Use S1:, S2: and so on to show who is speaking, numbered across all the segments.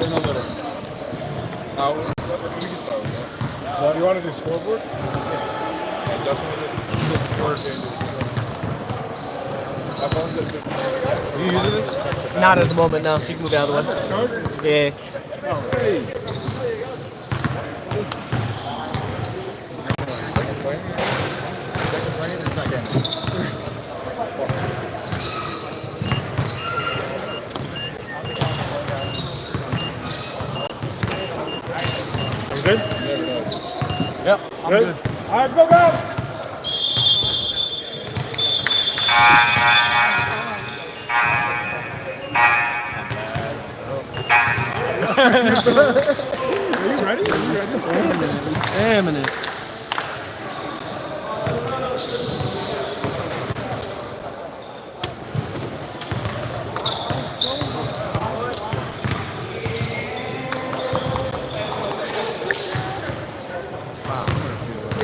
S1: We can start with that. So, do you want to do scoreboard? Yeah, Justin will just score and you using this?
S2: Not at the moment, no, so you can move out of the way. Yeah.
S1: Oh, hey. Good?
S3: Yep, I'm good.
S1: All right, go, go! Are you ready?
S2: Spamming it.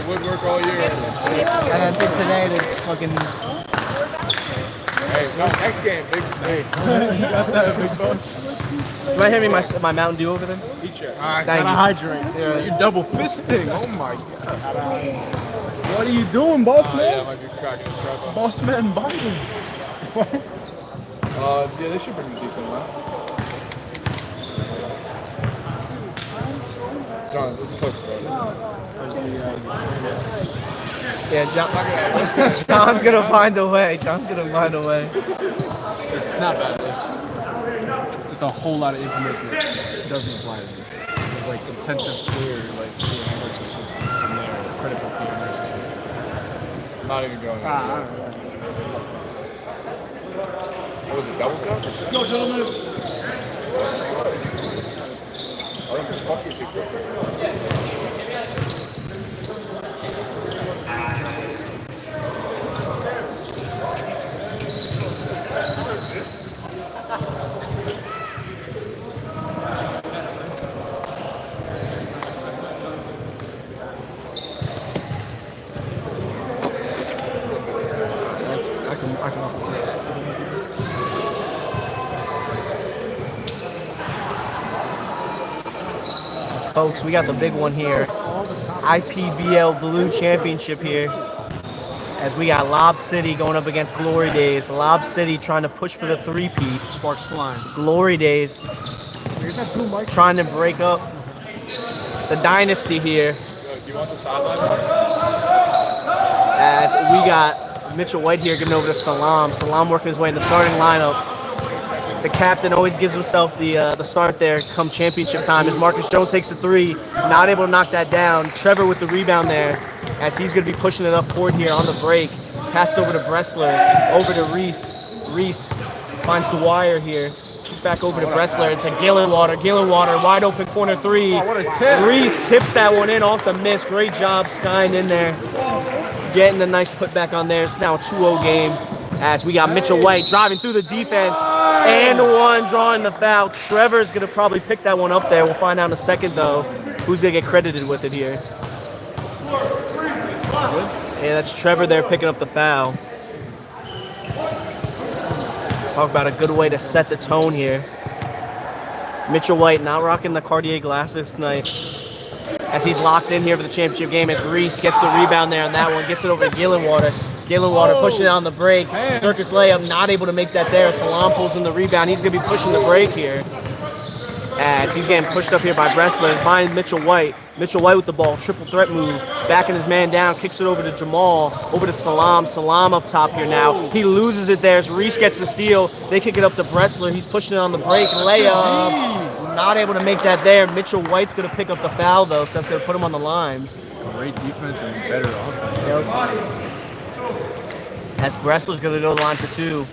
S1: Woodwork all year.
S2: And I think today they fucking.
S1: Hey, no, next game, big. Hey.
S3: You got that, big boss.
S2: Do you want to hand me my Mountain Dew over there?
S1: Eat you.
S3: Alright,
S2: Thank
S3: gotta hydrate.
S2: Yeah.
S3: You're double fisting. Oh my god. What are you doing, boss
S1: Yeah,
S3: man?
S1: I might be cracking the strap on.
S3: Boss man Biden.
S1: Yeah, they should bring a decent amount. John, let's cook, bro.
S2: Yeah, John's gonna find a way. John's gonna find a way.
S3: It's not bad. It's just a whole lot of information that doesn't apply to me. There's like intensive care, like nurse assistants in there, critical care nurse assistants.
S1: Not even going.
S3: I don't know.
S1: What was it, double cup? Or
S3: Yo, gentlemen.
S1: what the fuck is it?
S3: I can offer
S2: Yes, folks, we got the big one here. IPBL Blue Championship here. As we got Lob City going up against Glory Days. Lob City trying to push for the three-peat.
S3: Sparks flying.
S2: Glory Days trying to break up the dynasty here.
S1: Do you want the sideline?
S2: As we got Mitchell White here giving over to Salam. Salam working his way in the starting lineup. The captain always gives himself the start there come championship time as Marcus Jones takes a three. Not able to knock that down. Trevor with the rebound there as he's going to be pushing it up court here on the break. Pass over to Bressler. Over to Reese. Reese finds the wire here. Back over to Bressler. It's a Gillenwater. Gillenwater wide open corner three.
S3: Oh, what a tip.
S2: Reese tips that one in off the miss. Great job skying in there. Getting a nice putback on there. It's now a 2-0 game as we got Mitchell White driving through the defense. And one drawing the foul. Trevor's going to probably pick that one up there. We'll find out in a second, though, who's going to get credited with it here. Yeah, that's Trevor there picking up the foul. Let's talk about a good way to set the tone here. Mitchell White not rocking the Cartier glasses tonight as he's locked in here for the championship game as Reese gets the rebound there on that one, gets it over to Gillenwater. Gillenwater pushing it on the break. Circus layup, not able to make that there. Salam pulls in the rebound. He's going to be pushing the break here as he's getting pushed up here by Bressler. Finds Mitchell White. Mitchell White with the ball. Triple threat move. Backing his man down. Kicks it over to Jamal. Over to Salam. Salam up top here now. He loses it there as Reese gets the steal. They kick it up to Bressler. He's pushing it on the break. Layup. Not able to make that there. Mitchell White's going to pick up the foul, though, so that's going to put him on the line.
S3: Great defense and better offense.
S2: As Bressler's going to go to the line for two.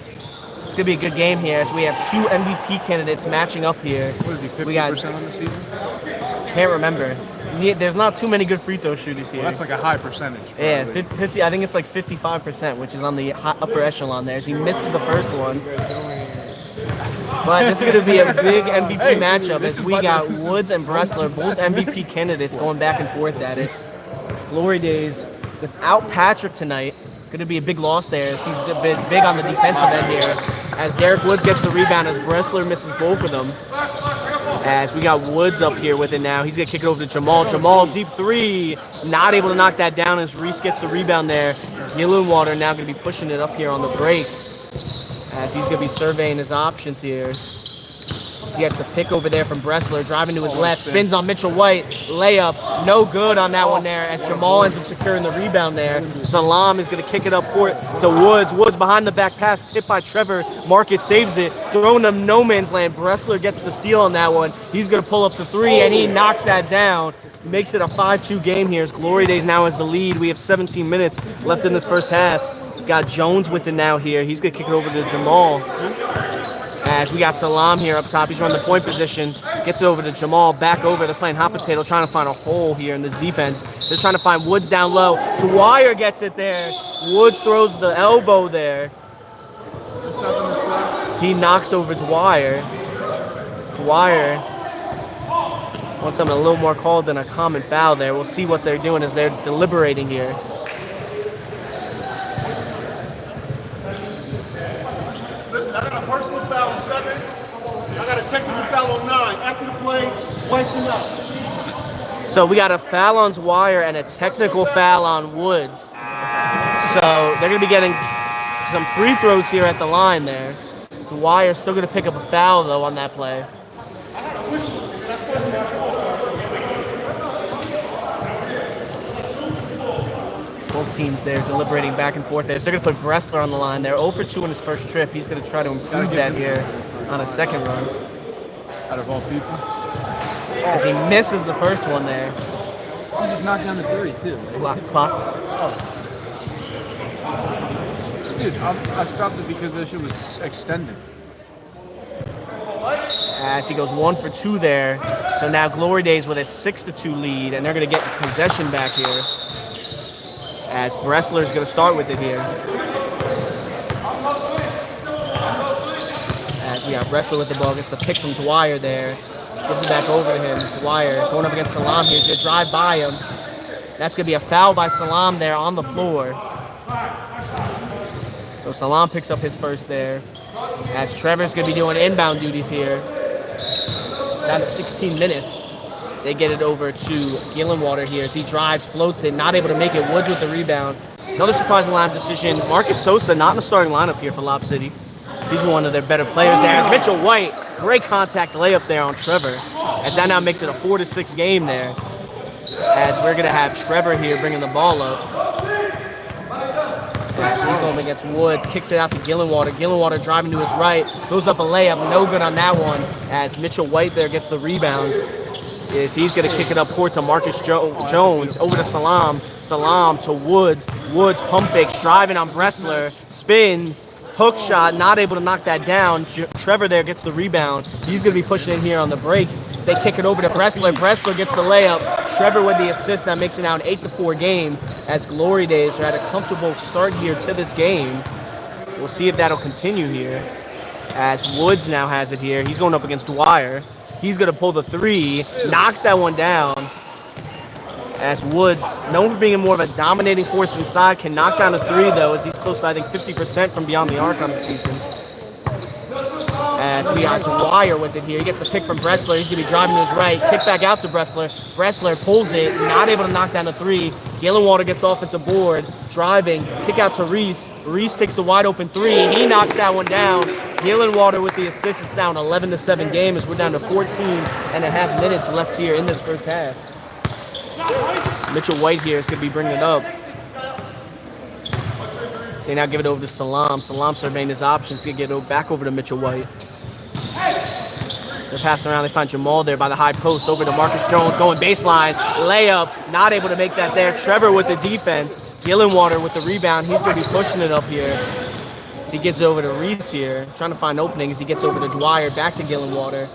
S2: It's going to be a good game here as we have two MVP candidates matching up here.
S3: What is he, 50% on the season?
S2: Can't remember. There's not too many good free throw shooters here.
S3: Well, that's like a high percentage.
S2: Yeah, 50, I think it's like 55%, which is on the upper echelon there. As he misses the first one. But this is going to be a big MVP matchup as we got Woods and Bressler, both MVP candidates, going back and forth at it. Glory Days without Patrick tonight. Going to be a big loss there as he's a bit big on the defensive end here. As Derek Woods gets the rebound as Bressler misses both of them. As we got Woods up here with it now. He's going to kick it over to Jamal. Jamal, deep three. Not able to knock that down as Reese gets the rebound there. Gillenwater now going to be pushing it up here on the break. As he's going to be surveying his options here. He gets the pick over there from Bressler, driving to his left, spins on Mitchell White, layup, no good on that one there as Jamal ends up securing the rebound there. Salam is going to kick it up court to Woods. Woods behind the back pass, tipped by Trevor. Marcus saves it, throwing them no man's land. Bressler gets the steal on that one. He's going to pull up the three, and he knocks that down. Makes it a 5-2 game here as Glory Days now has the lead. We have 17 minutes left in this first half. Got Jones with it now here. He's going to kick it over to Jamal. As we got Salam here up top. He's running the point position. Gets it over to Jamal. Back over. They're playing hot potato, trying to find a hole here in this defense. They're trying to find Woods down low. Dwyer gets it there. Woods throws the elbow there. He knocks over Dwyer. Dwyer wants something a little more called than a common foul there. We'll see what they're doing as they're deliberating here.
S4: Listen, I got a personal foul on 7. I got a technical foul on 9. After the play, whites him out.
S2: So we got a foul on Dwyer and a technical foul on Woods. So they're going to be getting some free throws here at the line there. Dwyer's still going to pick up a foul, though, on that play. Both teams there deliberating back and forth there. So they're going to put Bressler on the line there. 0 for 2 on his first trip. He's going to try to improve that here on a second run.
S3: Out of all people.
S2: As he misses the first one there.
S3: He just knocked down the 3, too.
S2: Clock.
S3: Oh. Dude, I stopped it because that shit was extended.
S2: As he goes 1 for 2 there. So now Glory Days with a 6-2 lead, and they're going to get possession back here. As Bressler's going to start with it here. As we got Bressler with the ball, gets the pick from Dwyer there. Gives it back over to him. Dwyer going up against Salam here. He's going to drive by him. That's going to be a foul by Salam there on the floor. So Salam picks up his first there. As Trevor's going to be doing inbound duties here. Down to 16 minutes. They get it over to Gillenwater here as he drives, floats it, not able to make it. Woods with the rebound. Another surprising lineup decision. Marcus Sosa not in the starting lineup here for Lob City. He's one of their better players there. As Mitchell White, great contact layup there on Trevor. As that now makes it a 4-6 game there. As we're going to have Trevor here bringing the ball up. As he's going against Woods, kicks it out to Gillenwater. Gillenwater driving to his right, goes up a layup, no good on that one. As Mitchell White there gets the rebound. He's going to kick it up court to Marcus Jones, over to Salam. Salam to Woods. Woods pump fakes, driving on Bressler, spins, hook shot, not able to knock that down. Trevor there gets the rebound. He's going to be pushing in here on the break. They kick it over to Bressler. Bressler gets the layup. Trevor with the assist. That makes it now an 8-4 game as Glory Days are at a comfortable start here to this game. We'll see if that'll continue here. As Woods now has it here. He's going up against Dwyer. He's going to pull the 3. Knocks that one down. As Woods, known for being more of a dominating force inside, can knock down a 3, though, as he's close to, I think, 50% from beyond the arc on the season. As we got Dwyer with it here. He gets the pick from Bressler. He's going to be driving to his right. Kick back out to Bressler. Bressler pulls it. Not able to knock down the 3. Gillenwater gets the offensive board. Driving. Kick out to Reese. Reese takes the wide open 3. He knocks that one down. Gillenwater with the assist. It's now an 11-7 game as we're down to 14.5 minutes left here in this first half. Mitchell White here is going to be bringing it up. So they now give it over to Salam. Salam surveying his options. He's going to get it back over to Mitchell White. So passing around, they find Jamal there by the high post. Over to Marcus Jones, going baseline. Layup, not able to make that there. Trevor with the defense. Gillenwater with the rebound. He's going to be pushing it up here. So he gets over to Reese here, trying to find openings. He gets over to Dwyer, back to Gillenwater.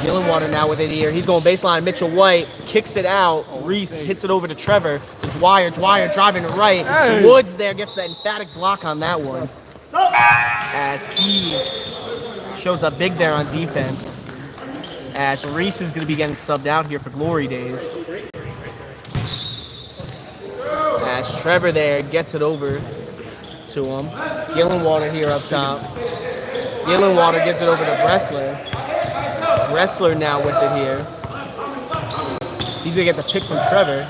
S2: Gillenwater now with it here. He's going baseline. Mitchell White kicks it out. Reese hits it over to Trevor. Dwyer driving to right. Hey. Woods there gets that emphatic block on that one. As he shows up big there on defense. As Reese is going to be getting subbed out here for Glory Days. As Trevor there gets it over to him. Gillenwater here up top. Gillenwater gets it over to Bressler. Bressler now with it here. He's gonna get the pick from Trevor.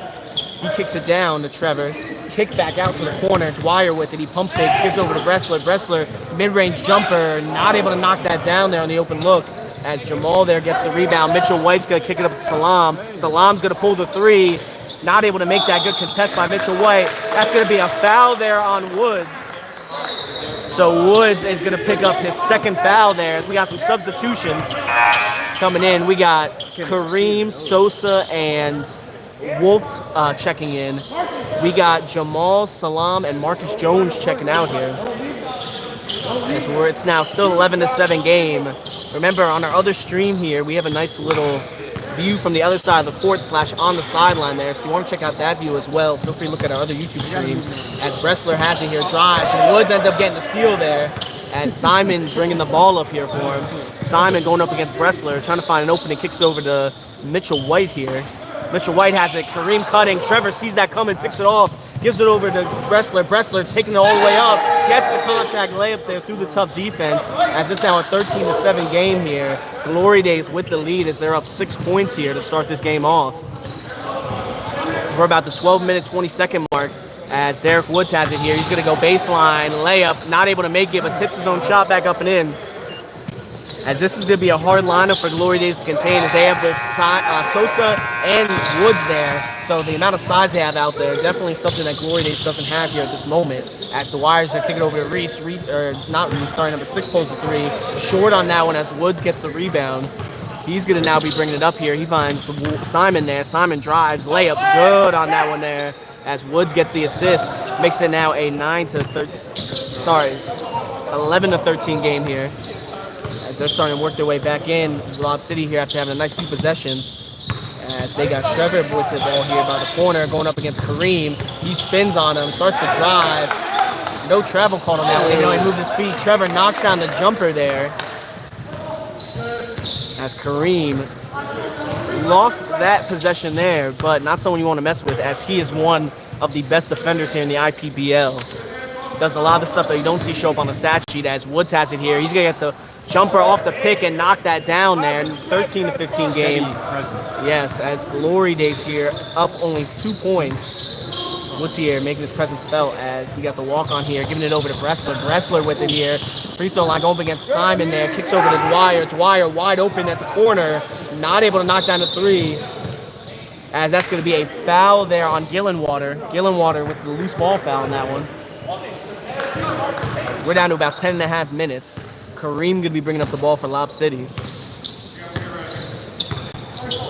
S2: He kicks it down to Trevor. Kick back out to the corner. Dwyer with it. He pump fakes, gives over to Bressler. Bressler, mid-range jumper, not able to knock that down there on the open look. As Jamal there gets the rebound. Mitchell White's gonna kick it up to Salam. Salam's gonna pull the three. Not able to make that good contest by Mitchell White. That's gonna be a foul there on Woods. So Woods is gonna pick up his second foul there as we got some substitutions coming in. We got Kareem, Sosa, and Wolf checking in. We got Jamal, Salam, and Marcus Jones checking out here. As it's now still 11-7 game. Remember, on our other stream here, we have a nice little view from the other side of the court / on the sideline there. So you want to check out that view as well. Feel free to look at our other YouTube stream. As Bressler has it here, drives. Woods ends up getting the steal there. As Simon bringing the ball up here for him. Simon going up against Bressler, trying to find an opening, kicks over to Mitchell White here. Mitchell White has it. Kareem cutting. Trevor sees that coming, picks it off, gives it over to Bressler. Bressler taking it all the way up, gets the contact layup there through the tough defense. As it's now a 13-7 game here. Glory Days with the lead as they're up 6 points here to start this game off. We're about the 12-minute, 20-second mark as Derek Woods has it here. He's going to go baseline, layup, not able to make it, but tips his own shot back up and in. As this is going to be a hard lineup for Glory Days to contain as they have both Sosa and Woods there. So the amount of size they have out there, definitely something that Glory Days doesn't have here at this moment. As the Wires are kicking over to Reese, number 6 pulls the three. Short on that one as Woods gets the rebound. He's going to now be bringing it up here. He finds Simon there. Simon drives, layup, good on that one there. As Woods gets the assist, makes it now a 11-13 game here. As they're starting to work their way back in. Lob City here after having a nice few possessions. As they got Trevor with the ball here by the corner, going up against Kareem. He spins on him, starts to drive. No travel called on that one, even though he moved his feet. Trevor knocks down the jumper there. As Kareem lost that possession there, but not someone you want to mess with, as he is one of the best defenders here in the IPBL. Does a lot of the stuff that you don't see show up on the stat sheet. As Woods has it here, he's going to get the jumper off the pick and knock that down there. 13-15 game. Yes, as Glory Days here, up only 2 points. Woods here making his presence felt as we got the walk on here, giving it over to Bressler. Bressler with it here. Free throw line going up against Simon there. Kicks over to Dwyer. Dwyer wide open at the corner. Not able to knock down the three. As that's going to be a foul there on Gillenwater. Gillenwater with the loose ball foul on that one. We're down to about 10.5 minutes. Kareem going to be bringing up the ball for Lob City.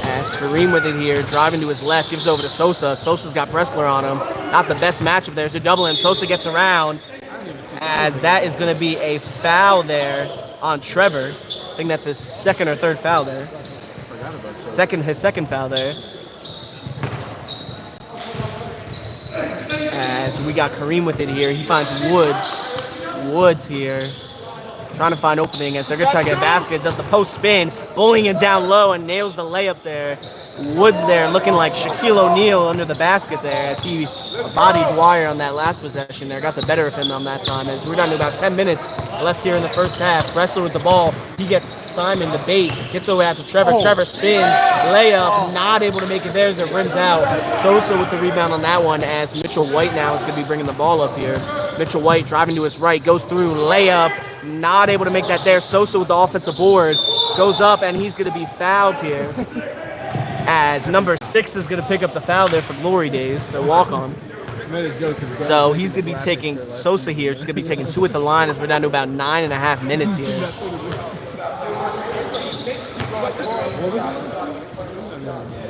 S2: As Kareem with it here, driving to his left, gives over to Sosa. Sosa's got Bressler on him. Not the best matchup there. There's a double, and Sosa gets around. As that is going to be a foul there on Trevor. I think that's his second or third foul there. His second foul there. As we got Kareem with it here, he finds Woods. Woods here, trying to find opening as they're going to try to get a basket. Does the post spin, bullying it down low and nails the layup there. Woods there looking like Shaquille O'Neal under the basket there as he bodied Dwyer on that last possession there. Got the better of him on that time as we're down to about 10 minutes left here in the first half. Bressler with the ball. He gets Simon the bait. Gets over after Trevor. Trevor spins. Layup. Not able to make it there as it rims out. Sosa with the rebound on that one as Mitchell White now is going to be bringing the ball up here. Mitchell White driving to his right. Goes through. Layup. Not able to make that there. Sosa with the offensive board. Goes up and he's going to be fouled here. As number 6 is going to pick up the foul there for Glory Days, so walk on. So he's going to be taking, Sosa here, is going to be taking 2 at the line as we're down to about 9.5 minutes here.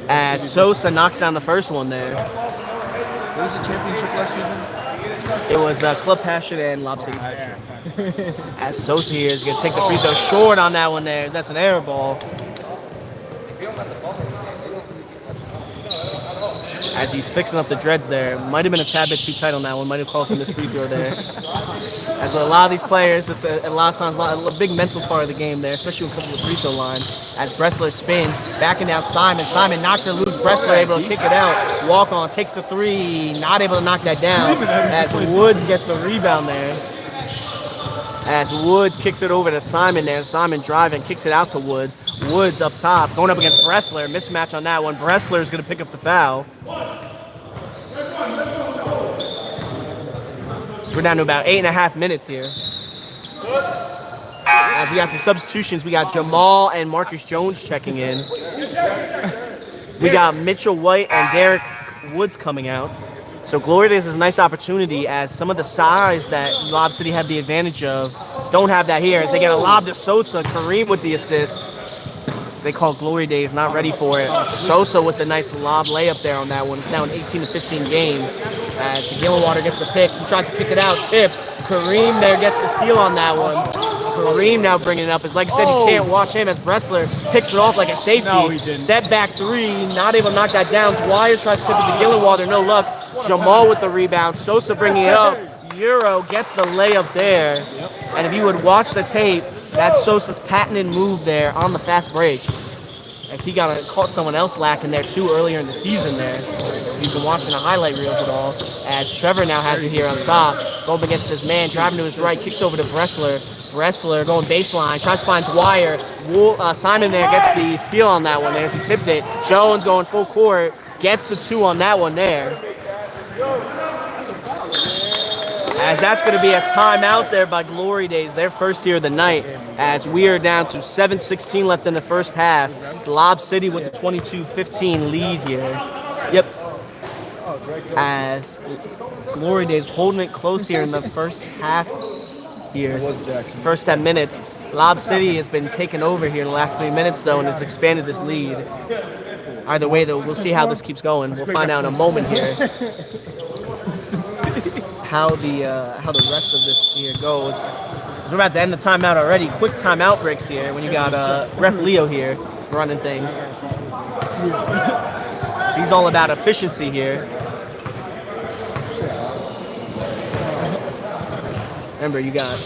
S2: As Sosa knocks down the first one there.
S3: What was the championship last season?
S2: It was Club Passion and Lob City. As Sosa here is going to take the free throw short on that one there. That's an error ball. As he's fixing up the dreads there. Might have been a tad bit too tight on that one. Might have cost him this free throw there. As with a lot of these players, it's a lot of times a big mental part of the game there, especially when it comes to the free throw line. As Bressler spins, backing down Simon. Simon knocks it loose. Bressler able to kick it out. Walk on, takes the three. Not able to knock that down. As Woods gets the rebound there. as Woods kicks it over to Simon there. Simon driving, kicks it out to Woods. Woods up top, going up against Bressler. Mismatch on that one. Bressler is going to pick up the foul. So we're down to about 8.5 minutes here. As we got some substitutions, we got Jamal and Marcus Jones checking in. We got Mitchell White and Derek Woods coming out. So Glory Days is a nice opportunity as some of the size that Lob City had the advantage of don't have that here. As they get a lob to Sosa, Kareem with the assist. As they call Glory Days, not ready for it. Sosa with the nice lob layup there on that one. It's now an 18-15 game. As Gillenwater gets the pick, he tries to kick it out, tips. Kareem there gets the steal on that one. Kareem now bringing it up. As like I said, you can't watch him as Bressler picks it off like a safety.
S3: No, he didn't.
S2: Step back three, not able to knock that down. Dwyer tries to tip it to Gillenwater, no luck. Jamal with the rebound. Sosa bringing it up. Euro gets the layup there. And if you would watch the tape, that's Sosa's patented move there on the fast break. As he caught someone else lacking there too earlier in the season there. You've been watching the highlight reels at all. As Trevor now has it here on top. Going against his man, driving to his right, kicks over to Bressler. Bressler going baseline, tries to find Dwyer. Simon there gets the steal on that one there as he tipped it. Jones going full court, gets the 2 on that one there. As that's going to be a timeout there by Glory Days, their first here of the night, as we are down to 7:16 left in the first half. Lob City with the 22-15 lead here. Yep. As Glory Days holding it close here in the first half here. First 10 minutes. Lob City has been taken over here in the last 3 minutes though and has expanded this lead. Either way though, we'll see how this keeps going. We'll find out in a moment here how the rest of this here goes. We're about to end the timeout already. Quick timeout breaks here when you got Ref Leo here running things. So he's all about efficiency here. Remember, you got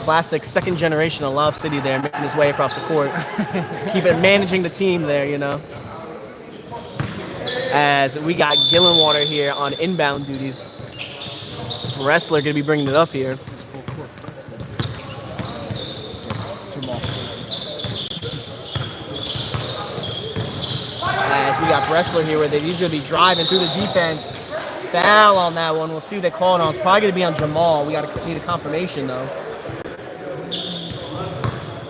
S2: classic second generation of Lob City there making his way across the court. Managing the team there, you know. As we got Gillenwater here on inbound duties. Wrestler going to be bringing it up here. As we got Wrestler here, where he's going to be driving through the defense. Foul on that one. We'll see what they call it on. It's probably going to be on Jamal. We need a confirmation though.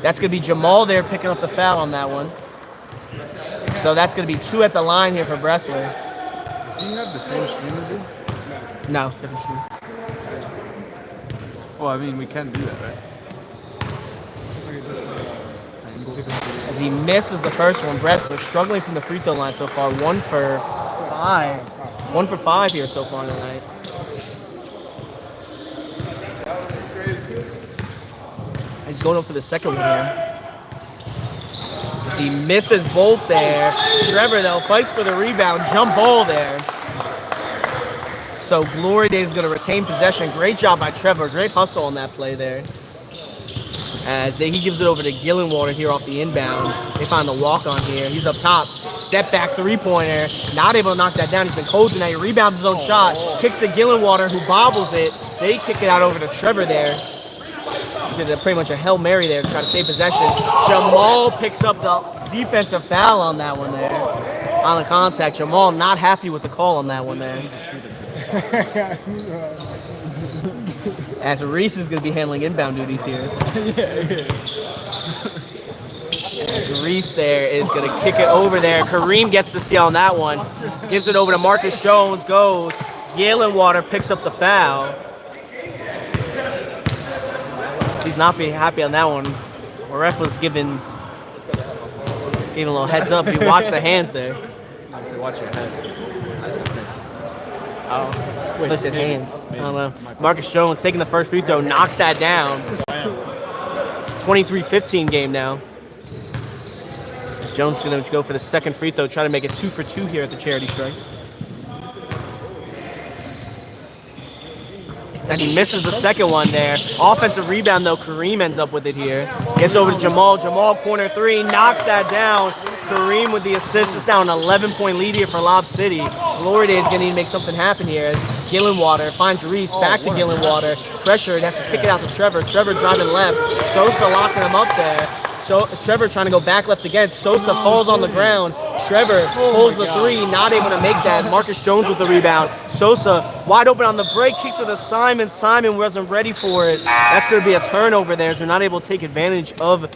S2: That's going to be Jamal there picking up the foul on that one. So that's going to be 2 at the line here for Wrestler.
S3: Does he have the same stream as you?
S2: No, different stream.
S3: Well, I mean, we can do that, right?
S2: As he misses the first one, Bressler struggling from the free throw line so far. 1 for 5. 1 for 5 here so far tonight. He's going up for the second one here. As he misses both there. Trevor, though, fights for the rebound. Jump ball there. So Glory Days is going to retain possession. Great job by Trevor. Great hustle on that play there. As he gives it over to Gillenwater here off the inbound. They find the walk-on here. He's up top. Step back three-pointer. Not able to knock that down. He's been cold tonight. He rebounds his own shot. Kicks to Gillenwater, who bobbles it. They kick it out over to Trevor there. Did pretty much a Hail Mary there to try to save possession. Jamal picks up the defensive foul on that one there. On the contact. Jamal not happy with the call on that one there. As Reese is going to be handling inbound duties here. As Reese there is going to kick it over there. Kareem gets the steal on that one. Gives it over to Marcus Jones. Goes. Gillenwater picks up the foul. He's not being happy on that one. The ref was giving a little heads up. You watch the hands there.
S3: Watch your head.
S2: Oh, they said hands. I don't know. Marcus Jones taking the first free throw, knocks that down. 23-15 game now. Jones is going to go for the second free throw, try to make it 2 for 2 here at the charity strike. And he misses the second one there. Offensive rebound, though. Kareem ends up with it here. Gets over to Jamal. Jamal, corner 3, knocks that down. Kareem with the assist. It's now an 11-point lead here for Lob City. Glory Day is going to need to make something happen here. Gillenwater finds Reese, back to Gillenwater. Pressure, and has to kick it out to Trevor. Trevor driving left. Sosa locking him up there. So Trevor trying to go back left again. Sosa falls on the ground. Trevor pulls the three, not able to make that. Marcus Jones with the rebound. Sosa wide open on the break, kicks it to Simon. Simon wasn't ready for it. That's going to be a turnover there, so they're not able to take advantage of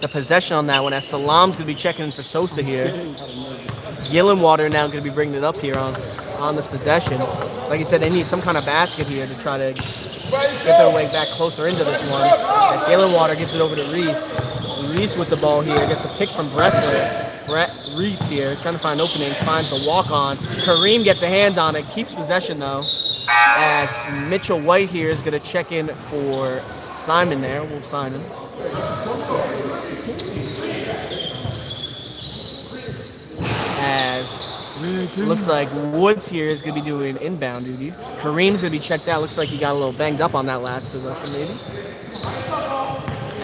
S2: the possession on that one, as Salam's going to be checking in for Sosa here. Gillenwater now going to be bringing it up here on this possession. So like you said, they need some kind of basket here to try to get their way back closer into this one. As Gillenwater gives it over to Reese. Reese with the ball here, gets the pick from Bressler. Reese here, trying to find an opening, finds the walk-on. Kareem gets a hand on it, keeps possession though. As Mitchell White here is going to check in for Simon there. We'll sign him. As looks like Woods here is going to be doing inbound duties. Kareem's going to be checked out. Looks like he got a little banged up on that last possession maybe.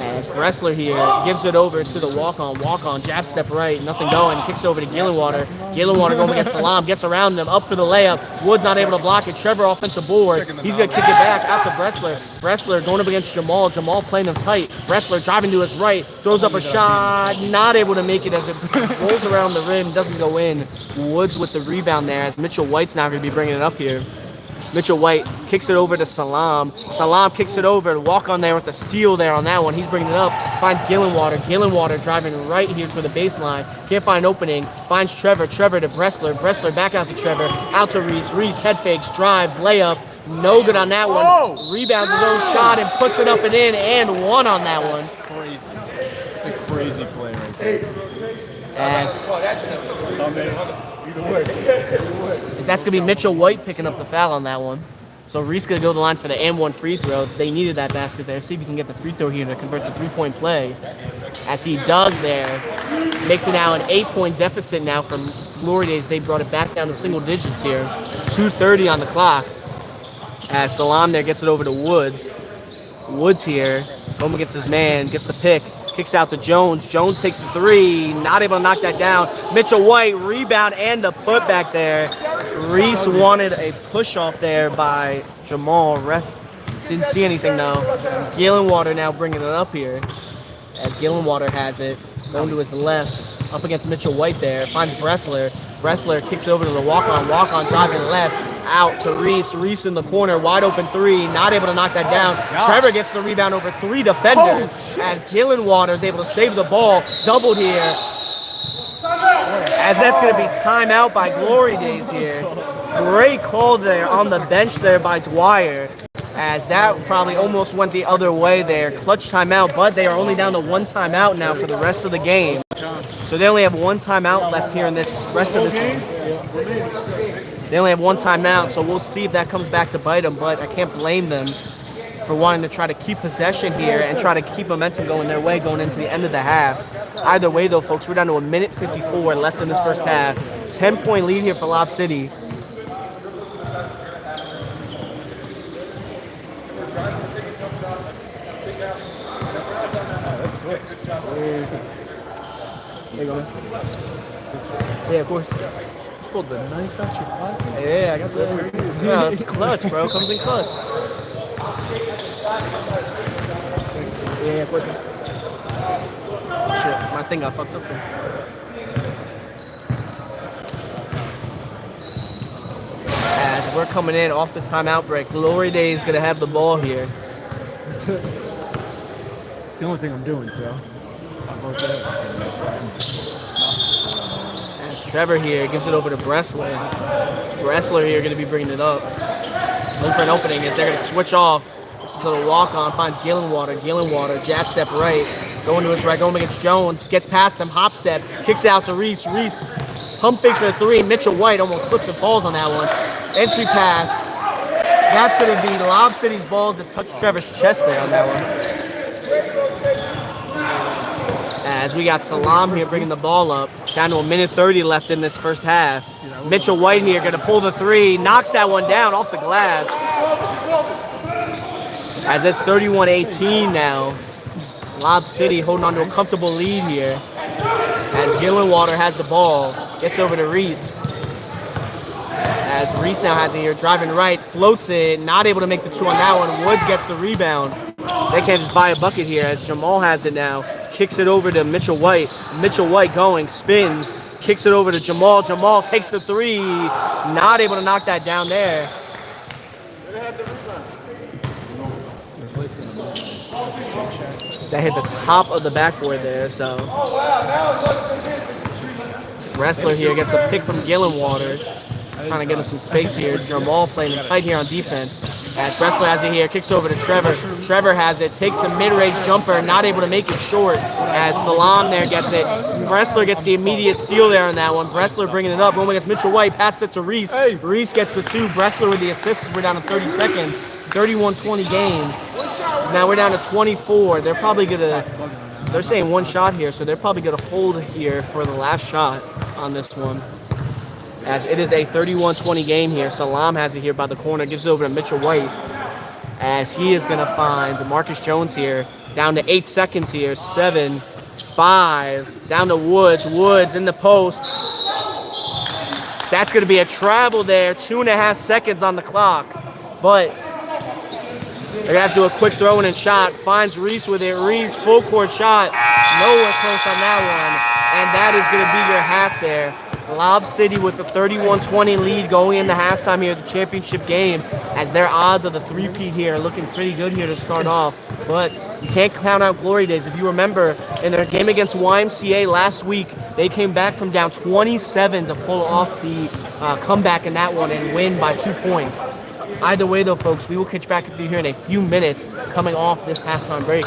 S2: As Bressler here gives it over to the walk-on, jab step right, nothing going, kicks over to Gillenwater. Gillenwater going against Salam, gets around him, up for the layup. Woods not able to block it. Trevor offensive board. He's going to kick it back out to Bressler. Bressler going up against Jamal. Jamal playing him tight. Bressler driving to his right, throws up a shot, not able to make it as it rolls around the rim, doesn't go in. Woods with the rebound there, as Mitchell White's now going to be bringing it up here. Mitchell White kicks it over to Salam. Salam kicks it over. Walk on there with the steal there on that one. He's bringing it up. Finds Gillenwater. Gillenwater driving right here to the baseline. Can't find an opening. Finds Trevor. Trevor to Bressler. Bressler back out to Trevor. Out to Reese. Reese head fakes, drives, layup. No good on that one. Rebounds his own shot and puts it up and in, and one on that one.
S3: That's crazy. It's a crazy play right there.
S2: As that's going to be Mitchell White picking up the foul on that one. So Reese going to go to the line for the and one free throw. They needed that basket there. See if he can get the free throw here to convert the three-point play. As he does there, makes it now an 8-point deficit now from Glory Days. They brought it back down to single digits here. 2:30 on the clock. As Salam there gets it over to Woods. Woods here, home against his man, gets the pick. Kicks out to Jones. Jones takes the three. Not able to knock that down. Mitchell White, rebound and a putback there. Reese wanted a push-off there by Jamal. Ref didn't see anything though. Gillenwater now bringing it up here. As Gillenwater has it. Going to his left. Up against Mitchell White there. Finds Bressler. Bressler kicks over to the walk-on. Walk-on driving left. Out to Reese. Reese in the corner. Wide open three. Not able to knock that down. Trevor gets the rebound over three defenders. As Gillenwater is able to save the ball. Doubled here. As that's going to be timeout by Glory Days here. Great call there on the bench there by Dwyer. As that probably almost went the other way there. Clutch timeout, but they are only down to one timeout now for the rest of the game. So they only have one timeout left here in this rest of this game. They only have one timeout, so we'll see if that comes back to bite them, but I can't blame them for wanting to try to keep possession here and try to keep momentum going their way going into the end of the half. Either way, though, folks, we're down to 1:54 left in this first half. 10-point lead here for Lob City. There you go, man. Yeah, of course.
S3: Pulled the knife out your pocket?
S2: Yeah, I got the. Yeah, it's clutch, bro. Comes in clutch. Yeah, of course, man. Shit, my thing got fucked up there. As we're coming in off this timeout break, Glory Day is gonna have the ball here.
S3: It's the only thing I'm doing, so. How about that?
S2: Trevor here gives it over to Bressler. Bressler here going to be bringing it up. Looking for an opening as they're going to switch off. This is the walk-on, finds Gillenwater. Gillenwater, jab step right. Going to his right, going against Jones. Gets past him, hop step. Kicks out to Reese. Reese, pump fakes for the three. Mitchell White almost slips and falls on that one. Entry pass. That's going to be Lob City's balls that touch Trevor's chest there on that one. As we got Salam here bringing the ball up. Down to 1:30 left in this first half. Mitchell White here going to pull the three. Knocks that one down off the glass. As it's 31-18 now. Lob City holding on to a comfortable lead here. As Gillenwater has the ball. Gets over to Reese. as Reese now has it here, driving right, floats it, not able to make the 2 on that one. Woods gets the rebound. They can't just buy a bucket here as Jamal has it now. Kicks it over to Mitchell White. Mitchell White going, spins, kicks it over to Jamal. Jamal takes the 3, not able to knock that down there. That hit the top of the backboard there, so. Wrestler here gets a pick from Gillenwater. Trying to get him some space here. Jamal playing it tight here on defense. As Wrestler has it here, kicks over to Trevor. Trevor has it, takes the mid-range jumper, not able to make it short. As Salam there gets it. Wrestler gets the immediate steal there on that one. Wrestler bringing it up, going against Mitchell White, passes it to Reese. Reese gets the 2. Wrestler with the assist. We're down to 30 seconds. 31-20 game. Now we're down to 24. They're probably gonna. They're saying 1 shot here, so they're probably gonna hold here for the last shot on this one. As it is a 31-20 game here. Salam has it here by the corner, gives it over to Mitchell White. As he is gonna find Marcus Jones here. Down to 8 seconds here. 7, 5. Down to Woods. Woods in the post. That's gonna be a travel there. 2.5 seconds on the clock, but. They're going to have to do a quick throw-in and shot. Finds Reese with it. Reese, full court shot. Nowhere close on that one. And that is going to be your half there. Lob City with the 31-20 lead going into halftime here, the championship game, as their odds of the three-peat here are looking pretty good here to start off. But you can't count out glory days. If you remember, in their game against YMCA last week, they came back from down 27 to pull off the comeback in that one and win by 2 points. Either way, though, folks, we will catch back with you here in a few minutes coming off this halftime break.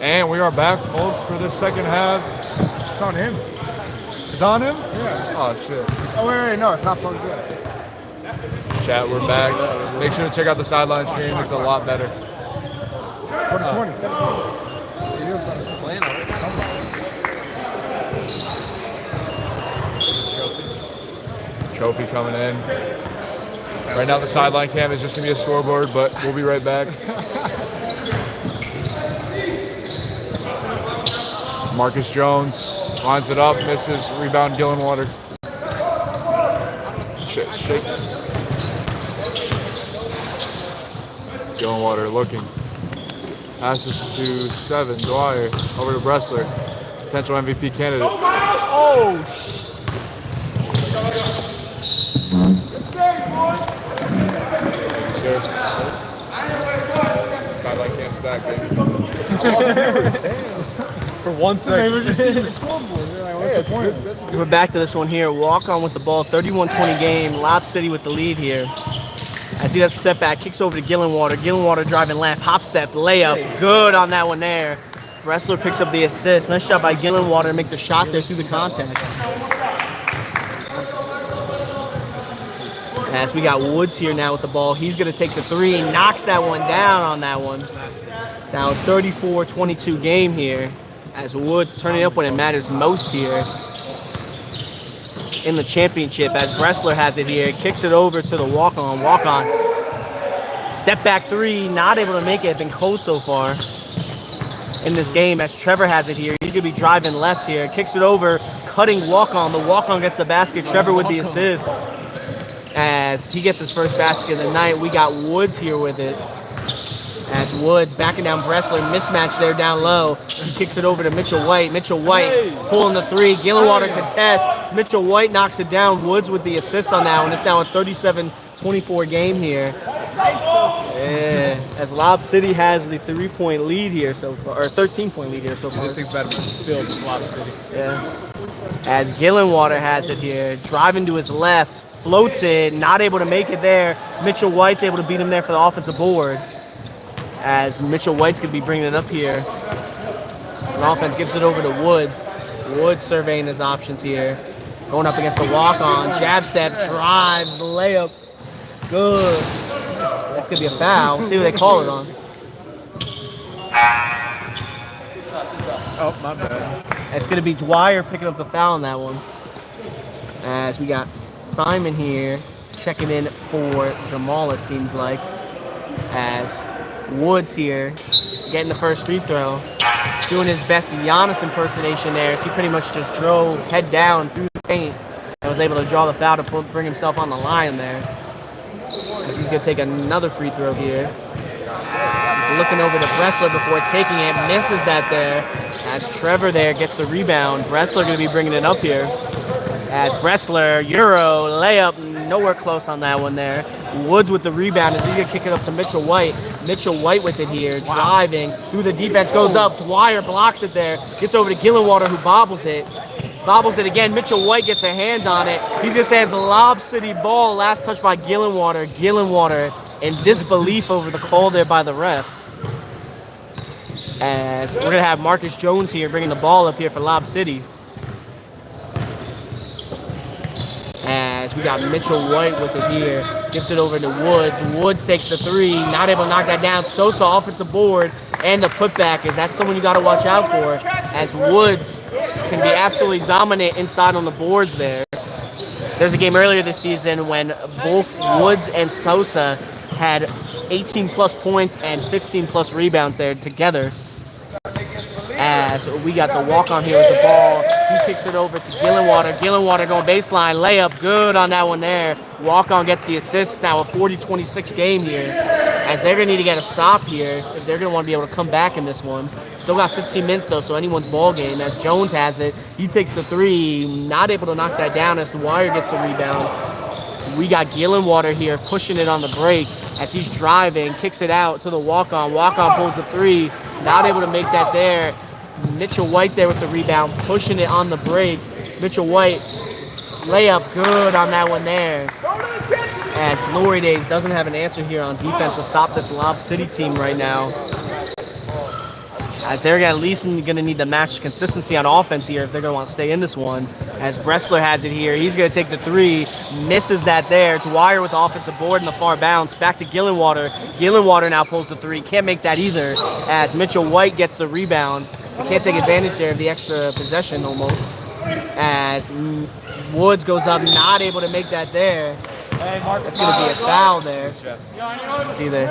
S1: And we are back, folks, for the second half.
S3: It's on him.
S1: It's on him?
S3: Yeah.
S1: Oh, shit.
S3: Oh, wait, no, it's not plugged in.
S1: Chat, we're back. Make sure to check out the sideline stream. It's a lot better.
S3: 2020, 17.
S1: Trophy coming in. Right now the sideline cam is just going to be a scoreboard, but we'll be right back. Marcus Jones lines it up, misses, rebound Gillenwater. Shake. Gillenwater looking. Passes to 7. Dwyer over to Bressler. Potential MVP candidate.
S2: Oh,
S1: Sure. Sideline cam's back, baby.
S3: For 1 second. We're just seeing the scoreboard. What's the point?
S2: we're back to this one here. Walk on with the ball, 31-20 game. Lob City with the lead here. As he does a step back, kicks over to Gillenwater. Gillenwater driving left, hop step, layup. Good on that one there. Bressler picks up the assist. Nice shot by Gillenwater to make the shot there through the contact. As we got Woods here now with the ball, he's going to take the 3, knocks that one down on that one. It's now a 34-22 game here, as Woods turning up when it matters most here in the championship, as Bressler has it here, kicks it over to the walk-on, step back 3, not able to make it, been cold so far in this game, as Trevor has it here. He's going to be driving left here, kicks it over, cutting walk-on. The walk-on gets the basket, Trevor with the assist. As he gets his first basket of the night, we got Woods here with it. As Woods backing down Bressler, mismatch there down low. He kicks it over to Mitchell White. Mitchell White pulling the 3. Gillenwater contest. Mitchell White knocks it down. Woods with the assist on that one. It's now a 37-24 game here. Yeah, as Lob City has the 3-point lead here so far, or 13-point lead here so far.
S3: This thing's better than Phil, just Lob City.
S2: Yeah. As Gillenwater has it here, driving to his left, floats it, not able to make it there. Mitchell White's able to beat him there for the offensive board. As Mitchell White's going to be bringing it up here. And offense gives it over to Woods. Woods surveying his options here. Going up against the walk-on. Jab step, drives, layup. Good. That's going to be a foul. We'll see what they call it on.
S3: Oh, my bad.
S2: It's going to be Dwyer picking up the foul on that one. As we got Simon here checking in for Jamal, it seems like. As Woods here getting the first free throw. Doing his best Giannis impersonation there. So he pretty much just drove head down through the paint and was able to draw the foul to bring himself on the line there. As he's going to take another free throw here. He's looking over to Bressler before taking it. Misses that there. As Trevor there gets the rebound. Bressler going to be bringing it up here. As Bressler, Euro, layup, nowhere close on that one there. Woods with the rebound as he's going to kick it up to Mitchell White. Mitchell White with it here, driving through the defense, goes up. Dwyer blocks it there. Gets over to Gillenwater who bobbles it. Bobbles it again. Mitchell White gets a hand on it. He's going to say it's Lob City ball. Last touch by Gillenwater. Gillenwater in disbelief over the call there by the ref. As we're going to have Marcus Jones here bringing the ball up here for Lob City. As we got Mitchell White with it here. Gives it over to Woods. Woods takes the 3. Not able to knock that down. Sosa offensive board. And the putback. Is that someone you got to watch out for? As Woods can be absolutely dominant inside on the boards there. There's a game earlier this season when both Woods and Sosa had 18-plus points and 15-plus rebounds there together. As we got the walk-on here with the ball. He kicks it over to Gillenwater. Gillenwater going baseline. Layup good on that one there. Walk-on gets the assist. Now a 40-26 game here. As they're going to need to get a stop here if they're going to want to be able to come back in this one. Still got 15 minutes, though, so anyone's ball game. As Jones has it, he takes the 3. Not able to knock that down as Dwyer gets the rebound. We got Gillenwater here pushing it on the break as he's driving. Kicks it out to the walk-on. Walk-on pulls the 3. Not able to make that there. Mitchell White there with the rebound, pushing it on the break. Mitchell White, layup good on that one there. As Glory Days doesn't have an answer here on defense to stop this Lob City team right now. As they're at least going to need to match consistency on offense here if they're going to want to stay in this one. As Bressler has it here, he's going to take the 3, misses that there. Dwyer with the offensive board in the far bounce. Back to Gillenwater. Gillenwater now pulls the 3, can't make that either. As Mitchell White gets the rebound. So can't take advantage there of the extra possession almost. As Woods goes up, not able to make that there. That's going to be a foul there. Let's see there.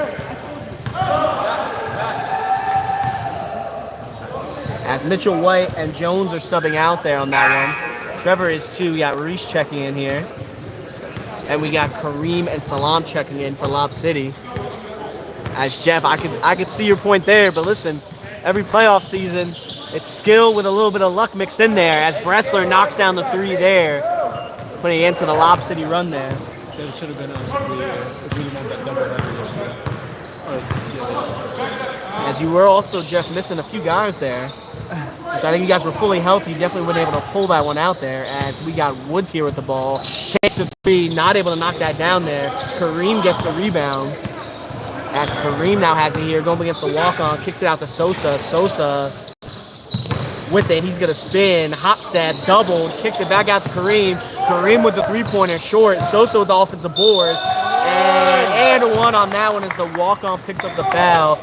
S2: As Mitchell White and Jones are subbing out there on that one. Trevor is 2. We got Reese checking in here. And we got Kareem and Salam checking in for Lob City. As Jeff, I could see your point there, but listen, every playoff season, it's skill with a little bit of luck mixed in there. As Bressler knocks down the 3 there, putting it into the Lob City run there.
S3: So it should have been us if we didn't have that double header yesterday.
S2: As you were also, Jeff, missing a few guys there. So I think you guys were fully healthy. Definitely weren't able to pull that one out there. As we got Woods here with the ball. Takes the 3, not able to knock that down there. Kareem gets the rebound. As Kareem now has it here, going against the walk-on, kicks it out to Sosa. Sosa with it, he's going to spin. Hopstad doubled, kicks it back out to Kareem. Kareem with the 3-pointer short. Sosa with the offensive board. And one on that one as the walk-on picks up the foul.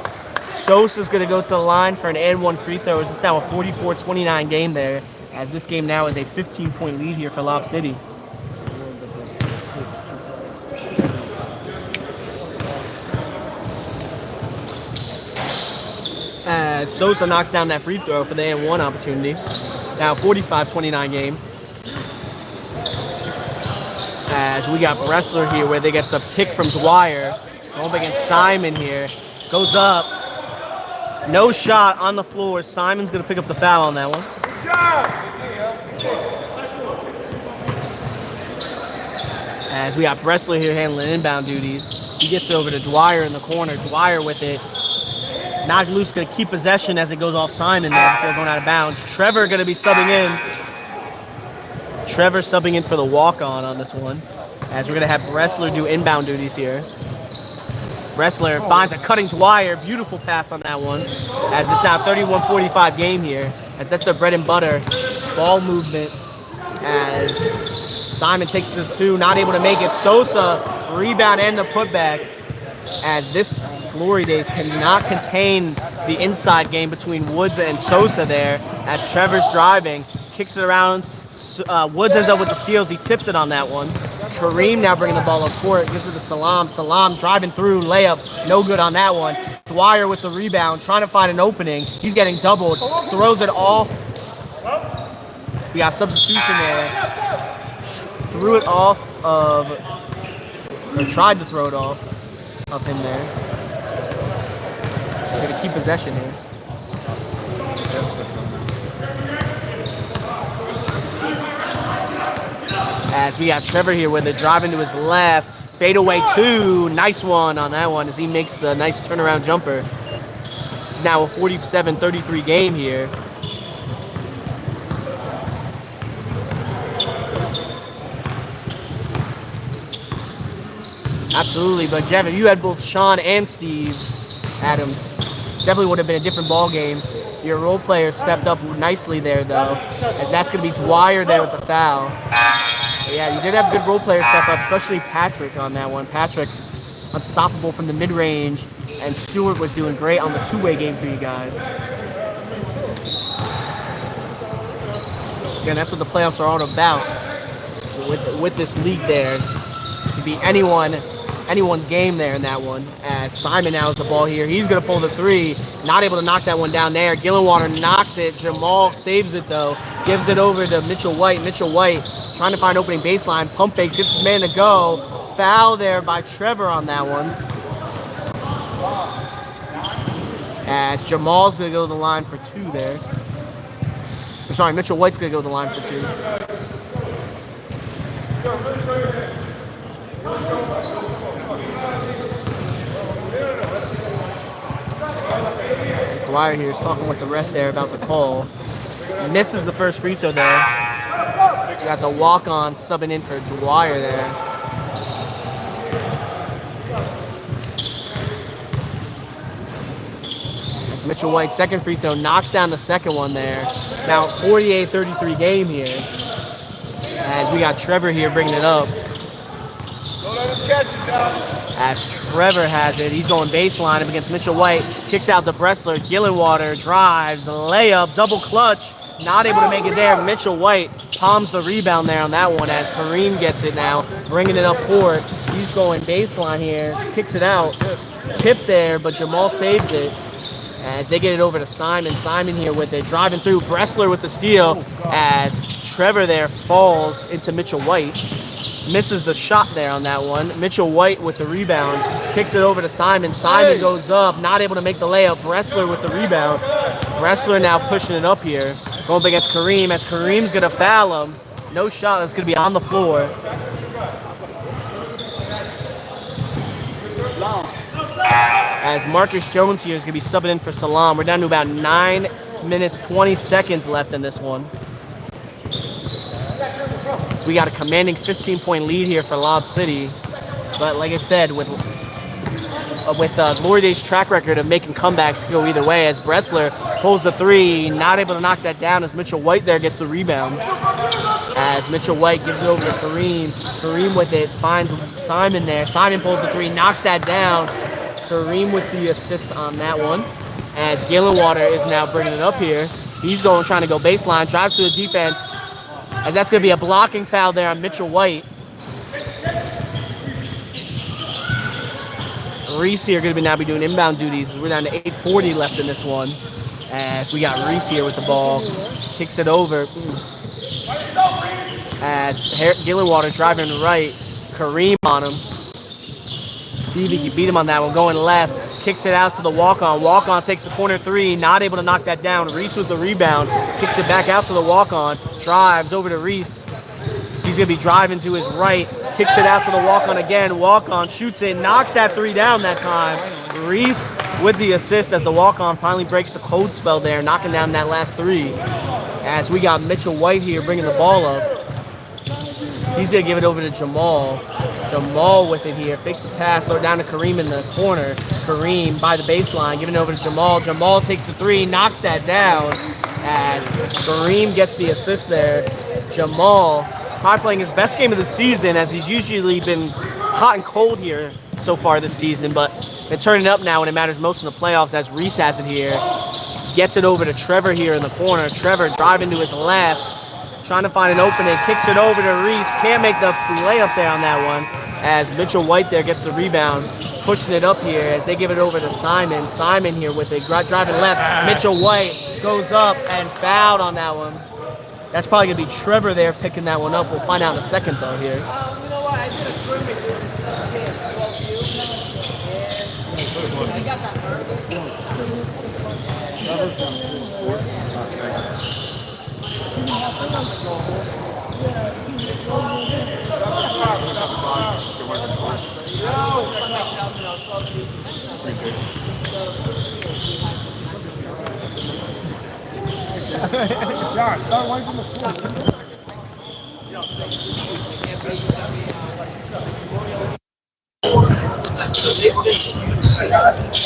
S2: Sosa's going to go to the line for an and one free throw. It's now a 44-29 game there, as this game now is a 15-point lead here for Lob City. As Sosa knocks down that free throw for the and one opportunity. Now 45-29 game. As we got Bressler here where they get the pick from Dwyer. Going up against Simon here. Goes up. No shot on the floor. Simon's going to pick up the foul on that one. As we got Bressler here handling inbound duties. He gets it over to Dwyer in the corner. Dwyer with it. Knocked loose, going to keep possession as it goes off Simon there before going out of bounds. Trevor going to be subbing in. Trevor subbing in for the walk-on on this one. As we're going to have Bressler do inbound duties here. Bressler finds a cutting Dwyer. Beautiful pass on that one. As it's now 31-45 game here. As that's their bread and butter. Ball movement. As Simon takes it to 2. Not able to make it. Sosa rebound and the putback. As this Glory Days cannot contain the inside game between Woods and Sosa there. As Trevor's driving. Kicks it around. Woods ends up with the steals. He tipped it on that one. Kareem now bringing the ball up court. Gives it to Salam. Salam driving through. Layup. No good on that one. Dwyer with the rebound. Trying to find an opening. He's getting doubled. Throws it off. We got substitution there. Threw it off of... Or tried to throw it off of him there. Going to keep possession here. As we got Trevor here with it, driving to his left, fadeaway 2, nice one on that one as he makes the nice turnaround jumper. It's now a 47-33 game here. Absolutely, but Jeff, if you had both Sean and Steve Adams, definitely would have been a different ball game. Your role player stepped up nicely there, though, as that's going to be Dwyer there with the foul. But yeah, you did have good role player step up, especially Patrick on that one. Patrick, unstoppable from the mid-range, and Stewart was doing great on the two-way game for you guys. Again, that's what the playoffs are all about with this league there. It could be anyone's game there in that one. As Simon now has the ball here. He's going to pull the 3. Not able to knock that one down there. Gillenwater knocks it. Jamal saves it, though. Gives it over to Mitchell White. Mitchell White trying to find opening baseline. Pump fakes. Gets his man to go. Foul there by Trevor on that one. As Jamal's going to go to the line for 2 there. Sorry, Mitchell White's going to go to the line for 2. Dwyer here is talking with the ref there about the call. Misses the first free throw there. Got the walk-on subbing in for Dwyer there. As Mitchell White, second free throw, knocks down the second one there. Now 48-33 game here. As we got Trevor here bringing it up. As Trevor has it, he's going baseline up against Mitchell White. Kicks out to Bressler. Gillenwater drives, layup, double clutch. Not able to make it there. Mitchell White palms the rebound there on that one as Kareem gets it now, bringing it up court. He's going baseline here, kicks it out. Tip there, but Jamal saves it. As they get it over to Simon. Simon here with it, driving through. Bressler with the steal as Trevor there falls into Mitchell White. misses the shot there on that one. Mitchell White with the rebound, kicks it over to Simon. Simon goes up, not able to make the layup. Bressler with the rebound. Bressler now pushing it up here. Going up against Kareem, as Kareem's gonna foul him. No shot, that's gonna be on the floor. As Marcus Jones here is gonna be subbing in for Salam. We're down to about 9 minutes, 20 seconds left in this one. So we got a commanding 15-point lead here for Lob City. But like I said, with Glory Day's track record of making comebacks go either way, as Bressler pulls the three, not able to knock that down as Mitchell White there gets the rebound. As Mitchell White gives it over to Kareem. Kareem with it, finds Simon there. Simon pulls the three, knocks that down. Kareem with the assist on that one. As Galenwater is now bringing it up here. He's trying to go baseline, drives to the defense. As that's going to be a blocking foul there on Mitchell White. Reese here going to now be doing inbound duties. We're down to 8:40 left in this one. As we got Reese here with the ball. Kicks it over. As Galenwater driving right. Kareem on him. See if he can beat him on that one. Going left. Kicks it out to the walk-on. Walk-on takes the corner three. Not able to knock that down. Reese with the rebound. Kicks it back out to the walk-on. Drives over to Reese. He's going to be driving to his right. Kicks it out to the walk-on again. Walk-on shoots it. Knocks that three down that time. Reese with the assist as the walk-on finally breaks the cold spell there, knocking down that last three. As we got Mitchell White here bringing the ball up. He's going to give it over to Jamal. Jamal with it here. Fakes the pass. Throw it down to Kareem in the corner. Kareem by the baseline. Giving it over to Jamal. Jamal takes the three. Knocks that down. As Kareem gets the assist there. Jamal probably playing his best game of the season, as he's usually been hot and cold here so far this season. But been turning up now when it matters most in the playoffs, as Reese has it here. Gets it over to Trevor here in the corner. Trevor driving to his left. Trying to find an opening, kicks it over to Reese. Can't make the layup there on that one. As Mitchell White there gets the rebound, pushing it up here as they give it over to Simon. Simon here with it, driving left. Mitchell White goes up and fouled on that one. That's probably going to be Trevor there picking that one up. We'll find out in a second though here.
S5: You know what? I did a scrimmage with this kid, 12U, and I got that
S1: John, start wiping the floor.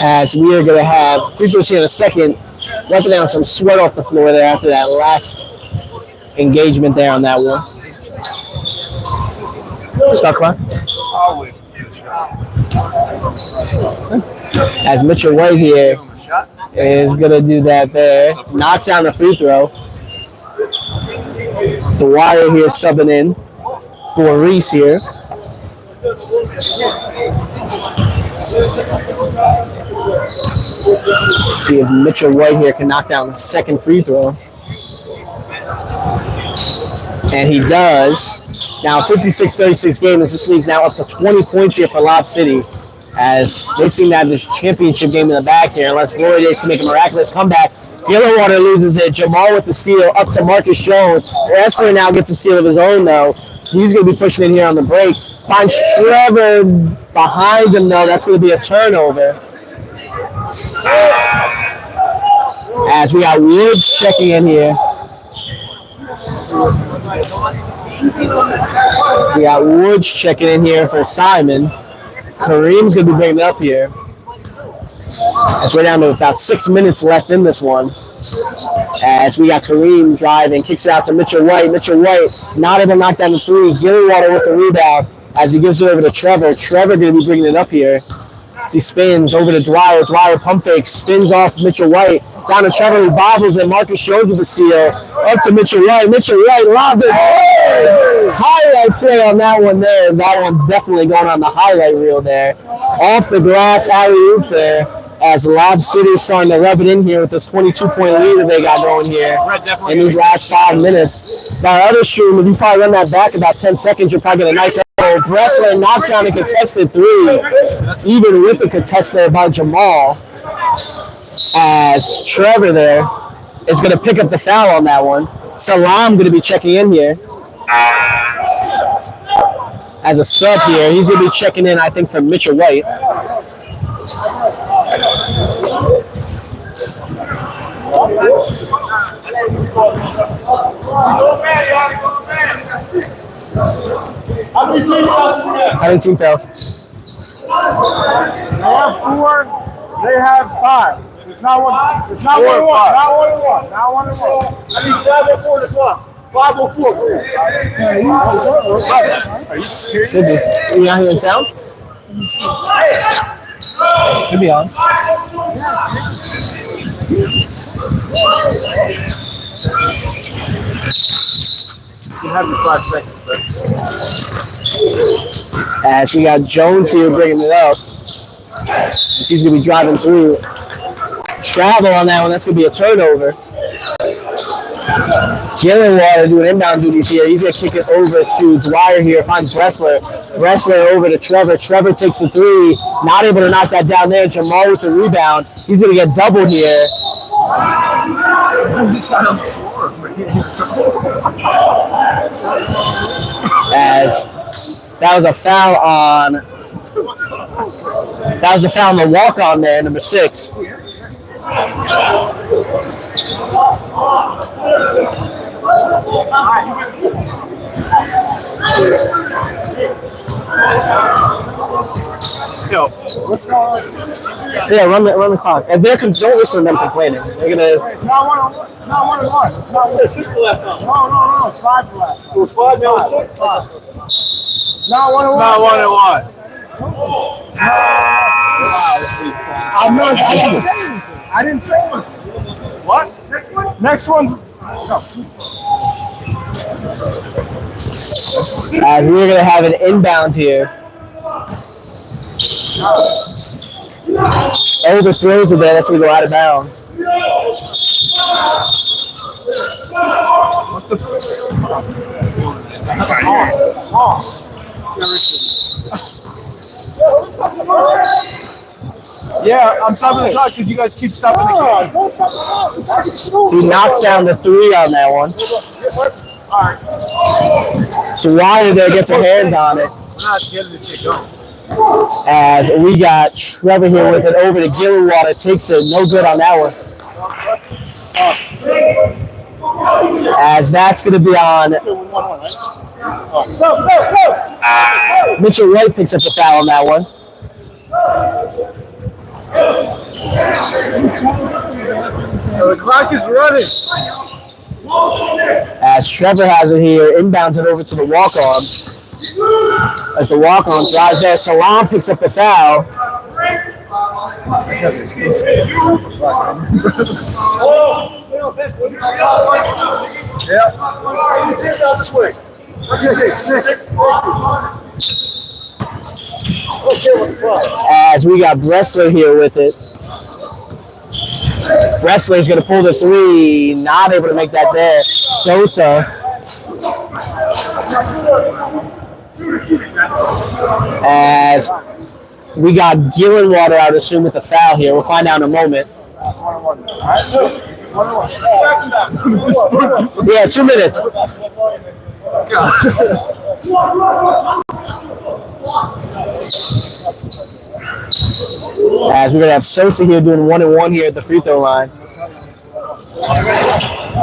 S2: As we are going to have free throws here in a second, wiping down some sweat off the floor there after that last engagement there on that one. Start clock. As Mitchell White here is going to do that there. Knocks down the free throw. The Wire here subbing in for Reese here. Let's see if Mitchell White here can knock down the second free throw. And he does. Now 56-36 game as this league's now up to 20 points here for Lob City, as they seem to have this championship game in the back here, unless Glory Days can make a miraculous comeback. Galenwater loses it. Jamal with the steal up to Marcus Jones. Wrestler now gets a steal of his own though. He's going to be pushing in here on the break. Finds Trevor behind him though. That's going to be a turnover. As we got Woods checking in here. We got Woods checking in here for Simon. Kareem's going to be bringing it up here. As we're down to about 6 minutes left in this one. As we got Kareem driving, kicks it out to Mitchell White. Mitchell White not able to knock down the three. Galenwater with the rebound as he gives it over to Trevor. Trevor going to be bringing it up here. As he spins over to Dwyer. Dwyer pump fake, spins off Mitchell White. Down to Trevor, who bobbles, and Marcus Jones with the steal. Up to Mitchell White. Mitchell White lobbed it. Oh! Highlight play on that one there, as that one's definitely going on the highlight reel there. Off the glass alley-oop there, as Lob City is starting to rub it in here with this 22-point lead that they got going here in these last 5 minutes. By other stream, if you probably run that back about 10 seconds, you'll probably get a nice Bressler knocks down a contested three, even with the contest there by Jamal. As Trevor there is going to pick up the foul on that one. Salam going to be checking in here. As a sub here, he's going to be checking in, I think, for Mitchell White.
S4: How many team fouls do you have?
S2: How many team fouls?
S1: I have 4. They have 5. It's not one. It's not 1 and 1. Not 1 and 1. Not 1 and 1.
S4: I need 504 to clock. 504.
S1: Are you serious?
S2: Should be. Are you not hearing sound? Should be on.
S3: You have your 5 seconds, bro.
S2: As we got Jones here bringing it up. He's going to be driving through. Travel on that one. That's going to be a turnover. Gillenwater doing inbound duties here. He's going to kick it over to Dwyer here. Finds Bressler. Bressler over to Trevor. Trevor takes the three. Not able to knock that down there. Jamal with the rebound. He's going to get doubled here. As that was a foul on. That was the foul on the walk-on there, number 6.
S3: Yo, what's going on?
S2: Yeah, run the clock. If they're don't listen to them complaining. They're gonna.
S1: It's not 1 and 1. It's not 1 and 1. It's not 1.
S4: It's 6 for last time.
S1: No. It's 5 for last.
S4: It was 5, now it's 6.
S1: It's not 1 and 1.
S3: Not 1 and 1.
S1: I'm not. I didn't say anything. I didn't say anything. What? Next one? Next one's. No.
S2: As we're gonna have an inbound here. Overthrows it there. That's gonna go out of bounds.
S3: What the Yeah, I'm stopping the clock because you guys keep stopping the clock.
S2: So he knocks down the three on that one. So Dwyer there gets her hands on it. As we got Trevor here with it over to Gillenwater. Takes it. No good on that one. As that's going to be on. Mitchell White picks up the foul on that one.
S3: The clock is running.
S2: As Trevor has it here, inbounds it over to the walk-on. As the walk-on drives there, Salam picks up the foul. As we got Bressler here with it. Bressler's going to pull the three. Not able to make that there. Sosa. As we got Gillenwater out, assume with the foul here. We'll find out in a moment. Yeah, 2 minutes. As we're going to have Sosa here doing 1-and-1 here at the free throw line.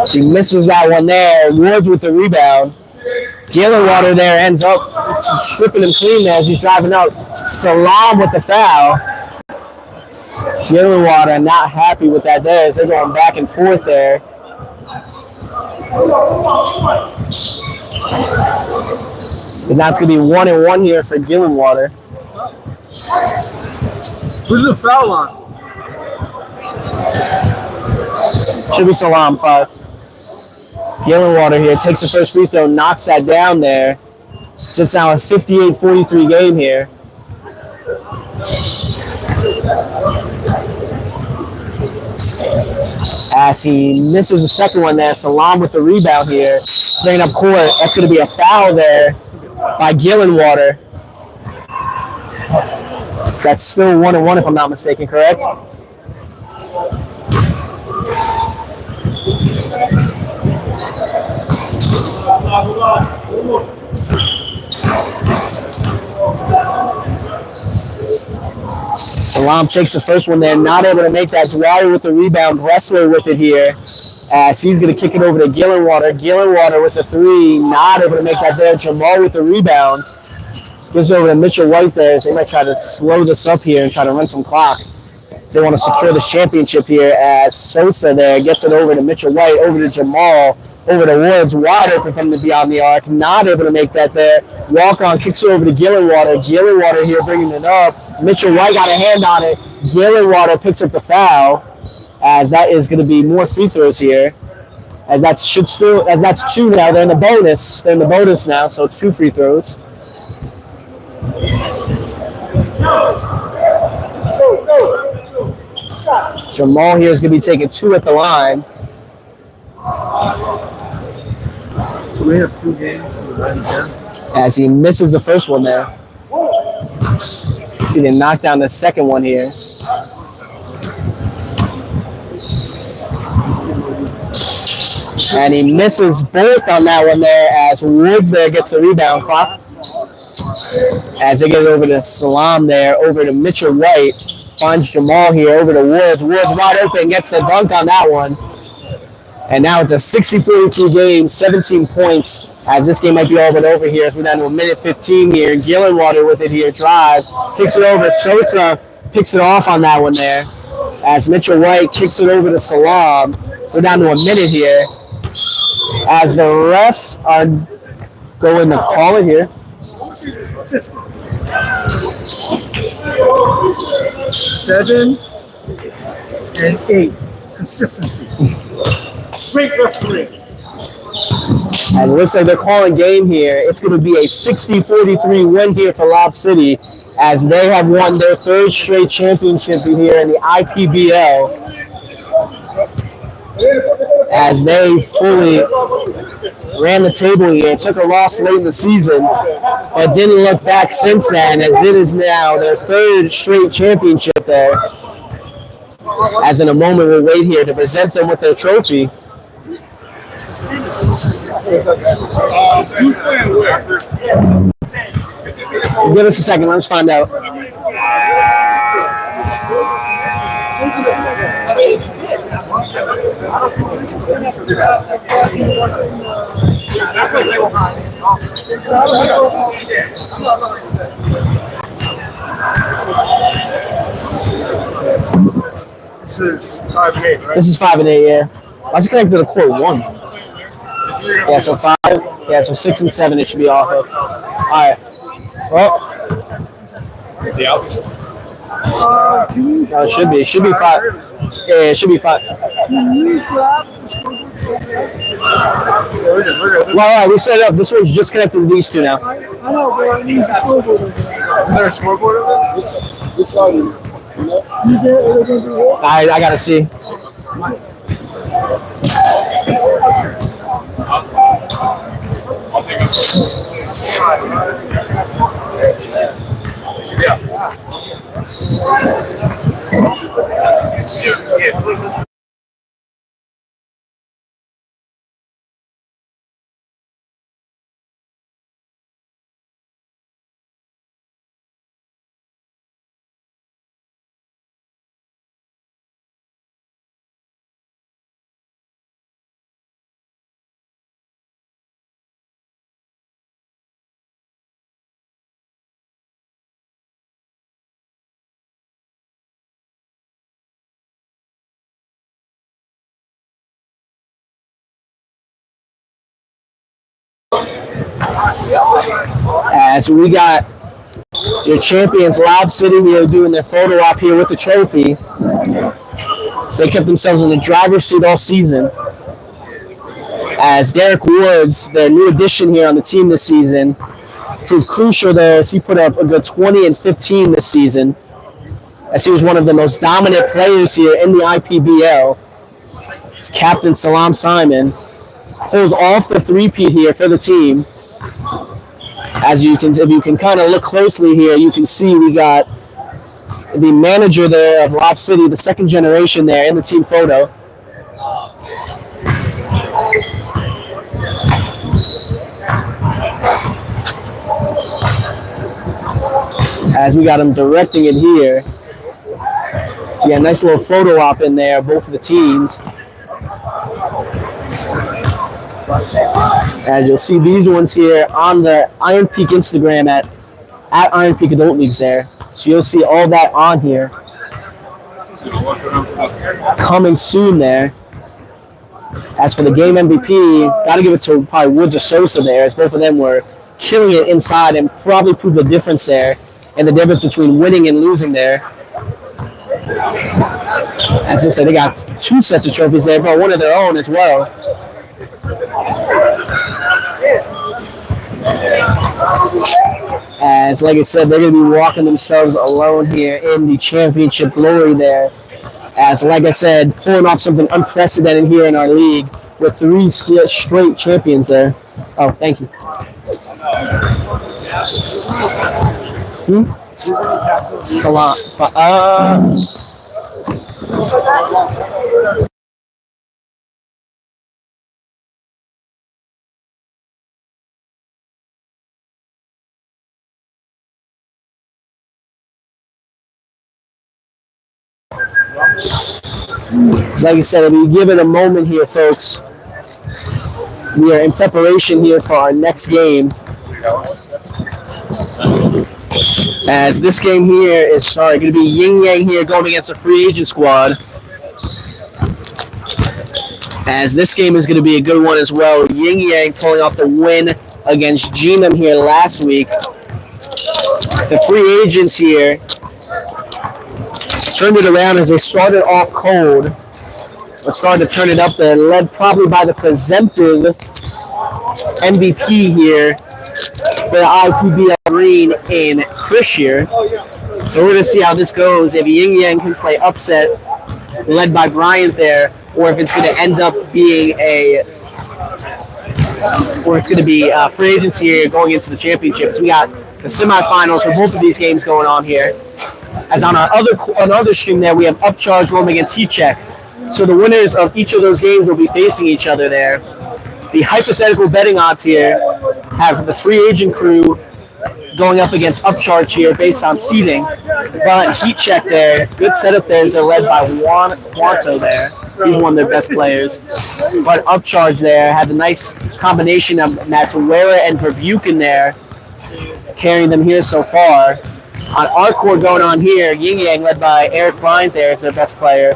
S2: She misses that one there. Woods with the rebound. Gillenwater there ends up stripping him clean there as he's driving out. Salam with the foul. Gillenwater not happy with that there as they're going back and forth there. Because that's going to be 1-and-1 here for Gillenwater.
S3: Who's the foul on?
S2: Should be Salam, 5. Gillenwater here takes the first free throw, knocks that down there. So it's now a 58-43 game here. As he misses the second one there, Salam with the rebound here. Bringing up court, that's going to be a foul there by Gillenwater. That's still 1-1 if I'm not mistaken, correct? Salam takes the first one there, not able to make that. Dwyer with the rebound, Bressler with it here, as he's going to kick it over to Gillenwater. Gillenwater with the three, not able to make that there. Jamal with the rebound. Gives over to Mitchell White there. So they might try to slow this up here and try to run some clock. They want to secure this championship here as Sosa there gets it over to Mitchell White, over to Jamal, over to Woods, wide open from the beyond the arc, not able to make that there. Walk-on kicks it over to Gillenwater. Gillenwater here bringing it up. Mitchell White got a hand on it. Gillenwater picks up the foul, as that is going to be more free throws here. As that's two now. They're in the bonus. They're in the bonus now, so it's 2 free throws. Jamal here is going to be taking 2 at the line.
S1: So we have 2 games
S2: as he misses the first one there. See, they knock down the second one here. And he misses both on that one there as Woods there gets the rebound clock. As they get it over to Salam there, over to Mitchell White. Finds Jamal here, over to Woods. Woods wide open, gets the dunk on that one. And now it's a 60-42 game, 17 points, as this game might be all but over here as we're down to 1:15 here. Gillenwater with it here, drives, kicks it over. Sosa picks it off on that one there. As Mitchell White kicks it over to Salam. We're down to a minute here. As the refs are going to call it here.
S1: 7 and 8. Consistency. Great referee.
S2: As it looks like they're calling game here, it's going to be a 60-43 win here for Lob City as they have won their 3rd straight championship here in the IPBL. As they fully ran the table here, took a loss late in the season, but didn't look back since then, as it is now their 3rd straight championship there. As in a moment, we'll wait here to present them with their trophy. Give us a second, let's find out.
S1: This is 5 and 8, right?
S2: This is 5 and 8, yeah. Why is it connected to court 1? Yeah, so 5. Yeah, so 6 and 7 it should be off of. All right. Well.
S3: The opposite.
S2: No, it should be. It should be 5. Yeah, it should be 5. Well, we set it up. This one's just connected to these two now.
S1: I know, but I need the scoreboard. Isn't there a scoreboard over there? Which side is it?
S2: I gotta see. As we got your champions, Lob City, here doing their photo op here with the trophy. So they kept themselves in the driver's seat all season. As Derek Woods, their new addition here on the team this season, proved crucial there as he put up a good 20 and 15 this season. As he was one of the most dominant players here in the IPBL. As Captain Salam Simon pulls off the three-peat here for the team. As you can, if you can kind of look closely here, you can see we got the manager there of Lob City, the second generation there in the team photo. As we got him directing it here. Yeah, nice little photo op in there, both of the teams. As you'll see these ones here on the Iron Peak Instagram at Iron Peak Adult Leagues there. So you'll see all that on here. Coming soon there. As for the game MVP, got to give it to probably Woods or Sosa there, as both of them were killing it inside and probably proved the difference there and the difference between winning and losing there. As I said, they got 2 sets of trophies there, but one of their own as well. As, like I said, they're going to be walking themselves alone here in the championship glory there. As, like I said, pulling off something unprecedented here in our league with 3 straight champions there. Oh, thank you. Salam. Like I said, if we give it a moment here, folks, we are in preparation here for our next game. As this game here is, going to be Yin Yang here going against a free agent squad. As this game is going to be a good one as well. Yin Yang pulling off the win against Genum here last week. The free agents here turned it around as they started off cold, but started to turn it up there, led probably by the presumptive MVP here for the IPBL Green in Chris here. So we're going to see how this goes. If Yin Yang can play upset, led by Bryant there, or if it's going to end up being free agents here going into the championships. We got the semifinals for both of these games going on here. As on our other stream there, we have Upcharge going against Heat Check. So the winners of each of those games will be facing each other there. The hypothetical betting odds here have the free agent crew going up against Upcharge here based on seeding. But Heat Check there, good setup there as they're led by Juan Quanto there. He's one of their best players. But Upcharge there had the nice combination of Matsuera and Verbuchen there, carrying them here so far. On our court going on here, Yin Yang led by Eric Bryant there is their best player.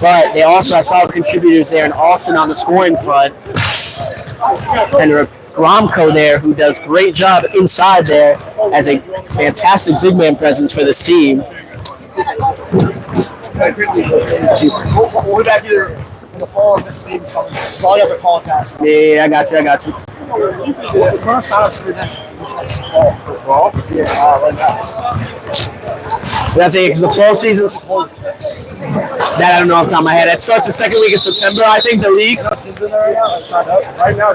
S2: But they also have solid contributors there in Austin on the scoring front. And Gromko there, who does great job inside there as a fantastic big man presence for this team.
S1: We'll be back here in the fall, maybe something. So all you have to call and pass.
S2: Yeah, I got you.
S1: We're going to sign up for this next fall. Yeah, like that.
S2: That's it, because the fall season's... That I don't know off the top of my head. It starts the second week of September, I think, the league.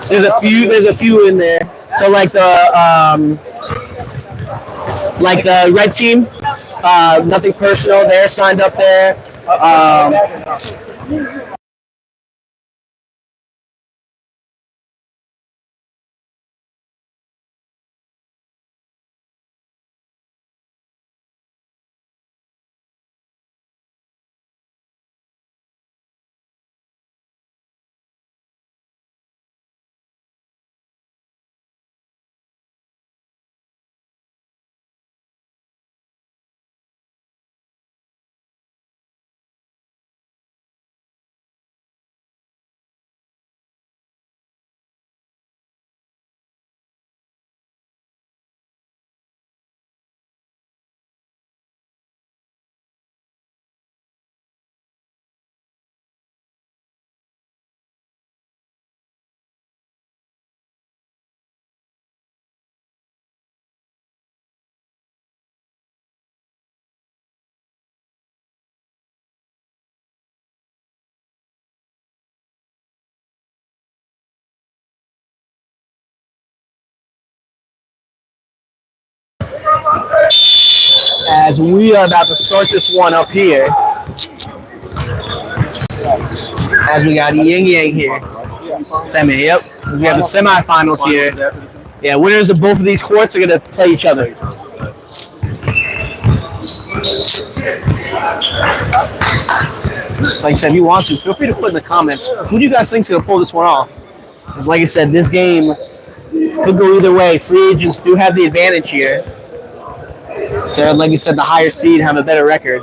S2: There's a few in there. So like the red team, nothing personal, they're signed up there. as we are about to start this one up here. As we got Yin Yang here. Semi, yep. We have the semifinals here. Yeah, winners of both of these courts are going to play each other. Like I said, if you want to, feel free to put in the comments. Who do you guys think is going to pull this one off? Because like I said, this game could go either way. Free agents do have the advantage here. So like you said, the higher seed have a better record.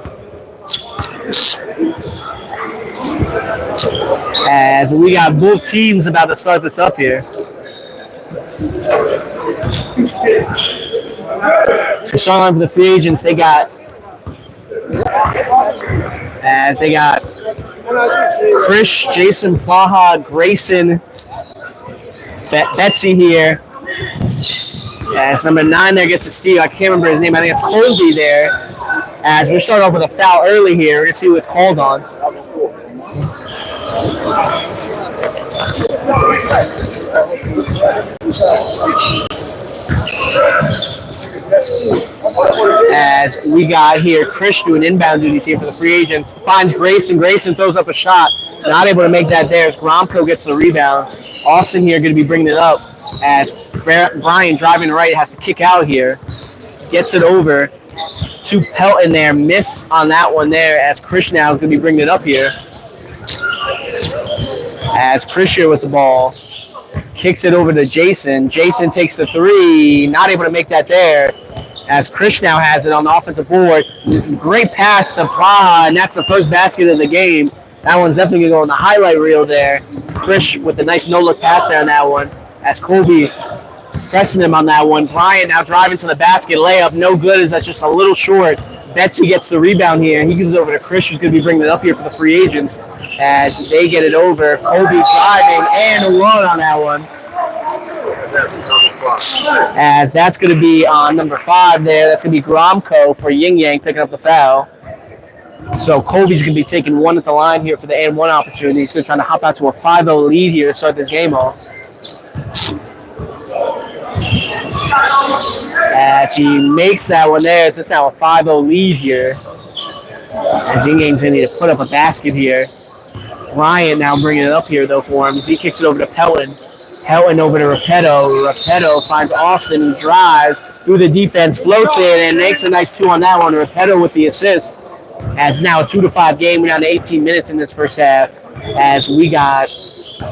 S2: As we got both teams about to start this up here. So starting line for the free agents, they got Chris, Jason, Plaha, Grayson, Betsy here. As number 9 there gets a steal. I can't remember his name. I think it's Colby there. As we're starting off with a foul early here. We're going to see what's called on. As we got here, Chris doing inbound duties here for the free agents. Finds Grayson. Grayson throws up a shot. Not able to make that there as Gromko gets the rebound. Austin here going to be bringing it up as Brian driving right has to kick out here. Gets it over to Pelton there. Miss on that one there as Chris now is going to be bringing it up here. As Chris here with the ball. Kicks it over to Jason. Jason takes the 3. Not able to make that there. As Chris now has it on the offensive board. Great pass to Plaha, and that's the first basket of the game. That one's definitely going to go on the highlight reel there. Chris with a nice no-look pass there on that one. As Colby pressing him on that one. Bryant now driving to the basket. Layup, no good as that's just a little short. Betsy gets the rebound here. He gives it over to Chris, who's going to be bringing it up here for the free agents. As they get it over. Colby driving and a run on that one. As that's going to be on number 5 there. That's going to be Gromko for Yin Yang picking up the foul. So Colby's going to be taking 1 at the line here for the and 1 opportunity. He's going to try to hop out to a 5-0 lead here to start this game off. As he makes that one there, it's now a 5-0 lead here. As Yin Yang's going to need to put up a basket here. Bryant now bringing it up here, though, for him as he kicks it over to Pelton. Pelton over to Repetto. Repetto finds Austin and drives through the defense, floats it, and makes a nice 2 on that one. Repetto with the assist. As now a 2-5 game. We're down to 18 minutes in this first half. As we got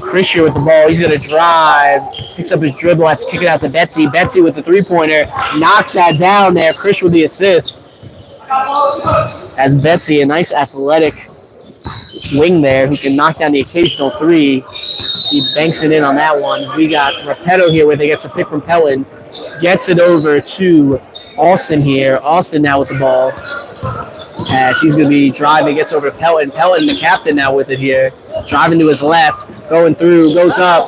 S2: Chris here with the ball. He's going to drive. Picks up his dribble. Has to kick it out to Betsy. Betsy with the 3-pointer. Knocks that down there. Chris with the assist. As Betsy, a nice athletic wing there who can knock down the occasional 3. He banks it in on that one. We got Repetto here where they gets a pick from Pelton. Gets it over to Austin here. Austin now with the ball. As he's going to be driving, gets over to Pelton. Pelton, the captain now with it here. Driving to his left. Going through, goes up.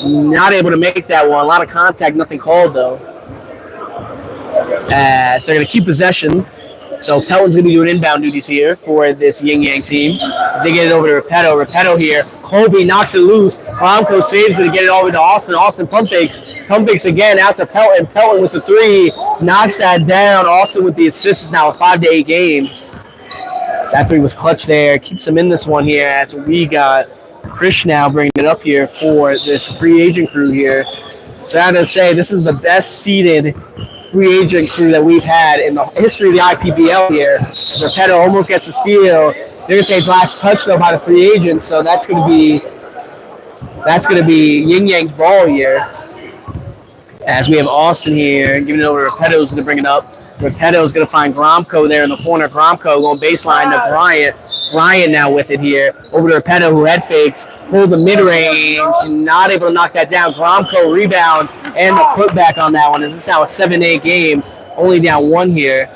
S2: Not able to make that one. A lot of contact, nothing called though. As they're going to keep possession. So Pelton's going to be doing inbound duties here for this Yin Yang team. As they get it over to Repetto. Repetto here. Colby knocks it loose. Gromko saves it to get it over to Austin. Austin pump fakes. Pump fakes again out to Pelton. Pelton with the 3. Knocks that down. Austin with the assist is now a 5-8 game. That 3 was clutch there. Keeps him in this one here as we got Chris now bringing it up here for this free agent crew here. So I have to say, this is the best seeded free agent crew that we've had in the history of the IPBL here. Repetto almost gets a steal. They're going to say it's last touch though by the free agents, so that's going to be Yin Yang's ball here. As we have Austin here, giving it over to Repetto's going to bring it up. Repetto's going to find Gromko there in the corner. Gromko going baseline to Bryant. Bryant now with it here. Over to Repetto who head fakes. Pulled the mid-range. Not able to knock that down. Gromko rebound and the putback on that one. This is now a 7-8 game. Only down 1 here.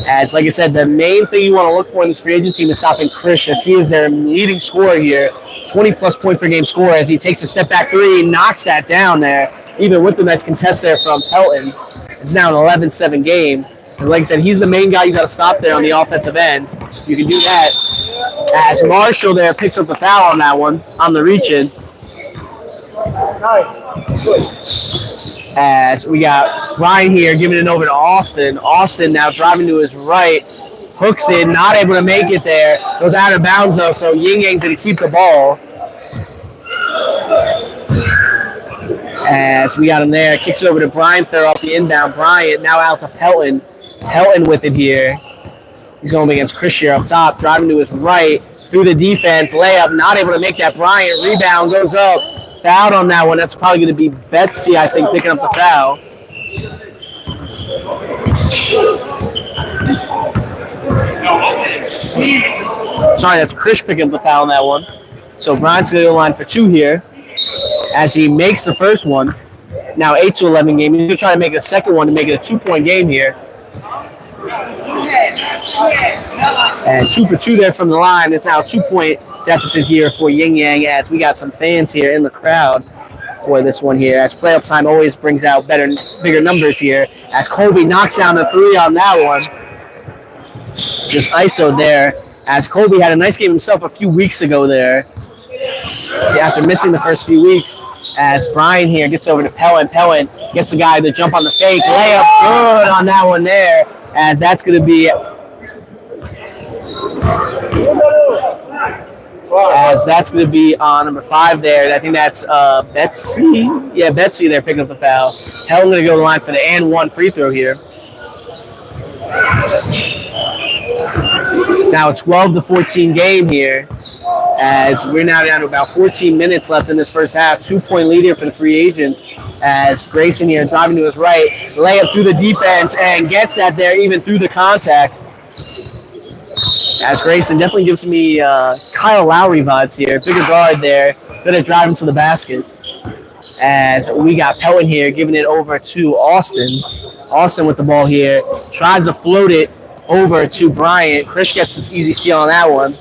S2: As, like I said, the main thing you want to look for in this free agent team is stopping Chris, as he is their leading scorer here. 20-plus point per game scorer as he takes a step-back 3, knocks that down there. Even with the nice contest there from Pelton. It's now an 11-7 game. And like I said, he's the main guy you got to stop there on the offensive end. You can do that. As Marshall there picks up the foul on that one, on the reach-in. As we got Brian here giving it over to Austin. Austin now driving to his right. Hooks it, not able to make it there. Goes out of bounds though, so Yin Yang's going to keep the ball. As we got him there, kicks it over to Bryant there off the inbound. Bryant now out to Pelton. Pelton with it here. He's going against Chris here up top, driving to his right through the defense. Layup, not able to make that. Bryant, rebound, goes up. Fouled on that one. That's probably going to be Betsy, I think, picking up the foul. Sorry, that's Chris picking up the foul on that one. So Bryant's going to go line for 2 here. As he makes the first one, now 8-11 game. He's going to try to make a second one to make it a 2-point game here. And 2 for 2 there from the line. It's now a 2-point deficit here for Yin Yang as we got some fans here in the crowd for this one here. As playoff time always brings out bigger numbers here. As Colby knocks down the 3 on that one. Just ISO there. As Colby had a nice game himself a few weeks ago there. See, after missing the first few weeks, as Brian here gets over to Pelton. Pelton gets the guy to jump on the fake. Layup good on that one there. As that's going to be on number 5 there. I think that's Betsy. Yeah, Betsy there picking up the foul. Pelton going to go to the line for the and 1 free throw here. Now a 12-14 game here. As we're now down to about 14 minutes left in this first half. 2-point lead here for the free agents. As Grayson here driving to his right. Layup through the defense and gets that there even through the contact. As Grayson definitely gives me Kyle Lowry vibes here. Bigger guard there. Going to drive into the basket. As we got Pelton here giving it over to Austin. Austin with the ball here. Tries to float it over to Bryant. Chris gets this easy steal on that one.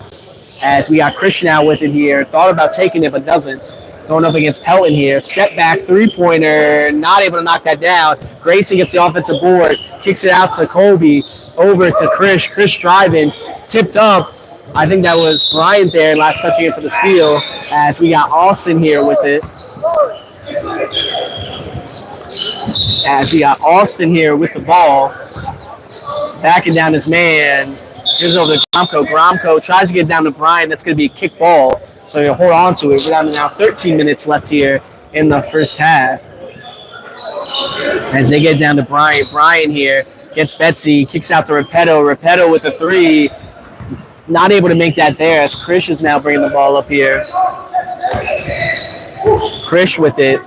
S2: As we got Chris now with it here. Thought about taking it, but doesn't. Going up against Pelton here. Step back three-pointer. Not able to knock that down. Grayson gets the offensive board. Kicks it out to Colby. Over to Chris. Chris driving. Tipped up. I think that was Bryant there. Last touching it for the steal. As we got Austin here with it. As we got Austin here with the ball. Backing down his man. Gives over to Gromko. Gromko tries to get down to Bryant. That's going to be a kick ball. So you'll hold on to it. We're down to now 13 minutes left here in the first half. As they get down to Bryant. Bryant here gets Betsy. Kicks out to Repetto. Repetto with the 3. Not able to make that there as Krish is now bringing the ball up here. Krish with it.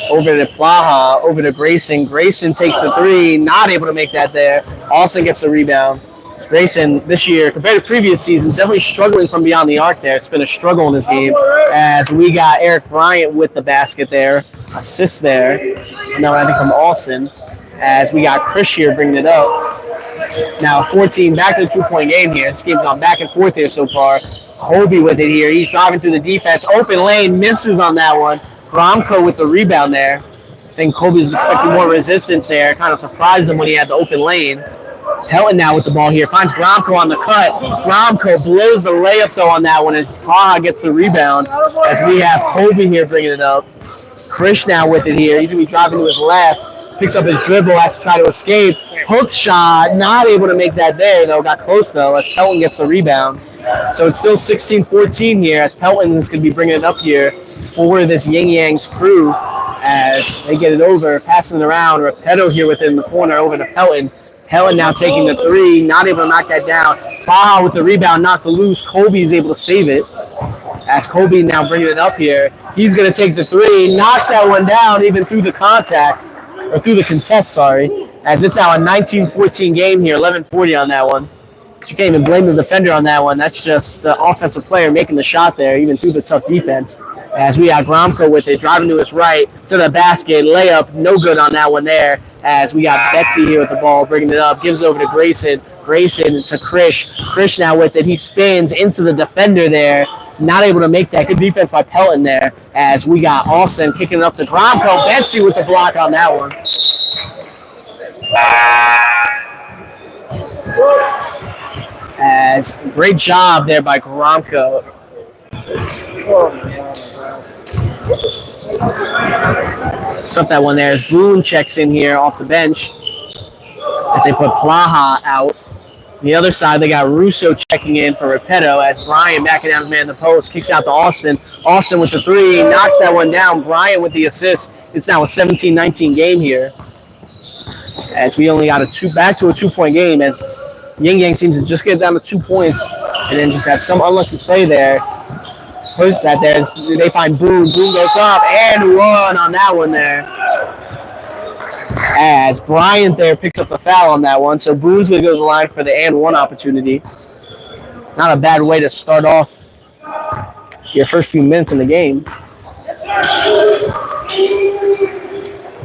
S2: Over to Plaha. Over to Grayson. Grayson takes the 3. Not able to make that there. Austin gets the rebound. Grayson this year, compared to previous seasons, definitely struggling from beyond the arc there. It's been a struggle in this game as we got Eric Bryant with the basket there. Assist there. And now I think from Austin as we got Chris here bringing it up. Now 14, back to the 2-point game here. This game's gone back and forth here so far. Colby with it here. He's driving through the defense. Open lane, misses on that one. Gromko with the rebound there. I think Colby was expecting more resistance there. Kind of surprised him when he had the open lane. Pelton now with the ball here. Finds Gromko on the cut. Gromko blows the layup, though, on that one as Plaha gets the rebound. As we have Colby here bringing it up. Krish now with it here. He's going to be driving to his left. Picks up his dribble. Has to try to escape. Hook shot. Not able to make that there, though. Got close, though, as Pelton gets the rebound. So it's still 16-14 here as Pelton is going to be bringing it up here for this Yin Yang's crew as they get it over. Passing it around. Repetto here within the corner over to Pelton. Pelton now taking the 3, not able to knock that down. Baja with the rebound, knocked loose. Colby is able to save it. As Colby now bringing it up here. He's going to take the 3, knocks that one down even through the contact, or through the contest, sorry. As it's now a 19-14 game here, 11-40 on that one. But you can't even blame the defender on that one. That's just the offensive player making the shot there, even through the tough defense. As we got Gromko with it, driving to his right, to the basket, layup, no good on that one there. As we got Betsy here with the ball, bringing it up, gives it over to Grayson. Grayson to Krish. Krish now with it. He spins into the defender there. Not able to make that. Good defense by Pelton there. As we got Austin kicking it up to Gromko. Betsy with the block on that one. As great job there by Gromko. Stuff that one there as Boone checks in here off the bench as they put Plaha out. On the other side, they got Russo checking in for Repetto as Bryant backing down his man in the post, kicks out to Austin. Austin with the three, knocks that one down. Bryant with the assist. It's now a 17-19 game here, as we only got back to a 2-point game, as Yin Yang seems to just get down to 2 points and then just have some unlucky play there. Puts that there as they find Boone. Boone goes up and one on that one there, as Bryant there picks up the foul on that one. So Boone's going to go to the line for the and one opportunity. Not a bad way to start off your first few minutes in the game.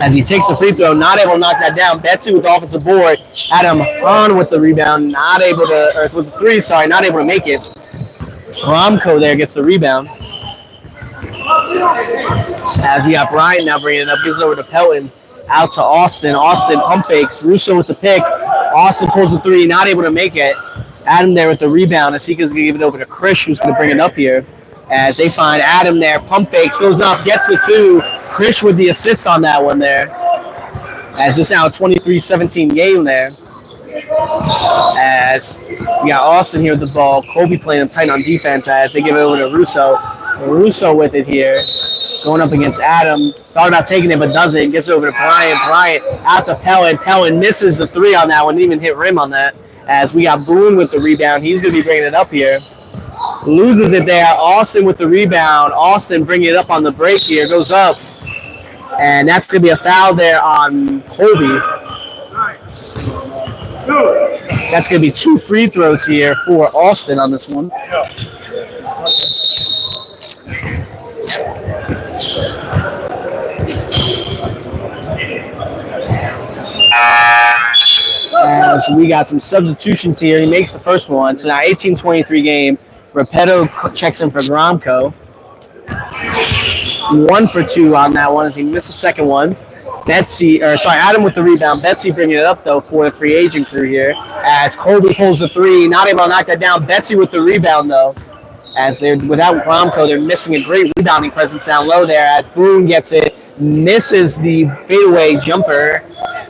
S2: As he takes the free throw, not able to knock that down. Betsy with the offensive board. Adam Hahn with the rebound, not able to, or with the three, sorry, not able to make it. Gromko there gets the rebound. As we got Bryant now bringing it up, gives it over to Pelton. Out to Austin. Austin pump fakes. Russo with the pick. Austin pulls the three, not able to make it. Adam there with the rebound. As he goes to give it over to Krish, who's going to bring it up here. As they find Adam there, pump fakes, goes up, gets the two. Krish with the assist on that one there. As it's now a 23-17 game there. As we got Austin here with the ball. Kobe playing him tight on defense as they give it over to Russo. Russo with it here. Going up against Adam. Thought about taking it, but doesn't. Gets over to Bryant. Bryant out to Pelton. Pelton misses the three on that one. Didn't even hit rim on that. As we got Boone with the rebound. He's going to be bringing it up here. Loses it there. Austin with the rebound. Austin bringing it up on the break here. Goes up. And that's going to be a foul there on Colby. That's going to be 2 free throws here for Austin on this one. As we got some substitutions here. He makes the first one. So now 18-23 game. Repetto checks in for Gromko. 1 for 2 on that one as he missed the second one. Adam with the rebound. Betsy bringing it up, though, for the free agent crew here. As Colby pulls the three, not able to knock that down. Betsy with the rebound, though. As they're without Gromko, they're missing a great rebounding presence down low there. As Boone gets it, misses the fadeaway jumper.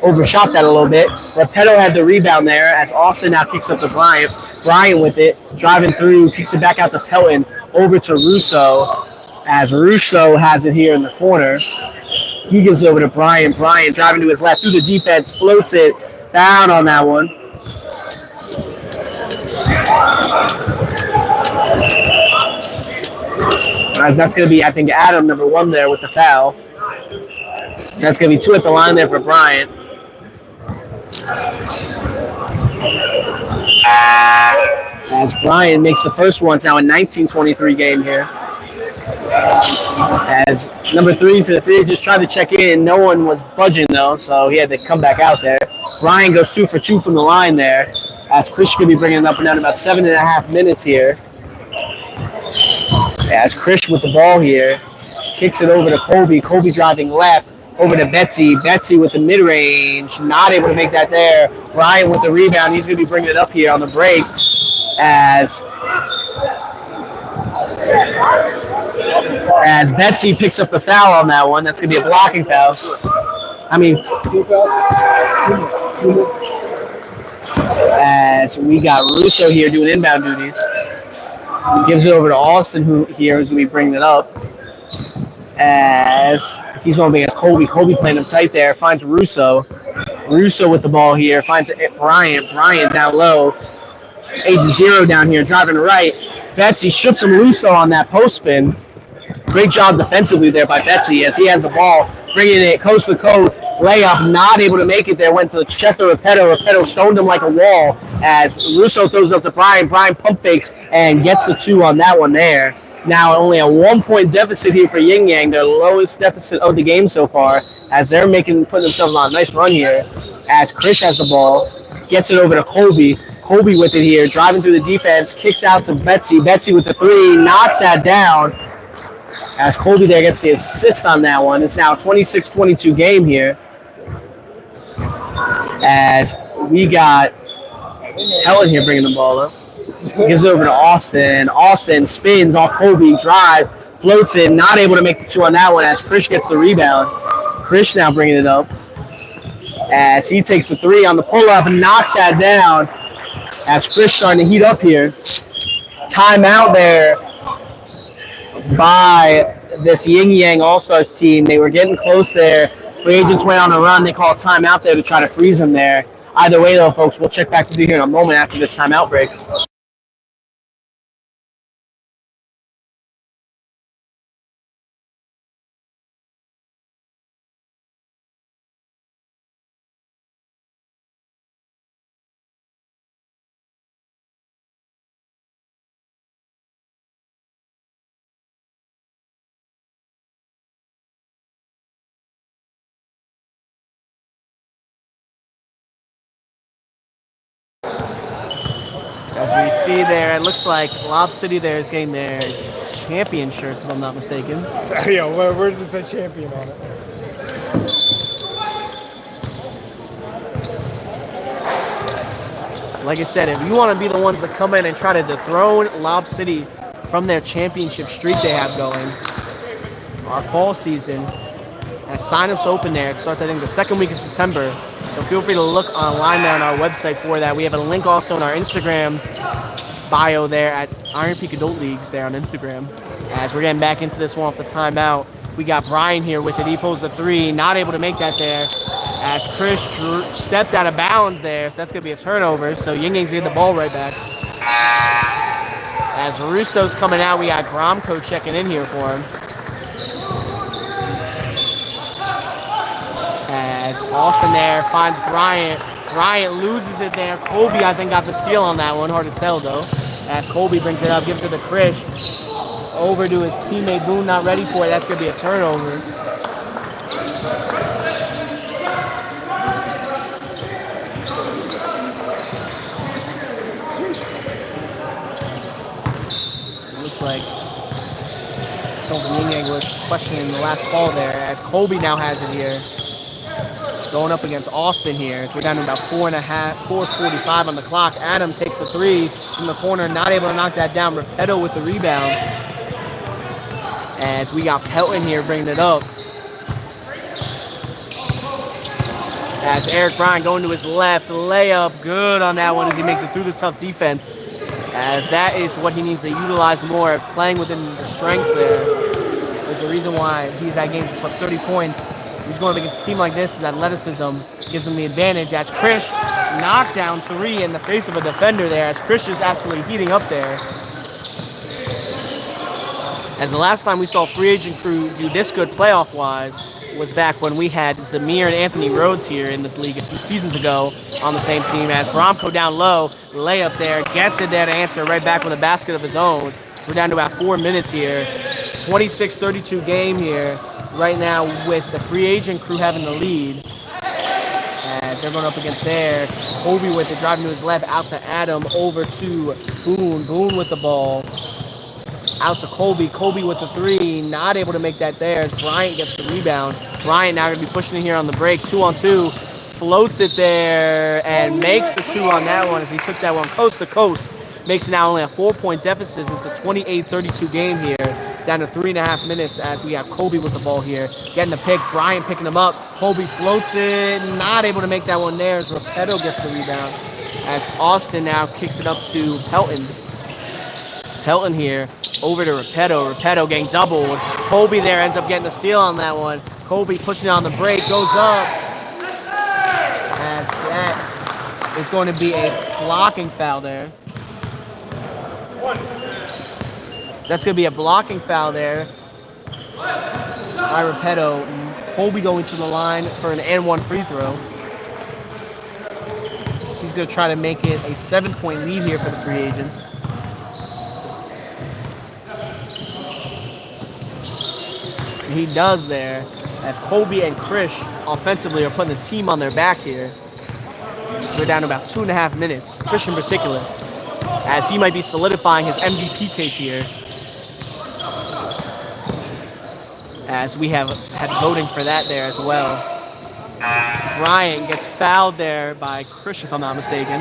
S2: Overshot that a little bit. Repetto had the rebound there as Austin now kicks up to Bryant. Bryant with it, driving through, kicks it back out to Pelton. Over to Russo. As Russo has it here in the corner. He gives it over to Bryant. Bryant driving to his left through the defense, floats it down on that one. As that's going to be, I think, Adam, number 1 there with the foul. So that's going to be 2 at the line there for Bryant. As Bryant makes the first one, it's now a 19-23 game here. As number 3 for the free just tried to check in. No one was budging, though, so he had to come back out there. Bryant goes 2 for 2 from the line there. As Krish could be bringing it up and down about 7.5 minutes here. As Krish with the ball here. Kicks it over to Colby. Colby driving left. Over to Betsy. Betsy with the mid-range. Not able to make that there. Bryant with the rebound. He's going to be bringing it up here on the break. As Betsy picks up the foul on that one. That's going to be a blocking foul. As we got Russo here doing inbound duties. Gives it over to Austin, who's going to be bringing it up. As he's going to be against Colby. Colby playing him tight there. Finds Russo. Russo with the ball here. Finds Bryant. Bryant down low. 8-0 down here. Driving right. Betsy strips him loose, though, on that post spin. Great job defensively there by Betsy as he has the ball. Bringing it coast to coast. Layup. Not able to make it there. Went to the chest of Repetto. Repetto stoned him like a wall as Russo throws up to Bryant. Bryant pump fakes and gets the 2 on that one there. Now only a 1-point deficit here for Yin Yang, their lowest deficit of the game so far, as they're putting themselves on a nice run here. As Krish has the ball, gets it over to Colby. Colby with it here, driving through the defense, kicks out to Betsy. Betsy with the 3, knocks that down. As Colby there gets the assist on that one. It's now a 26-22 game here. As we got Helen here bringing the ball up. Gives it over to Austin. Austin spins off Colby, drives, floats in, not able to make the 2 on that one as Krish gets the rebound. Krish now bringing it up as he takes the three on the pull-up and knocks that down as Krish starting to heat up here. Timeout there by this Yin Yang All-Stars team. They were getting close there. Free agents went on a run. They called timeout there to try to freeze them there. Either way, though, folks, we'll check back with you here in a moment after this timeout break. As we see there, it looks like Lob City there is getting their champion shirts, if I'm not mistaken.
S1: Yeah, where does it say champion on it?
S2: So like I said, if you want to be the ones that come in and try to dethrone Lob City from their championship streak they have going, our fall season has signups open there. It starts, I think, the second week of September. So feel free to look online there on our website for that. We have a link also in our Instagram bio there at Iron Peak Adult Leagues there on Instagram. As we're getting back into this one off the timeout, we got Brian here with it. He pulls the three, not able to make that there. As Chris stepped out of bounds there, so that's going to be a turnover. So Yin Yang's getting the ball right back. As Russo's coming out, we got Gromko checking in here for him. As Austin there finds Bryant. Bryant loses it there. Colby, I think, got the steal on that one. Hard to tell, though. As Colby brings it up, gives it to Krish. Over to his teammate Boone, not ready for it. That's going to be a turnover. It looks like Yin Yang was questioning the last call there, as Colby now has it here. Going up against Austin here, as we're down to about 4:45 on the clock. Adam takes the three from the corner, not able to knock that down. Repetto with the rebound. As we got Pelton here bringing it up. As Eric Bryan going to his left, layup, good on that one as he makes it through the tough defense. As that is what he needs to utilize more, playing within the strengths there. There's a reason why he's at games for 30 points. He's going up against a team like this. His athleticism gives him the advantage. As Krish knocked down three in the face of a defender there, as Krish is absolutely heating up there. As the last time we saw Free Agent Crew do this good playoff-wise was back when we had Zamir and Anthony Rhodes here in this league a few seasons ago on the same team. As Gromko down low, layup there, gets it there to answer right back with a basket of his own. We're down to about 4 minutes here. 26-32 game here. Right now with the Free Agent Crew having the lead. As they're going up against there. Colby with it, driving to his left, out to Adam, over to Boone. Boone with the ball. Out to Colby. Colby with the three, not able to make that there as Bryant gets the rebound. Bryant now going to be pushing it here on the break, 2-on-2. Floats it there and makes the two on that one as he took that one coast to coast. Makes it now only a 4-point deficit. It's a 28-32 game here. Down to 3.5 minutes as we have Colby with the ball here. Getting the pick, Bryant picking him up. Colby floats it, not able to make that one there as Repetto gets the rebound. As Austin now kicks it up to Pelton. Pelton here, over to Repetto. Repetto getting doubled. Colby there ends up getting the steal on that one. Colby pushing it on the break, goes up. As that is going to be a blocking foul there. That's going to be a blocking foul there by Repetto. Colby going to the line for an and-one free throw. She's going to try to make it a 7-point lead here for the Free Agents. And he does there, as Colby and Krish offensively are putting the team on their back here. We're down to about 2.5 minutes, Krish in particular, as he might be solidifying his MVP case here. As we have had voting for that there as well. Bryant gets fouled there by Krish, if I'm not mistaken.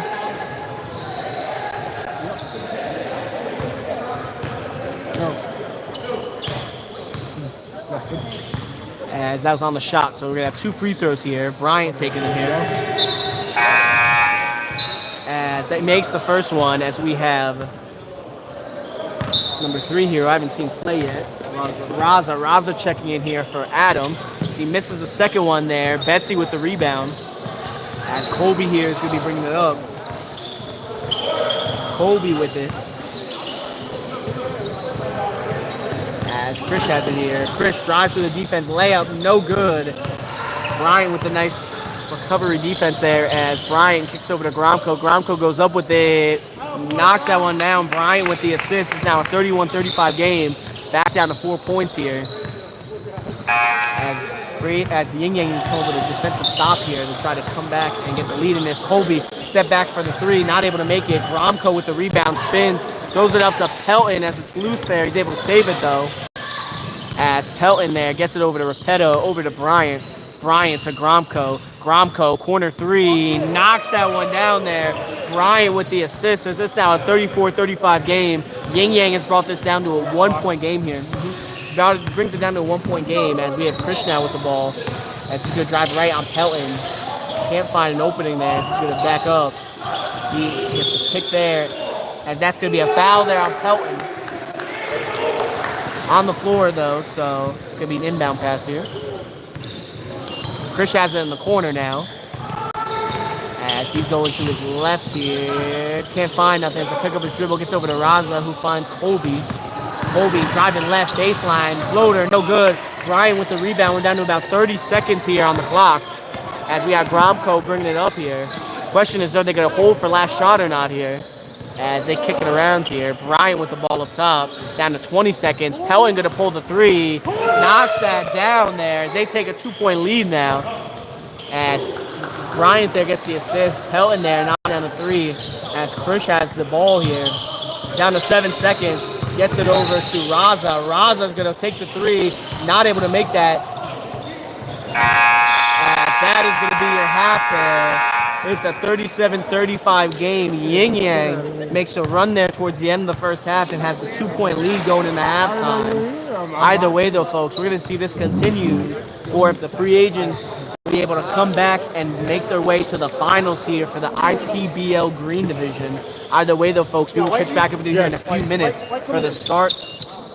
S2: as that was on the shot. So we're going to have 2 free throws here. Bryant taking them here. As that makes the first one, as we have number 3 here, who I haven't seen play yet. Raza checking in here for Adam. As he misses the second one there. Betsy with the rebound. As Colby here is going to be bringing it up. Colby with it. As Krish has it here. Krish drives through the defense. Layup, no good. Bryant with the nice recovery defense there as Bryant kicks over to Gromko. Gromko goes up with it. Knocks that one down. Bryant with the assist. It's now a 31-35 game. Back down to 4 points here. As Ying Yang is called with a defensive stop here to try to come back and get the lead in this. Colby step backs for the 3, not able to make it. Gromko with the rebound, spins, throws it up to Pelton as it's loose there. He's able to save it though. As Pelton there gets it over to Repetto, over to Bryant. Bryant to Gromko. Gromko, corner 3, knocks that one down there. Bryant with the assist. So this is now a 34-35 game. Ying Yang has brought this down to a 1-point game here. Brings it down to a 1-point game as we have Krish now with the ball. As he's going to drive right on Pelton. Can't find an opening there. As he's going to back up. He gets the pick there. And that's going to be a foul there on Pelton. On the floor though, so it's going to be an inbound pass here. Krish has it in the corner now. As he's going to his left here. Can't find nothing. As the pick up his dribble, gets over to Raza, who finds Colby. Colby driving left, baseline, floater, no good. Bryant with the rebound. We're down to about 30 seconds here on the clock. As we have Gromko bringing it up here. Question is, are they going to hold for last shot or not here? As they kick it around here. Bryant with the ball up top. Down to 20 seconds. Pelton going to pull the 3. Knocks that down there as they take a 2-point lead now. As Bryant there gets the assist. Pelton there knocks down the 3. As Krish has the ball here. Down to 7 seconds. Gets it over to Raza. Raza's going to take the 3. Not able to make that. As that is going to be your half there. It's a 37-35 game. Ying Yang makes a run there towards the end of the first half and has the 2-point lead going into halftime. Either way, though, folks, we're going to see this continue, or if the free agents will be able to come back and make their way to the finals here for the IPBL Green Division. Either way, though, folks, we will catch back up with you here in a few minutes for the start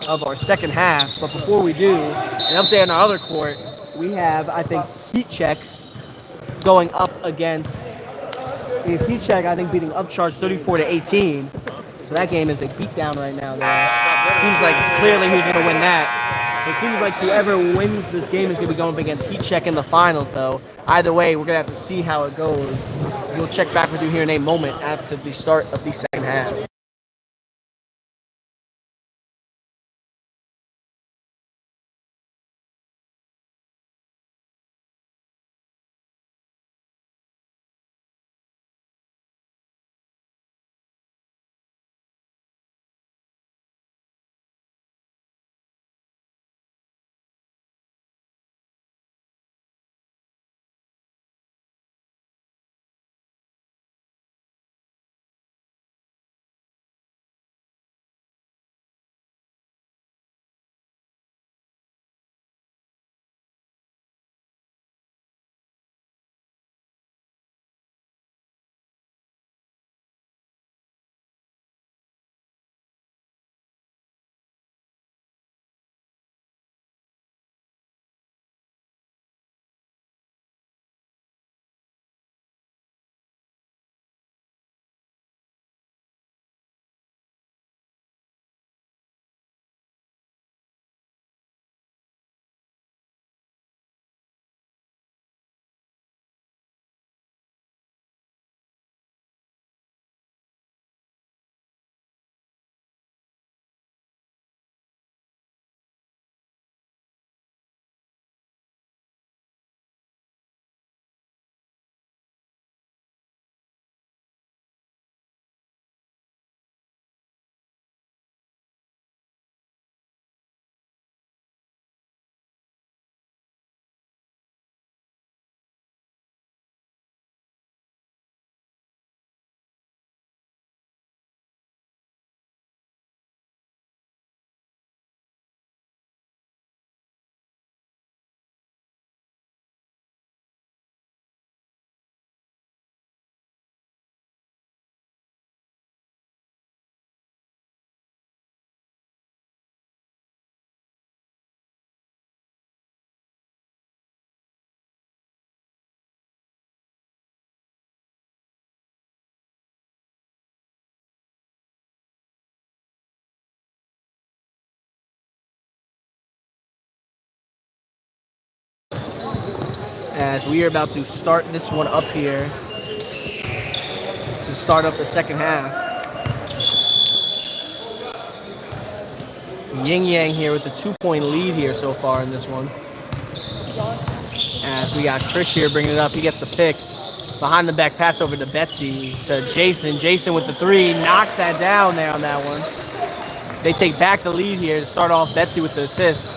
S2: of our second half. But before we do, an update on our other court, we have, I think, Heat Check going up against Heat Check, I think, beating Upcharge 34-18. So that game is a beatdown right now there. Seems like it's clearly who's going to win that. So it seems like whoever wins this game is going to be going up against Heat Check in the finals, though. Either way, we're going to have to see how it goes. We'll check back with you here in a moment after the start of the second half. as we are about to start this one up here to start up the second half. Yin Yang here with the 2-point lead here so far in this one. As we got Chris here bringing it up. He gets the pick. Behind the back pass over to Betsy, to Jason. Jason with the 3, knocks that down there on that one. They take back the lead here to start off Betsy with the assist.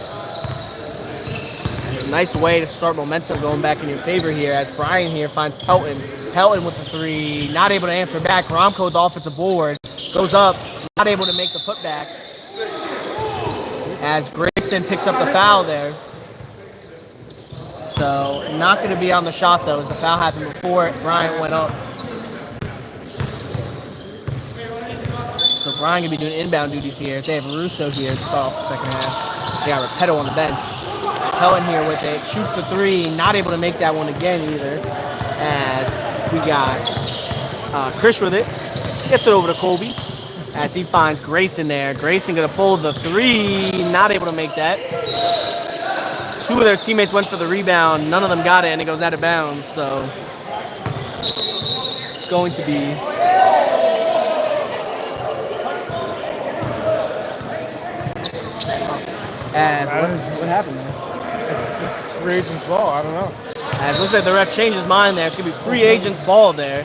S2: Nice way to start momentum going back in your favor here as Brian here finds Pelton. Pelton with the 3, not able to answer back. Gromko with the offensive board. Goes up, not able to make the putback. As Grayson picks up the foul there. So not going to be on the shot though, as the foul happened before Bryant went up. So Brian going to be doing inbound duties here. They have Russo here to start off the second half. They got Repetto on the bench. Helen here with it, shoots the 3, not able to make that one again either. As we got Chris with it, gets it over to Colby. As he finds Grayson there. Grayson going to pull the 3, not able to make that. 2 of their teammates went for the rebound. None of them got it, and it goes out of bounds. So it's going to be what happened there?
S1: It's free agents ball. I don't know.
S2: As it looks like the ref changed his mind there. It's going to be free agents ball there.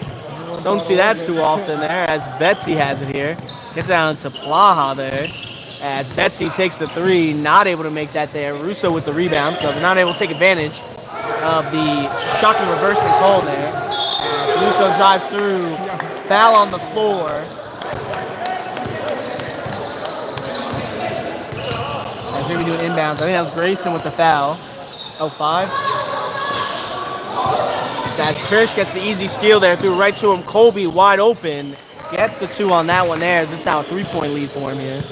S2: Don't see that too often there, as Betsy has it here. Gets down to Plaha there. As Betsy takes the 3, not able to make that there. Russo with the rebound, so they're not able to take advantage of the shocking reversing call there. As Russo drives through, foul on the floor. As they're doing inbounds, I think that was Grayson with the foul. 05. So as Krish gets the easy steal there, threw right to him. Colby wide open. Gets the 2 on that one there. As it's now a 3-point lead for him here.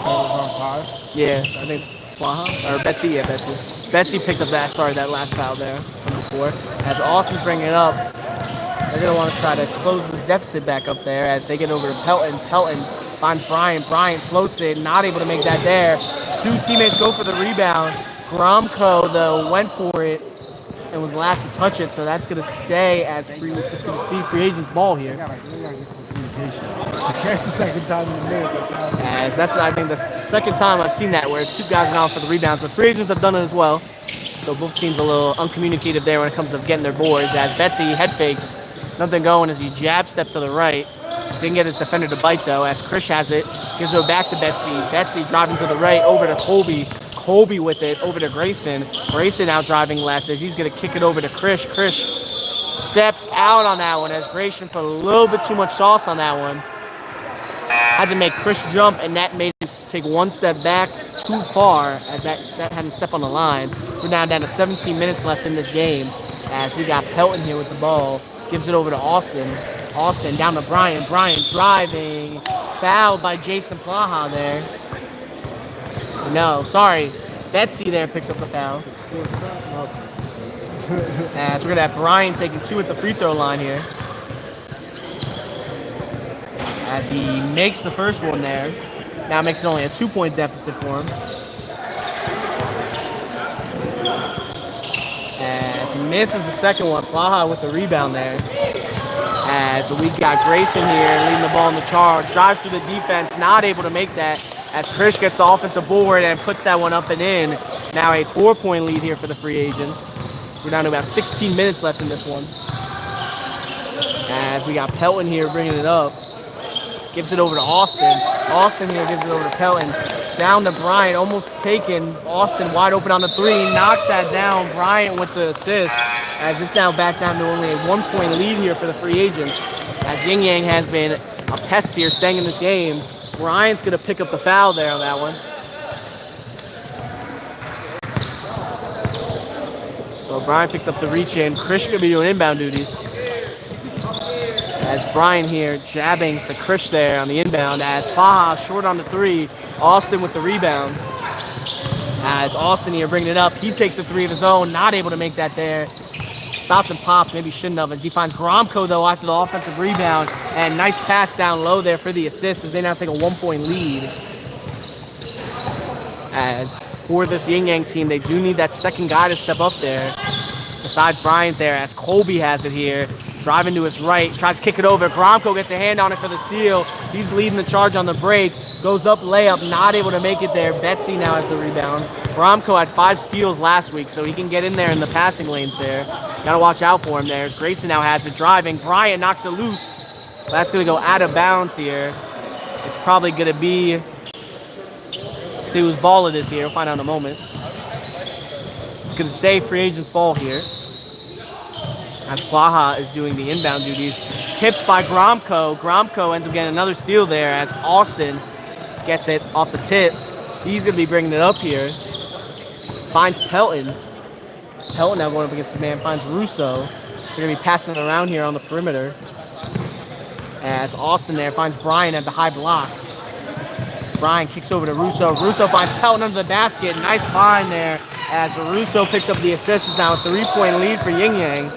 S1: On 5.
S2: Yeah, I think it's Plaha. Or Betsy, yeah, Betsy. Betsy picked up that last foul there from before. As Austin's bringing it up, they're going to want to try to close this deficit back up there as they get over to Pelton. Pelton finds Bryant. Bryant floats it, not able to make that there. 2 teammates go for the rebound. Gromko, though, went for it and was last to touch it, so that's going to stay as free. It's going to be free agents ball here.
S1: We gotta get some communication. That's the second time in a minute that's happened.
S2: As that's, I think, the second time I've seen that where 2 guys gone for the rebounds, but free agents have done it as well. So both teams a little uncommunicative there when it comes to getting their boards. As Betsy head fakes, nothing going as he jab steps to the right. Didn't get his defender to bite though. As Krish has it, gives it back to Betsy. Betsy driving to the right over to Colby. Colby with it over to Grayson. Grayson now driving left as he's going to kick it over to Krish. Krish steps out on that one as Grayson put a little bit too much sauce on that one. Had to make Krish jump, and that made him take 1 step back too far as that had him step on the line. We're now down to 17 minutes left in this game as we got Pelton here with the ball. Gives it over to Austin. Austin down to Bryant. Bryant driving. Fouled by Jason Plaha there. No, sorry. Betsy there picks up the foul. As we're going to have Brian taking 2 at the free throw line here. As he makes the first one there. Now makes it only a 2-point deficit for him. As he misses the second one, Plaha with the rebound there. As we got Grayson here leading the ball in the charge. Drives through the defense, not able to make that. As Krish gets the offensive board and puts that one up and in. Now a 4-point lead here for the free agents. We're down to about 16 minutes left in this one. As we got Pelton here bringing it up. Gives it over to Austin. Austin here gives it over to Pelton. Down to Bryant, almost taken. Austin wide open on the 3, knocks that down. Bryant with the assist. As it's now back down to only a 1-point lead here for the free agents. As Yin Yang has been a pest here staying in this game. Bryant's going to pick up the foul there on that one. So Bryant picks up the reach in. Krish going to be doing inbound duties. As Brian here jabbing to Krish there on the inbound. As Plaha short on the 3. Austin with the rebound. As Austin here bringing it up. He takes the 3 of his own. Not able to make that there. Stopped and popped. Maybe shouldn't have. As he finds Gromko though after the offensive rebound. And nice pass down low there for the assist as they now take a 1-point lead. As for this Yin Yang team. They do need that second guy to step up there. Besides Bryant there, as Colby has it here. Driving to his right, tries to kick it over. Gromko gets a hand on it for the steal. He's leading the charge on the break. Goes up, layup, not able to make it there. Betsy now has the rebound. Gromko had 5 steals last week, so he can get in there in the passing lanes there. Gotta watch out for him there. Grayson now has it driving. Bryant knocks it loose. That's gonna go out of bounds here. It's probably gonna be, see whose ball it is here. We'll find out in a moment. It's gonna stay free agent's ball here. As Plaha is doing the inbound duties. Tipped by Gromko. Gromko ends up getting another steal there as Austin gets it off the tip. He's going to be bringing it up here. Finds Pelton. Pelton now going up against his man. Finds Russo. They're going to be passing it around here on the perimeter. As Austin there finds Brian at the high block. Brian kicks over to Russo. Russo finds Pelton under the basket. Nice find there as Russo picks up the assist. It's now a 3-point lead for Yin Yang.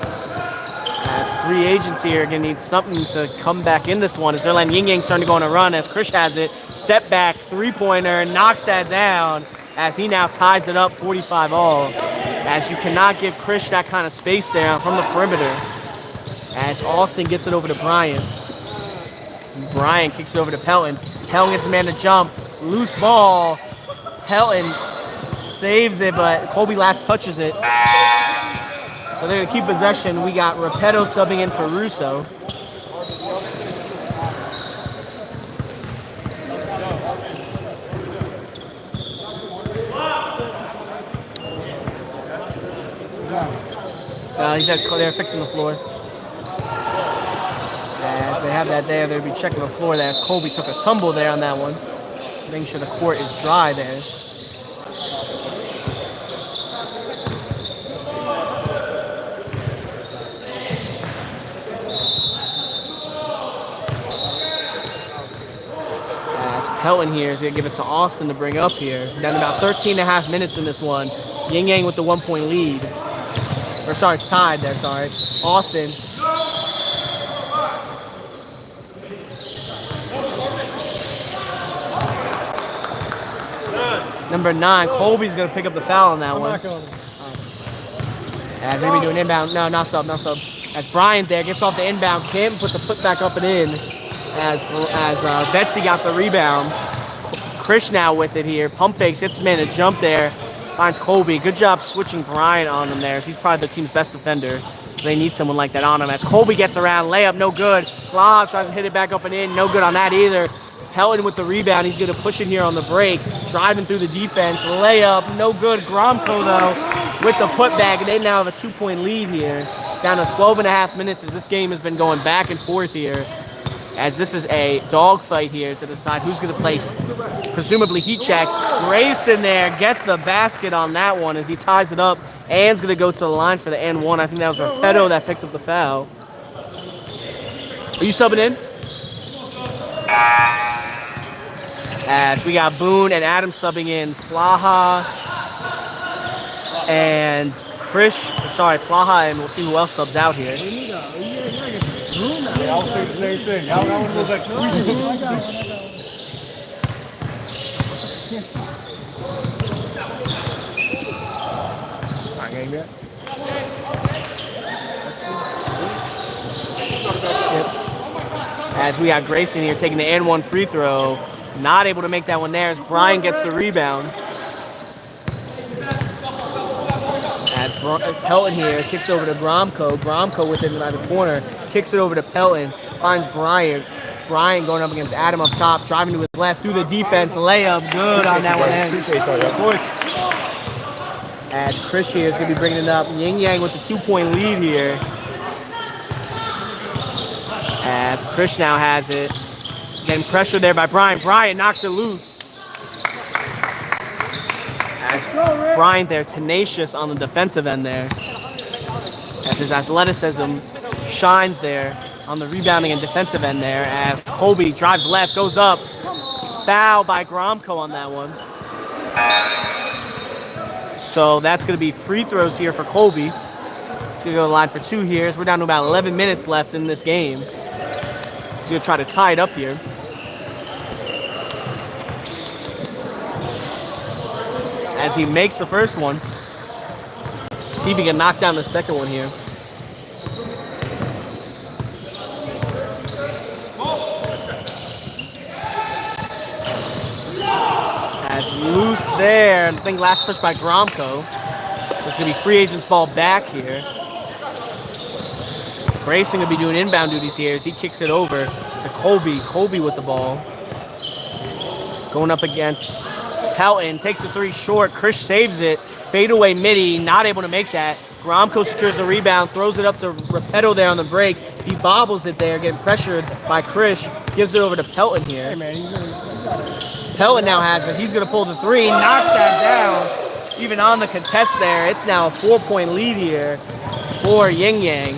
S2: As free agents here are going to need something to come back in this one. As they're letting Yin Yang starting to go on a run as Krish has it. Step back, 3-pointer, knocks that down as he now ties it up 45 all. As you cannot give Krish that kind of space there from the perimeter. As Austin gets it over to Brian. Brian kicks it over to Pelton. Pelton gets a man to jump. Loose ball. Pelton saves it, but Colby last touches it. So they're going to keep possession. We got Repetto subbing in for Russo. They're fixing the floor. As they have that there, they'll be checking the floor there as Colby took a tumble there on that one. Making sure the court is dry there. Pelton here is going to give it to Austin to bring up here. Down to about 13.5 minutes in this one. Yin Yang with the 1-point lead. Or sorry, it's tied there, sorry. Austin. Number 9, Colby's going to pick up the foul on that one. As they're going to do an inbound. No, not sub. As Bryant there gets off the inbound, can't put the putback up and in. As Betsy got the rebound. Krish now with it here. Pump fakes, hits his man to jump there. Finds Colby. Good job switching Brian on him there. He's probably the team's best defender. They need someone like that on him. As Colby gets around, layup, no good. Plaha tries to hit it back up and in. No good on that either. Pelton with the rebound. He's going to push it here on the break. Driving through the defense. Layup, no good. Gromko, though, with the putback. They now have a 2-point lead here. Down to 12.5 minutes as this game has been going back and forth here. As this is a dogfight here to decide who's going to play, presumably heat check. Grayson there gets the basket on that one as he ties it up. Ann's going to go to the line for the and one. I think that was Repetto that picked up the foul. Are you subbing in? As we got Boone and Adam subbing in. Plaha and Plaha, and we'll see who else subs out here.
S1: Yeah, I was saying the same thing. I want those like yet?
S2: Yep. As we got Grayson here taking the and one free throw. Not able to make that one there as Brian gets the rebound. As Pelton here kicks over to Gromko. Gromko within the corner. Kicks it over to Pelton. Finds Brian. Brian going up against Adam up top. Driving to his left through the defense. Layup. Good on that one.
S1: Appreciate you,
S2: of course. As Krish here is going to be bringing it up. Yin Yang with the 2-point lead here. As Krish now has it. Getting pressure there by Brian. Brian knocks it loose. As Brian there, tenacious on the defensive end there. As his athleticism shines there on the rebounding and defensive end there. As Colby drives left, goes up. Foul by Gromko on that one. So that's going to be free throws here for Colby. He's going to go to the line for 2 here. So we're down to about 11 minutes left in this game. He's going to try to tie it up here. as he makes the first one. See if he can knock down the second one here. As loose there. I think last touch by Gromko. It's going to be free agent's ball back here. Grayson going to be doing inbound duties here as he kicks it over to Colby. Colby with the ball. Going up against Pelton. Takes the three short. Krish saves it. Fadeaway midi. Not able to make that. Gromko secures the rebound. Throws it up to Repetto there on the break. He bobbles it there. Getting pressured by Krish. Gives it over to Pelton here.
S1: Hey, man,
S2: Pelton now has it. He's going to pull the three. Knocks that down. Even on the contest there. It's now a 4-point lead here for Yin Yang.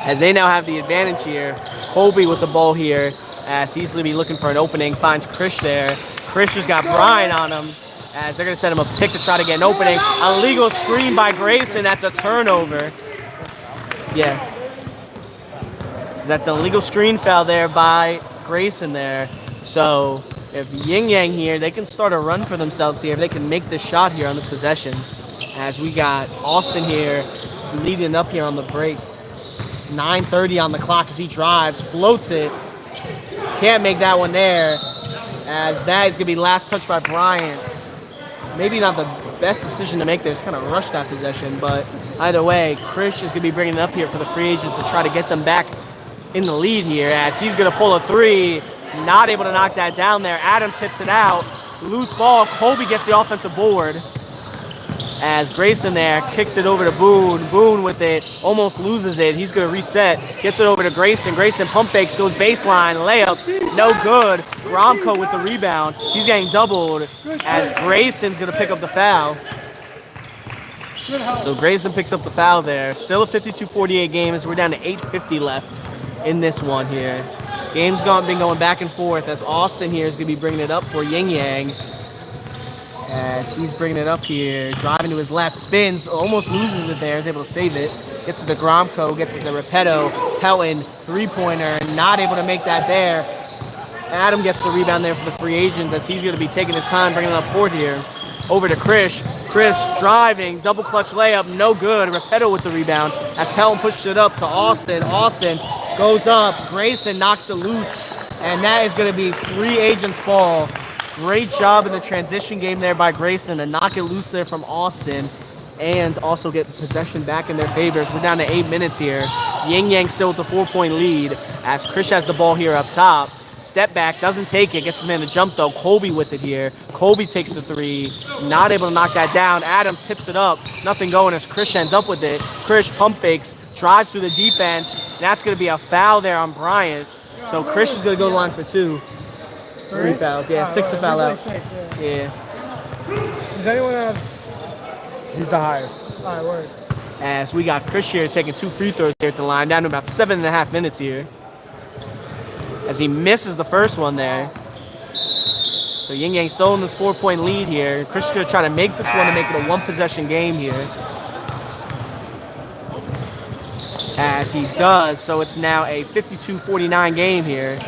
S2: As they now have the advantage here. Colby with the ball here. As he's going to be looking for an opening. Finds Krish there. Krish has got Brian on him. As they're going to send him a pick to try to get an opening. Illegal screen by Grayson. That's a turnover. Yeah. That's an illegal screen foul there by Grayson there. So if Yin Yang here, they can start a run for themselves here. If they can make this shot here on this possession. As we got Austin here leading up here on the break. 9:30 on the clock as he drives. Floats it. Can't make that one there. As that is going to be last touch by Bryant. Maybe not the best decision to make there. It's kind of rushed that possession. But either way, Krish is going to be bringing it up here for the free agents to try to get them back in the lead here. As he's going to pull a three. Not able to knock that down there. Adam tips it out. Loose ball. Colby gets the offensive board. As Grayson there kicks it over to Boone. Boone with it. Almost loses it. He's going to reset. Gets it over to Grayson. Grayson pump fakes. Goes baseline. Layup. No good. Gromko with the rebound. He's getting doubled as Grayson's going to pick up the foul. So Grayson picks up the foul there. Still a 52-48 game as we're down to 8:50 left in this one here. Game's been going back and forth as Austin here is going to be bringing it up for Yin Yang. As he's bringing it up here, driving to his left, spins, almost loses it there, is able to save it. Gets it to Gromko, gets it to Repetto. Pelton, three-pointer, not able to make that there. Adam gets the rebound there for the free agents as he's going to be taking his time bringing it up court here. Over to Krish. Krish driving, double clutch layup, no good. Repetto with the rebound as Pelton pushes it up to Austin. Austin goes up. Grayson knocks it loose, and that is going to be free agents' ball. Great job in the transition game there by Grayson to knock it loose there from Austin and also get possession back in their favors. We're down to 8 minutes here. Yin Yang still with the 4-point lead as Krish has the ball here up top. Step back, doesn't take it, gets his man to jump though. Colby with it here. Colby takes the three, not able to knock that down. Adam tips it up, nothing going as Krish ends up with it. Krish pump fakes, drives through the defense. That's going to be a foul there on Bryant. So Krish is going to go to the line for two. 3 fouls, yeah, 6 to foul out. Yeah.
S1: Does anyone have? He's the highest. All right, word.
S2: As we got Krish here taking 2 free throws here at the line, down to about 7.5 minutes here. As he misses the first one there. So Yin Yang still in this 4-point lead here. Krish is going to try to make this one to make it a 1-possession game here. As he does, so it's now a 52-49 game here.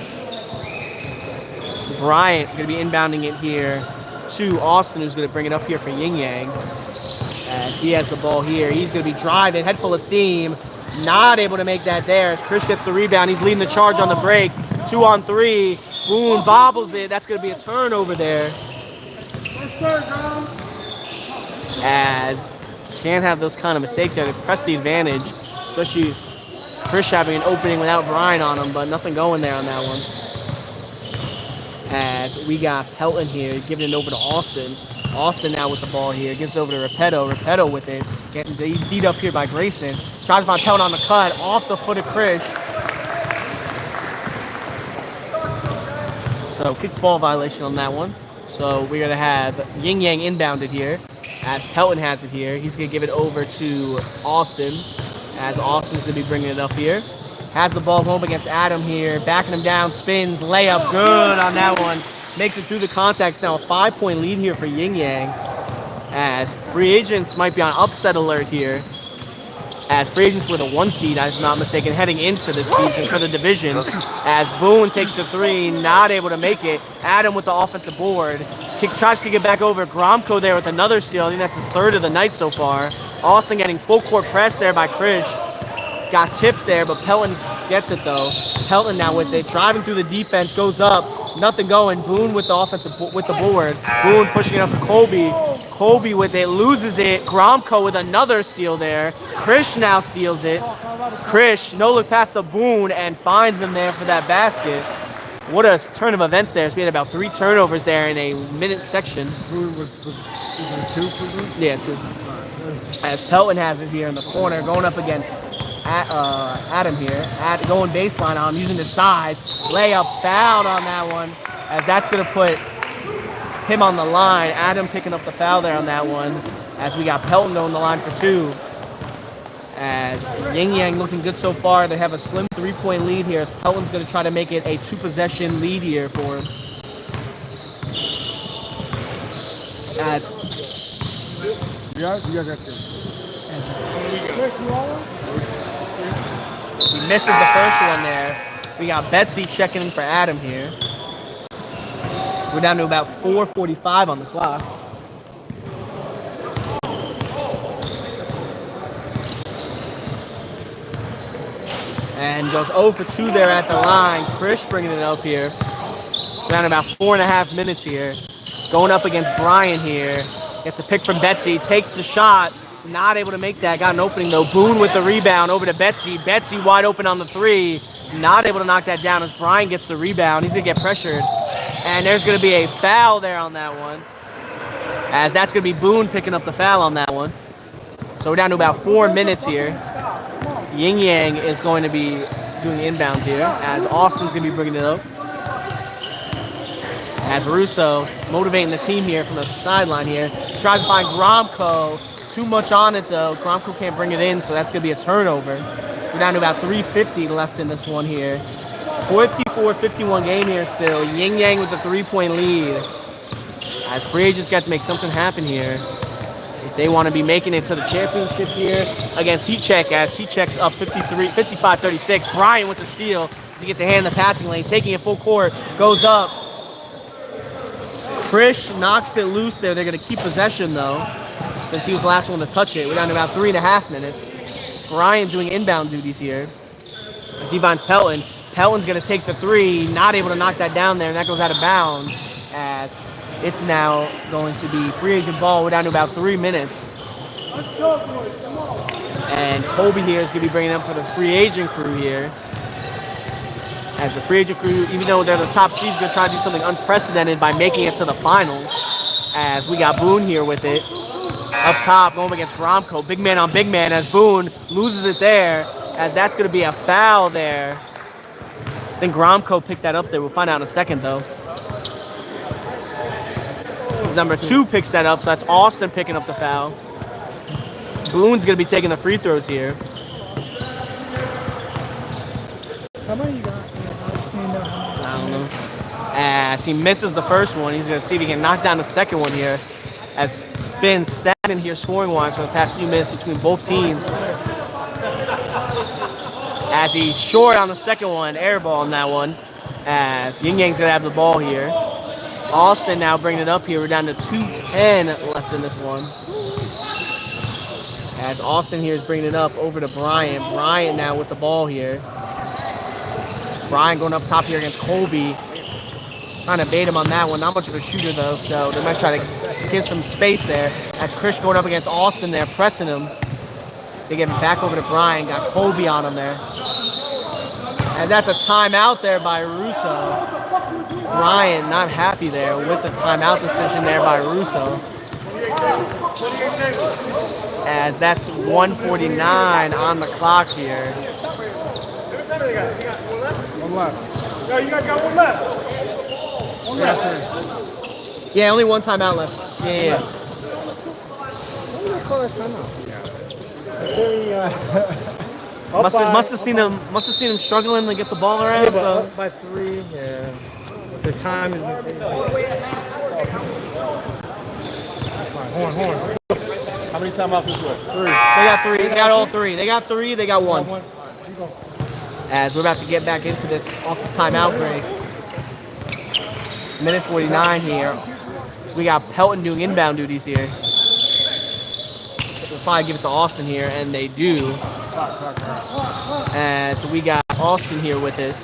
S2: Bryant going to be inbounding it here to Austin, who's going to bring it up here for Yin Yang. As he has the ball here, he's going to be driving, head full of steam. Not able to make that there as Krish gets the rebound. He's leading the charge on the break. 2 on 3. Boone bobbles it. That's going to be a turnover there.
S1: Yes, sir, bro.
S2: As can't have those kind of mistakes. You have to press the advantage, especially Krish having an opening without Brian on him, but nothing going there on that one. As we got Pelton here, giving it over to Austin. Austin now with the ball here, gives it over to Repetto. Repetto with it, getting beat up here by Grayson. Tries to find Pelton on the cut, off the foot of Krish. So kicked ball violation on that one. So we're gonna have Yin Yang inbounded here, as Pelton has it here. He's gonna give it over to Austin, as Austin's gonna be bringing it up here. Has the ball home against Adam here, backing him down, spins, layup, good on that one. Makes it through the contacts now, a 5-point lead here for Yin Yang. As free agents might be on upset alert here. as free agents were the 1 seed, I'm not mistaken, heading into this season for the division. As Boone takes the 3, not able to make it. Adam with the offensive board. Tries to kick it back over. Gromko there with another steal. I think that's his 3rd of the night so far. Austin getting full court press there by Krish. Got tipped there, but Pelton gets it though. Pelton now with it, driving through the defense, goes up. Nothing going. Boone with the offensive with the board. Boone pushing it up to Colby. Colby with it, loses it. Gromko with another steal there. Krish now steals it. Krish, no look past the Boone and finds him there for that basket. What a turn of events there. So we had about 3 turnovers there in a minute section.
S3: Boone was it 2 for Boone?
S2: Yeah, 2. As Pelton has it here in the corner, going up against Adam here. Going baseline on him, using his size. Layup, fouled on that one. As that's going to put him on the line. Adam picking up the foul there on that one. As we got Pelton on the line for 2. As Yin Yang looking good so far. They have a slim 3-point lead here. As Pelton's going to try to make it a 2-possession lead here for him. As
S3: You guys got 2.
S2: he misses the first one there. We got Betsy checking in for Adam here. We're down to about 4:45 on the clock. And goes 0 for 2 there at the line. Krish bringing it up here. Down about 4.5 minutes here. Going up against Brian here. Gets a pick from Betsy. Takes the shot. Not able to make that. Got an opening though. Boone with the rebound over to Betsy. Betsy wide open on the 3. Not able to knock that down as Brian gets the rebound. He's going to get pressured. And there's going to be a foul there on that one. As that's going to be Boone picking up the foul on that one. So we're down to about 4 minutes here. Yin Yang is going to be doing inbounds here. As Austin's going to be bringing it up. As Russo motivating the team here from the sideline here. Tries to find Gromko. Too much on it though. Gromko can't bring it in, so that's going to be a turnover. We're down to about 3:50 left in this one here. 54-51 game here still. Yin Yang with the 3-point lead. As free agents got to make something happen here. If they want to be making it to the championship here against Heatcheck, as Heatcheck's up 55-36. Bryant with the steal as he gets a hand in the passing lane, taking it full court, goes up. Krish knocks it loose there. They're going to keep possession though, since he was the last one to touch it. We're down to about 3.5 minutes. Brian doing inbound duties here as he finds Pelton. Pelton's going to take the 3, not able to knock that down there, and that goes out of bounds as it's now going to be free agent ball. We're down to about 3 minutes. And Colby here is going to be bringing up for the free agent crew here. As the free agent crew, even though they're the top seed, is going to try to do something unprecedented by making it to the finals. As we got Boone here with it. Up top, going against Gromko. Big man on big man as Boone loses it there. As that's going to be a foul there. I think Gromko picked that up there. We'll find out in a second, though. Number 2 picks that up, so that's Austin picking up the foul. Boone's going to be taking the free throws here.
S1: How many you got?
S2: I don't know. As he misses the first one, he's going to see if he can knock down the second one here. As it's been stagnant here scoring-wise for the past few minutes between both teams. As he's short on the second one, air ball on that one. As Yin Yang's going to have the ball here. Austin now bringing it up here. We're down to 2:10 left in this one. As Austin here is bringing it up over to Bryant. Bryant now with the ball here. Bryant going up top here against Colby. Trying to bait him on that one. Not much of a shooter though, so they might try to give some space there. As Krish going up against Austin there, pressing him. They give it back over to Bryant. Got Colby on him there. And that's a timeout there by Russo. Bryant not happy there with the timeout decision there by Russo. As that's 1:49 on the clock here.
S1: One left. No, you guys got one left. One left.
S2: Yeah, only one timeout left. Yeah.
S1: When did they call that timeout?
S2: Must have seen him struggling to get the ball around.
S1: Yeah, but
S2: So
S1: up by 3, yeah. The time is in favor. Horn.
S3: How many timeouts is what?
S2: 3. They got 3. They got all 3. They got 3. They got 1.
S3: One.
S2: As we're about to get back into this off the timeout break. Minute 49 here. We got Pelton doing inbound duties here. They'll probably give it to Austin here, and they do. So we got Austin here with it.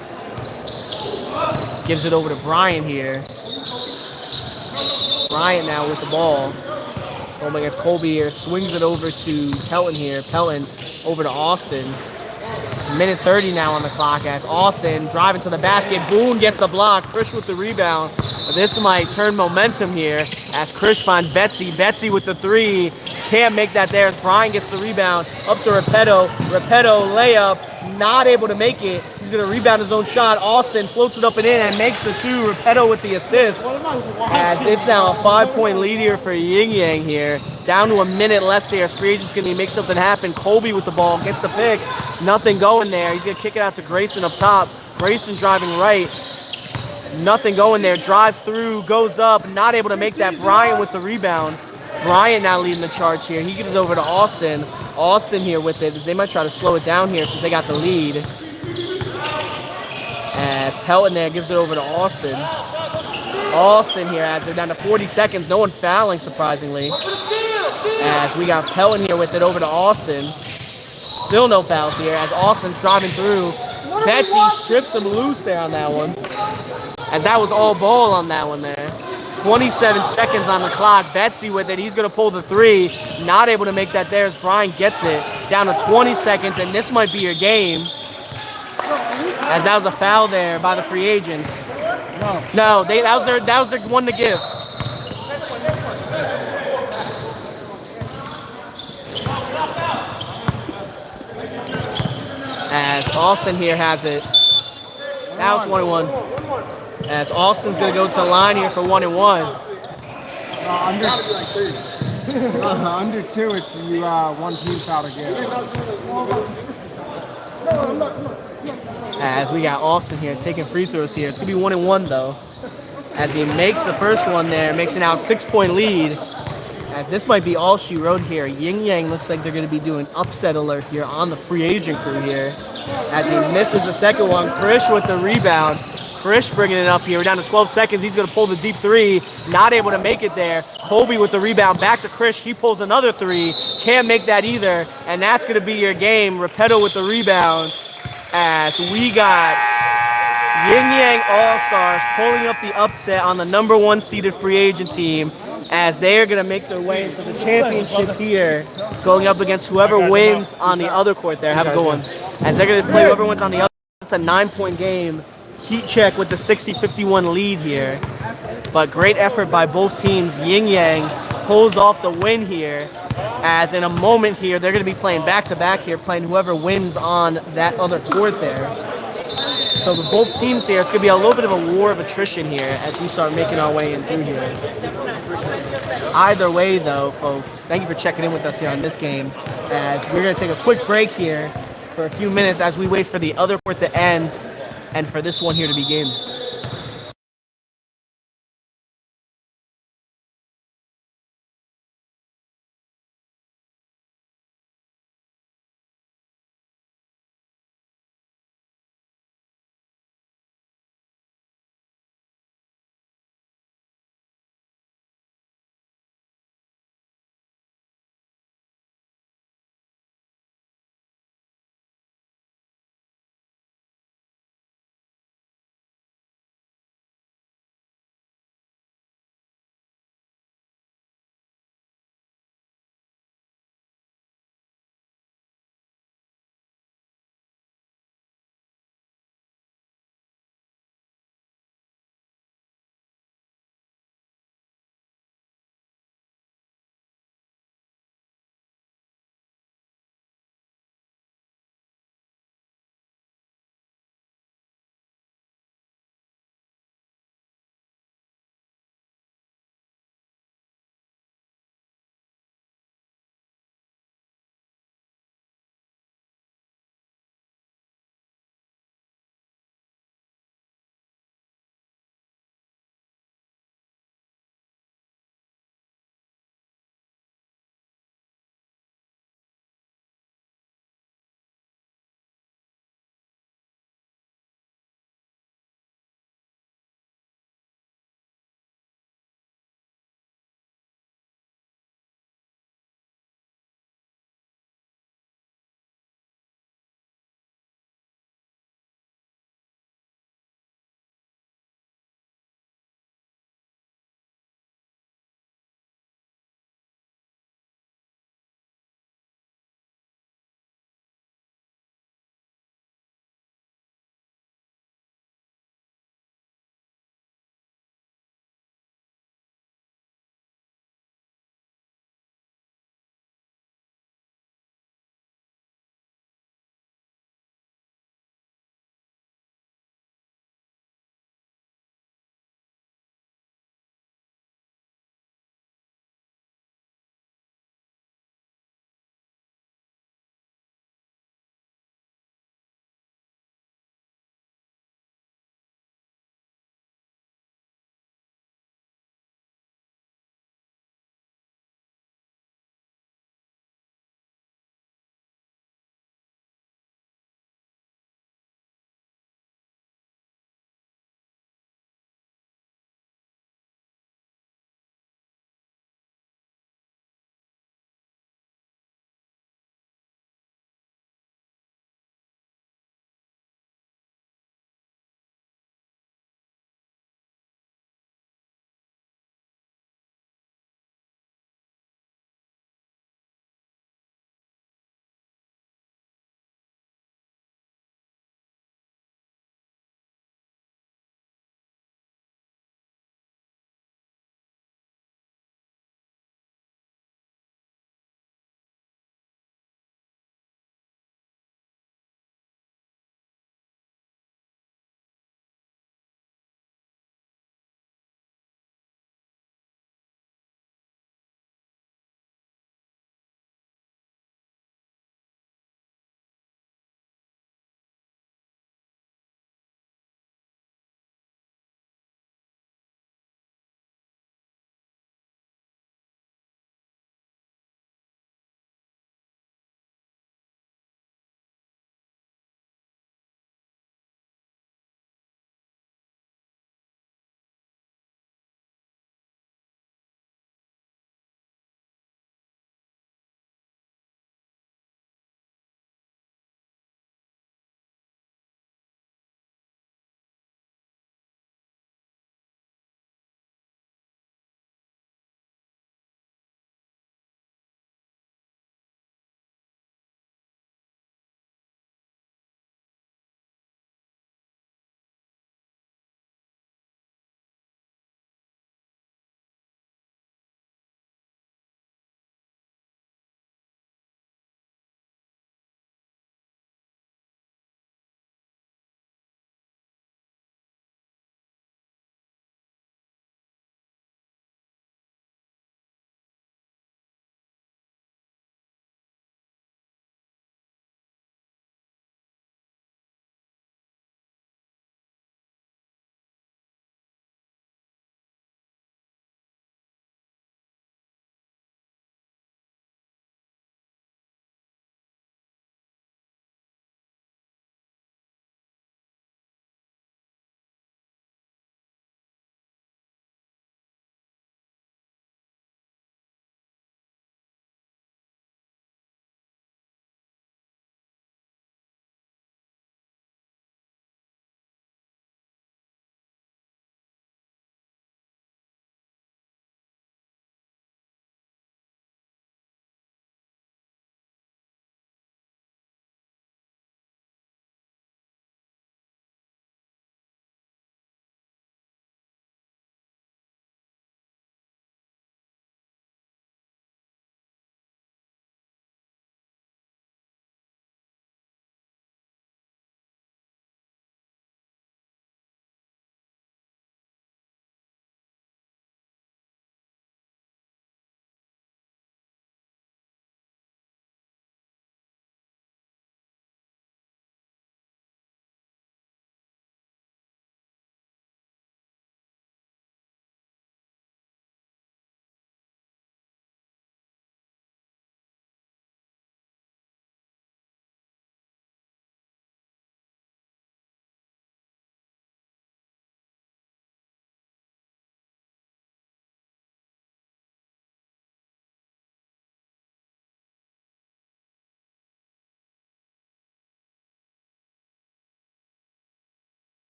S2: Gives it over to Bryant here. Bryant now with the ball. Going against Colby here. Swings it over to Pelton here. Pelton over to Austin. Minute 30 now on the clock as Austin driving to the basket. Boone gets the block. Krish with the rebound. This might turn momentum here as Krish finds Betsy. Betsy with the 3. Can't make that there as Brian gets the rebound. Up to Repetto. Repetto layup. Not able to make it. He's going to rebound his own shot. Austin floats it up and in and makes the 2. Repetto with the assist. As it's now a 5-point lead here for Yin Yang here. Down to a minute left here as free agent's going to make something happen. Colby with the ball. Gets the pick. Nothing going there. He's going to kick it out to Grayson up top. Grayson driving right. Nothing going there. Drives through. Goes up. Not able to make that. Bryant with the rebound. Bryant now leading the charge here. He gives over to Austin. Austin here with it as they might try to slow it down here since they got the lead. As Pelton there gives it over to Austin. Austin here as they're down to 40 seconds. No one fouling, surprisingly. As we got Pelton here with it over to Austin. Still no fouls here as Austin's driving through. Betsy strips him loose there on that one. As that was all ball on that one there. 27 seconds on the clock. Betsy with it. He's going to pull the 3. Not able to make that there as Brian gets it. Down to 20 seconds, and this might be your game. As that was a foul there by the free agents. No, that was their one to give. As Austin here has it. Now 21. As Austin's going to go to the line here for 1 and 1.
S1: Under 2, it's you one team foul again.
S2: As we got Austin here taking free throws here. It's going to be 1 and 1 though. As he makes the first one there, makes it now a 6-point lead. As this might be all she wrote here. Yin Yang looks like they're going to be doing upset alert here on the free agent crew here. As he misses the second one, Krish with the rebound. Krish bringing it up here. We're down to 12 seconds. He's going to pull the deep 3. Not able to make it there. Colby with the rebound. Back to Krish. He pulls another 3. Can't make that either. And that's going to be your game. Repetto with the rebound. As we got Yin Yang All-Stars pulling up the upset on the number 1 seeded free agent team as they are going to make their way into the championship here, going up against whoever wins on the other court there. Have a good one. As they're going to play whoever wins on the other. It's a 9-point game. Heat check with the 60-51 lead here. But great effort by both teams. Yin Yang pulls off the win here. As in a moment here, they're going to be playing back-to-back here, playing whoever wins on that other court there. So with both teams here, it's going to be a little bit of a war of attrition here as we start making our way in through here. Either way, though, folks, thank you for checking in with us here on this game. As we're going to take a quick break here for a few minutes as we wait for the other court to end and for this one here to begin.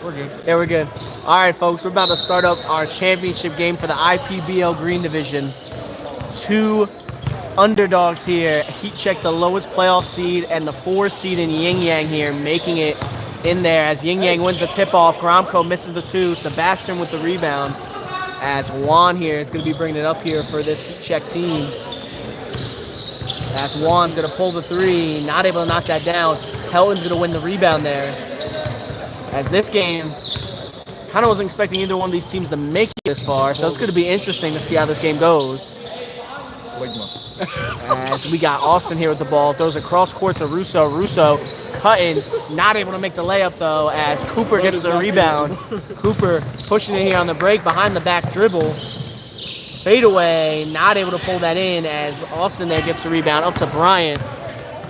S3: We're good.
S2: Yeah, we're good. All right, folks, we're about to start up our championship game for the IPBL Green Division. 2 underdogs here. Heat check the lowest playoff seed and the 4 seed in Yin Yang here, making it in there as Yin Yang wins the tip-off. Gromko misses the 2. Sebastian with the rebound. As Juan here is going to be bringing it up here for this Heat check team. As Juan's going to pull the 3, not able to knock that down. Pelton's going to win the rebound there. As this game, kind of wasn't expecting either one of these teams to make it this far, so it's going to be interesting to see how this game goes. As we got Austin here with the ball, throws a cross court to Russo. Russo cutting, not able to make the layup though, as Cooper gets the rebound. Cooper pushing it here on the break, behind the back dribble. Fade away, not able to pull that in as Austin there gets the rebound up to Bryant.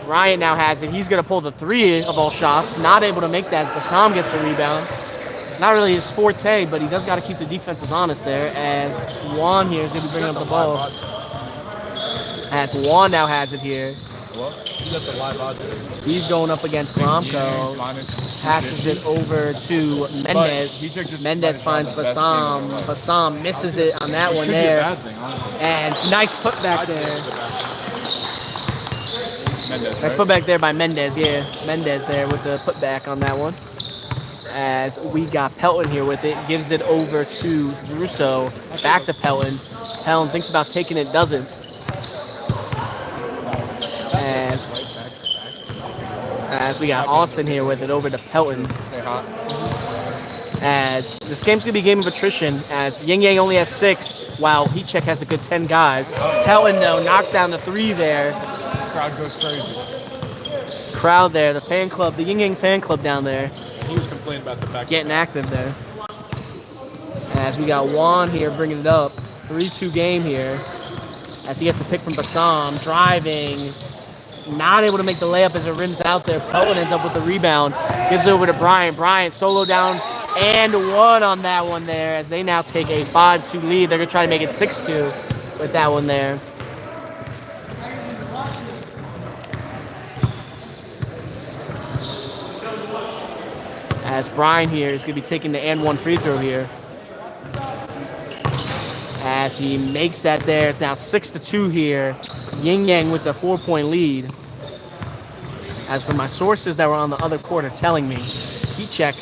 S2: Bryant now has it. He's going to pull the 3 of all shots, not able to make that as Bassam gets the rebound. Not really his forte, but he does got to keep the defenses honest there as Juan here is going to be bringing up the ball. As Juan now has it here.
S3: Well, he's at the live odds.
S2: He's going up against Gromko. Passes it over to Mendez. Mendez finds Bassam. Bassam misses it on that one there. And nice putback there. Nice putback there by Mendez, yeah. Mendez there with the putback on that one. As we got Pelton here with it. Gives it over to Russo. Back to Pelton. Pelton thinks about taking it, doesn't. As we got Austin here with it over to Pelton.
S3: Stay hot.
S2: As this game's going to be a game of attrition, as Yin Yang only has 6, while Heat Check has a good 10 guys. Pelton, though, knocks down the 3 there.
S3: Crowd goes crazy.
S2: Crowd there, the fan club, the Yin Yang fan club down there.
S3: He was complaining about the fact
S2: getting active there. As we got Juan here bringing it up. 3-2 game here. As he gets the pick from Bassam, driving. Not able to make the layup as it rims out there. Pelton ends up with the rebound. Gives it over to Bryant. Bryant solo down and 1 on that one there as they now take a 5-2 lead. They're going to try to make it 6-2 with that one there. As Bryant here is going to be taking the and 1 free throw here. As he makes that there, it's now 6-2 here. Yin Yang with the 4-point lead. As for my sources that were on the other court are telling me, Heat Check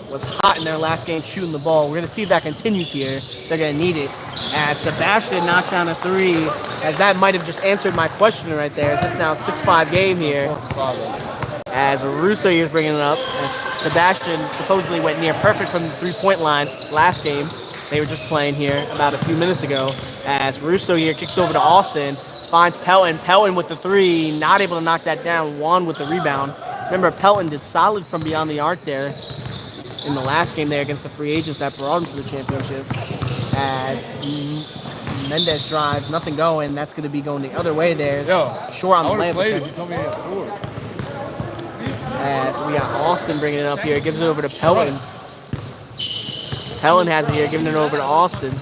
S2: was hot in their last game shooting the ball. We're going to see if that continues here. They're going to need it. As Sebastian knocks down a 3, as that might have just answered my question right there, as it's now a 6-5 game here. As Russo here is bringing it up, as Sebastian supposedly went near perfect from the 3-point line last game. They were just playing here about a few minutes ago. As Russo here kicks over to Austin, finds Pelton. Pelton with the 3, not able to knock that down. Juan with the rebound. Remember, Pelton did solid from beyond the arc there in the last game there against the free agents that brought him to the championship. As Mendez drives, nothing going. That's going to be going the other way there. Short on the layup.
S3: You told me at 4.
S2: As we got Austin bringing it up here. Gives it over to Pelton. Pelton has it here, giving it over to Austin.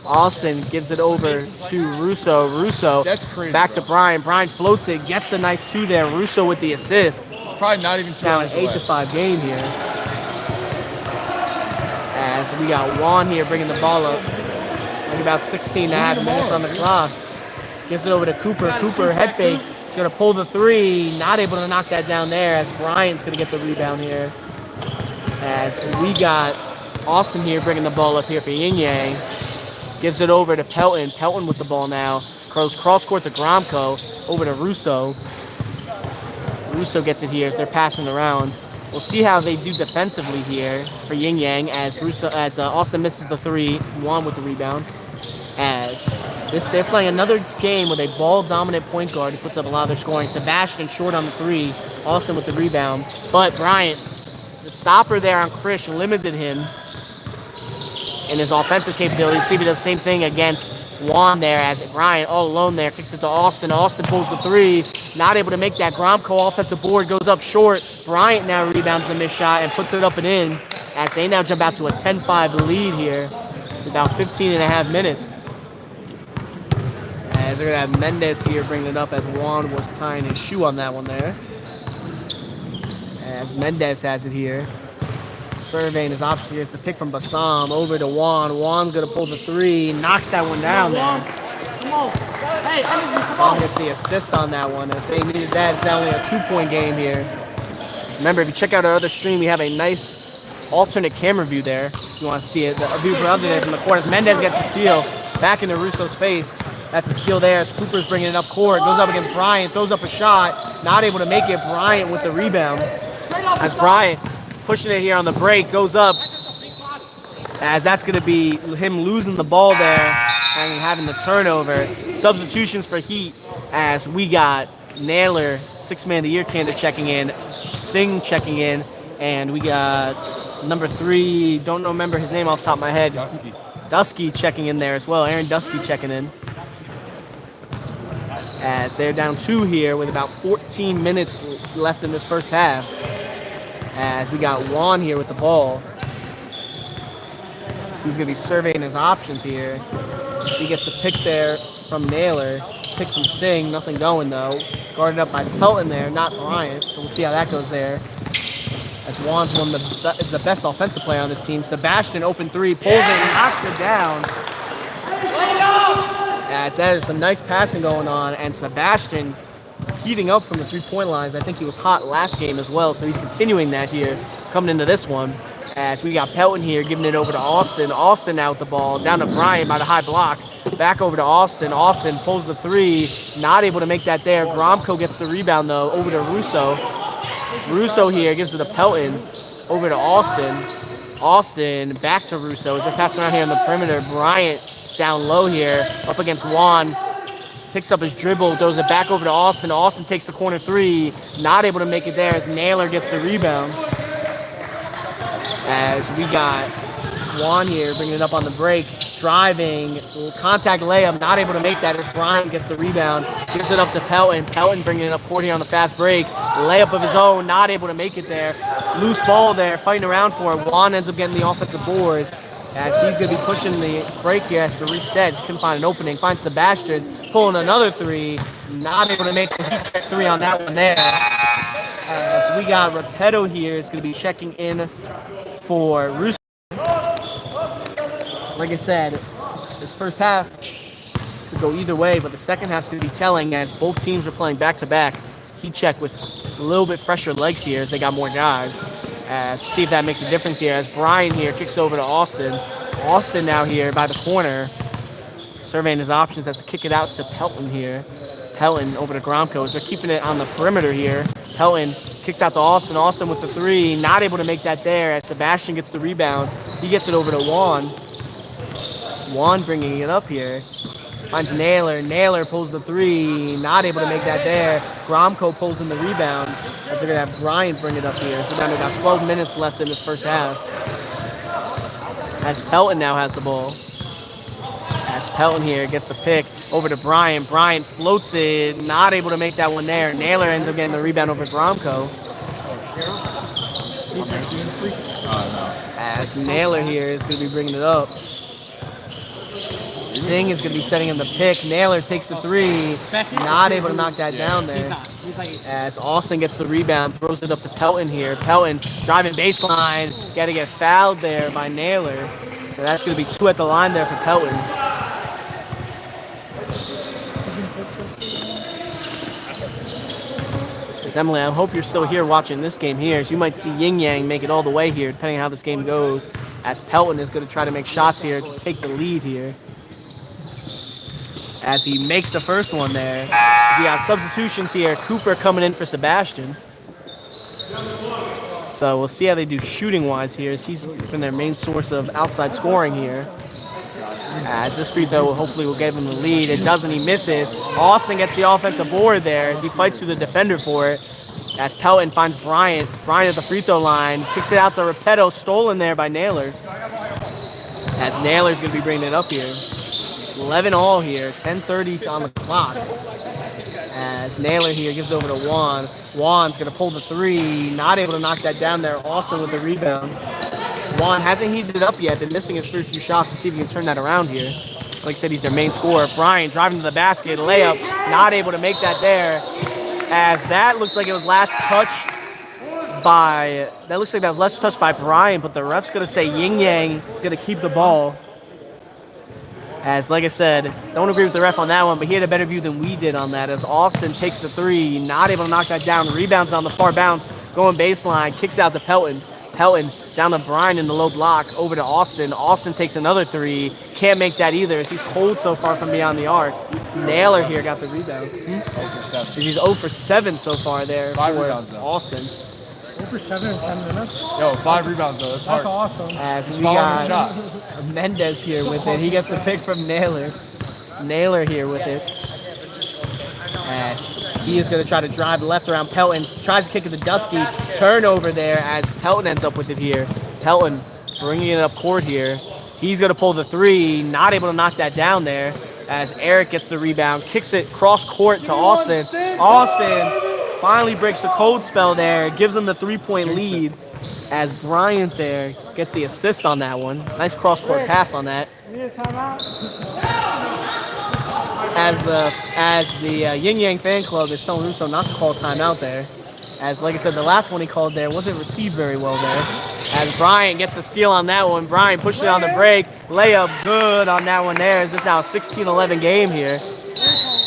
S2: Austin gives it over to Russo. Russo back to Brian. Brian floats it, gets the nice 2 there. Russo with the assist.
S3: It's probably not even 2
S2: now an 8-5 game here. As we got Juan here bringing the ball up. Like about 16.5 minutes on the clock. Gives it over to Cooper. Cooper head fakes. He's going to pull the 3. Not able to knock that down there as Brian's going to get the rebound here. As we got Austin here bringing the ball up here for Yin Yang. Gives it over to Pelton. Pelton with the ball now. Goes cross court to Gromko. Over to Russo. Russo gets it here as they're passing around. We'll see how they do defensively here for Yin Yang as Austin misses the 3. Juan with the rebound. As they're playing another game with a ball-dominant point guard who puts up a lot of their scoring. Sebastian short on the 3. Austin with the rebound. But Bryant, the stopper there on Krish, limited him in his offensive capabilities. See, he does the same thing against Juan there as Bryant all alone there. Kicks it to Austin. Austin pulls the 3. Not able to make that. Gromko offensive board goes up short. Bryant now rebounds the missed shot and puts it up and in as they now jump out to a 10-5 lead here. About 15.5 minutes. As they're going to have Mendez here bringing it up as Juan was tying his shoe on that one there. As Mendez has it here. surveying his options here. It's the pick from Bassam over to Juan. Juan's going to pull the three. Knocks that one down there.
S5: Come on. Hey,
S2: Bassam gets the assist on that one as they needed that. It's only a 2-point game here. Remember, if you check out our other stream, we have a nice alternate camera view there. If you want to see it. A view from other there from the corners. Mendez gets the steal. Back into Russo's face. That's a steal there as Cooper's bringing it up court. Goes up against Bryant. Throws up a shot. Not able to make it. Bryant with the rebound. As Bryant pushing it here on the break. Goes up. As that's going to be him losing the ball there and having the turnover. Substitutions for Heat as we got Naylor, 6th Man of the Year candidate, checking in. Singh checking in. And we got number 3, don't remember his name off the top of my head. Dusky checking in there as well. Aaron Dusky checking in. As they're down 2 here with about 14 minutes left in this first half. As we got Juan here with the ball. He's going to be surveying his options here. He gets the pick there from Naylor. Pick from Singh, nothing going though. Guarded up by Pelton there, not Bryant. So we'll see how that goes there. As Juan's is the best offensive player on this team. Sebastian, open 3, pulls it and knocks it down. As there's some nice passing going on, and Sebastian heating up from the 3-point lines. I think he was hot last game as well, so he's continuing that here, coming into this one. As we got Pelton here, giving it over to Austin. Austin out the ball, down to Bryant by the high block. Back over to Austin. Austin pulls the 3, not able to make that there. Gromko gets the rebound though, over to Russo. Russo here gives it to Pelton, over to Austin. Austin back to Russo as they're passing around here on the perimeter. Bryant down low here, up against Juan. Picks up his dribble, throws it back over to Austin. Austin takes the corner 3, not able to make it there as Naylor gets the rebound. As we got Juan here bringing it up on the break, driving, contact layup, not able to make that as Bryant gets the rebound. Gives it up to Pelton. Pelton bringing it up court here on the fast break. Layup of his own, not able to make it there. Loose ball there, fighting around for it. Juan ends up getting the offensive board as he's going to be pushing the break here as the reset. He couldn't find an opening. Finds Sebastian, pulling another 3. Not able to make the heat check 3 on that one there. As we got Repetto here is going to be checking in for Russo. Like I said, this first half could go either way, but the second half's going to be telling as both teams are playing back-to-back. Heat check with a little bit fresher legs here as they got more guys. See if that makes a difference here as Brian here kicks over to Austin. Austin now here by the corner, surveying his options as to kick it out to Pelton here. Pelton over to Gromko as they're keeping it on the perimeter here. Pelton kicks out to Austin. Austin with the 3, not able to make that there as Sebastian gets the rebound. He gets it over to Juan. Juan bringing it up here. Finds Naylor. Naylor pulls the 3, not able to make that there. Gromko pulls in the rebound as they're going to have Bryant bring it up here. So down to about 12 minutes left in this first half. As Pelton now has the ball. As Pelton here gets the pick over to Bryant. Bryant floats it, not able to make that one there. Naylor ends up getting the rebound over Gromko. As Naylor here is going to be bringing it up. Singh is going to be setting him the pick. Naylor takes the 3, not able to knock that down there. As Austin gets the rebound, throws it up to Pelton here. Pelton driving baseline, got to get fouled there by Naylor. So that's going to be 2 at the line there for Pelton. Emily, I hope you're still here watching this game here, as you might see Yin Yang make it all the way here, depending on how this game goes, as Pelton is going to try to make shots here to take the lead here. As he makes the first one there. As we got substitutions here. Cooper coming in for Sebastian. So we'll see how they do shooting-wise here, as he's been their main source of outside scoring here. As this free throw hopefully will give him the lead. It doesn't, he misses. Austin gets the offensive board there as he fights through the defender for it. As Pelton finds Bryant. Bryant at the free throw line. Kicks it out to Repetto, stolen there by Naylor. As Naylor's going to be bringing it up here. It's 11-all here, 10:30 on the clock. As Naylor here gives it over to Juan. Juan's going to pull the 3. Not able to knock that down there. Austin with the rebound. Juan hasn't heated it up yet, been missing his first few shots to see if he can turn that around here. Like I said, he's their main scorer. Bryant driving to the basket, layup, not able to make that there. As that looks like it was last touch by, that looks like that was left touch by Brian, but the ref's going to say Yin Yang is going to keep the ball. As, like I said, don't agree with the ref on that one, but he had a better view than we did on that, as Austin takes the three, not able to knock that down, rebounds on the far bounce, going baseline, kicks out to Pelton. Pelton down to Brian in the low block, over to Austin. Austin takes another three, can't make that either, as he's cold so far from beyond the arc. Naylor here got the rebound.
S3: 0 for 7.
S2: He's 0 for 7 so far there
S3: 5
S2: for
S3: rebounds, though.
S2: Austin.
S1: 0 for 7 in 10 minutes.
S3: Yo, 5 rebounds though. That's hard.
S1: That's awesome.
S2: As
S3: He's
S2: we
S3: following the
S2: got
S3: shot.
S2: Mendez here with it. He gets the pick from Naylor. Naylor here with it. As he is going to try to drive left around Pelton. Tries to kick it to Dusky. Turnover there as Pelton ends up with it here. Pelton bringing it up court here. He's going to pull the three. Not able to knock that down there. As Eric gets the rebound. Kicks it cross court to Austin. Austin finally breaks a cold spell there. Gives him the 3-point lead. As Bryant there gets the assist on that one. Nice cross court pass on that.
S1: You need a timeout?
S2: As the Yin Yang fan club is telling Russo not to call timeout there. As, like I said, the last one he called there wasn't received very well there. As Bryant gets a steal on that one. Bryant pushed it on the break. Layup good on that one there. As this now a 16-11 game here.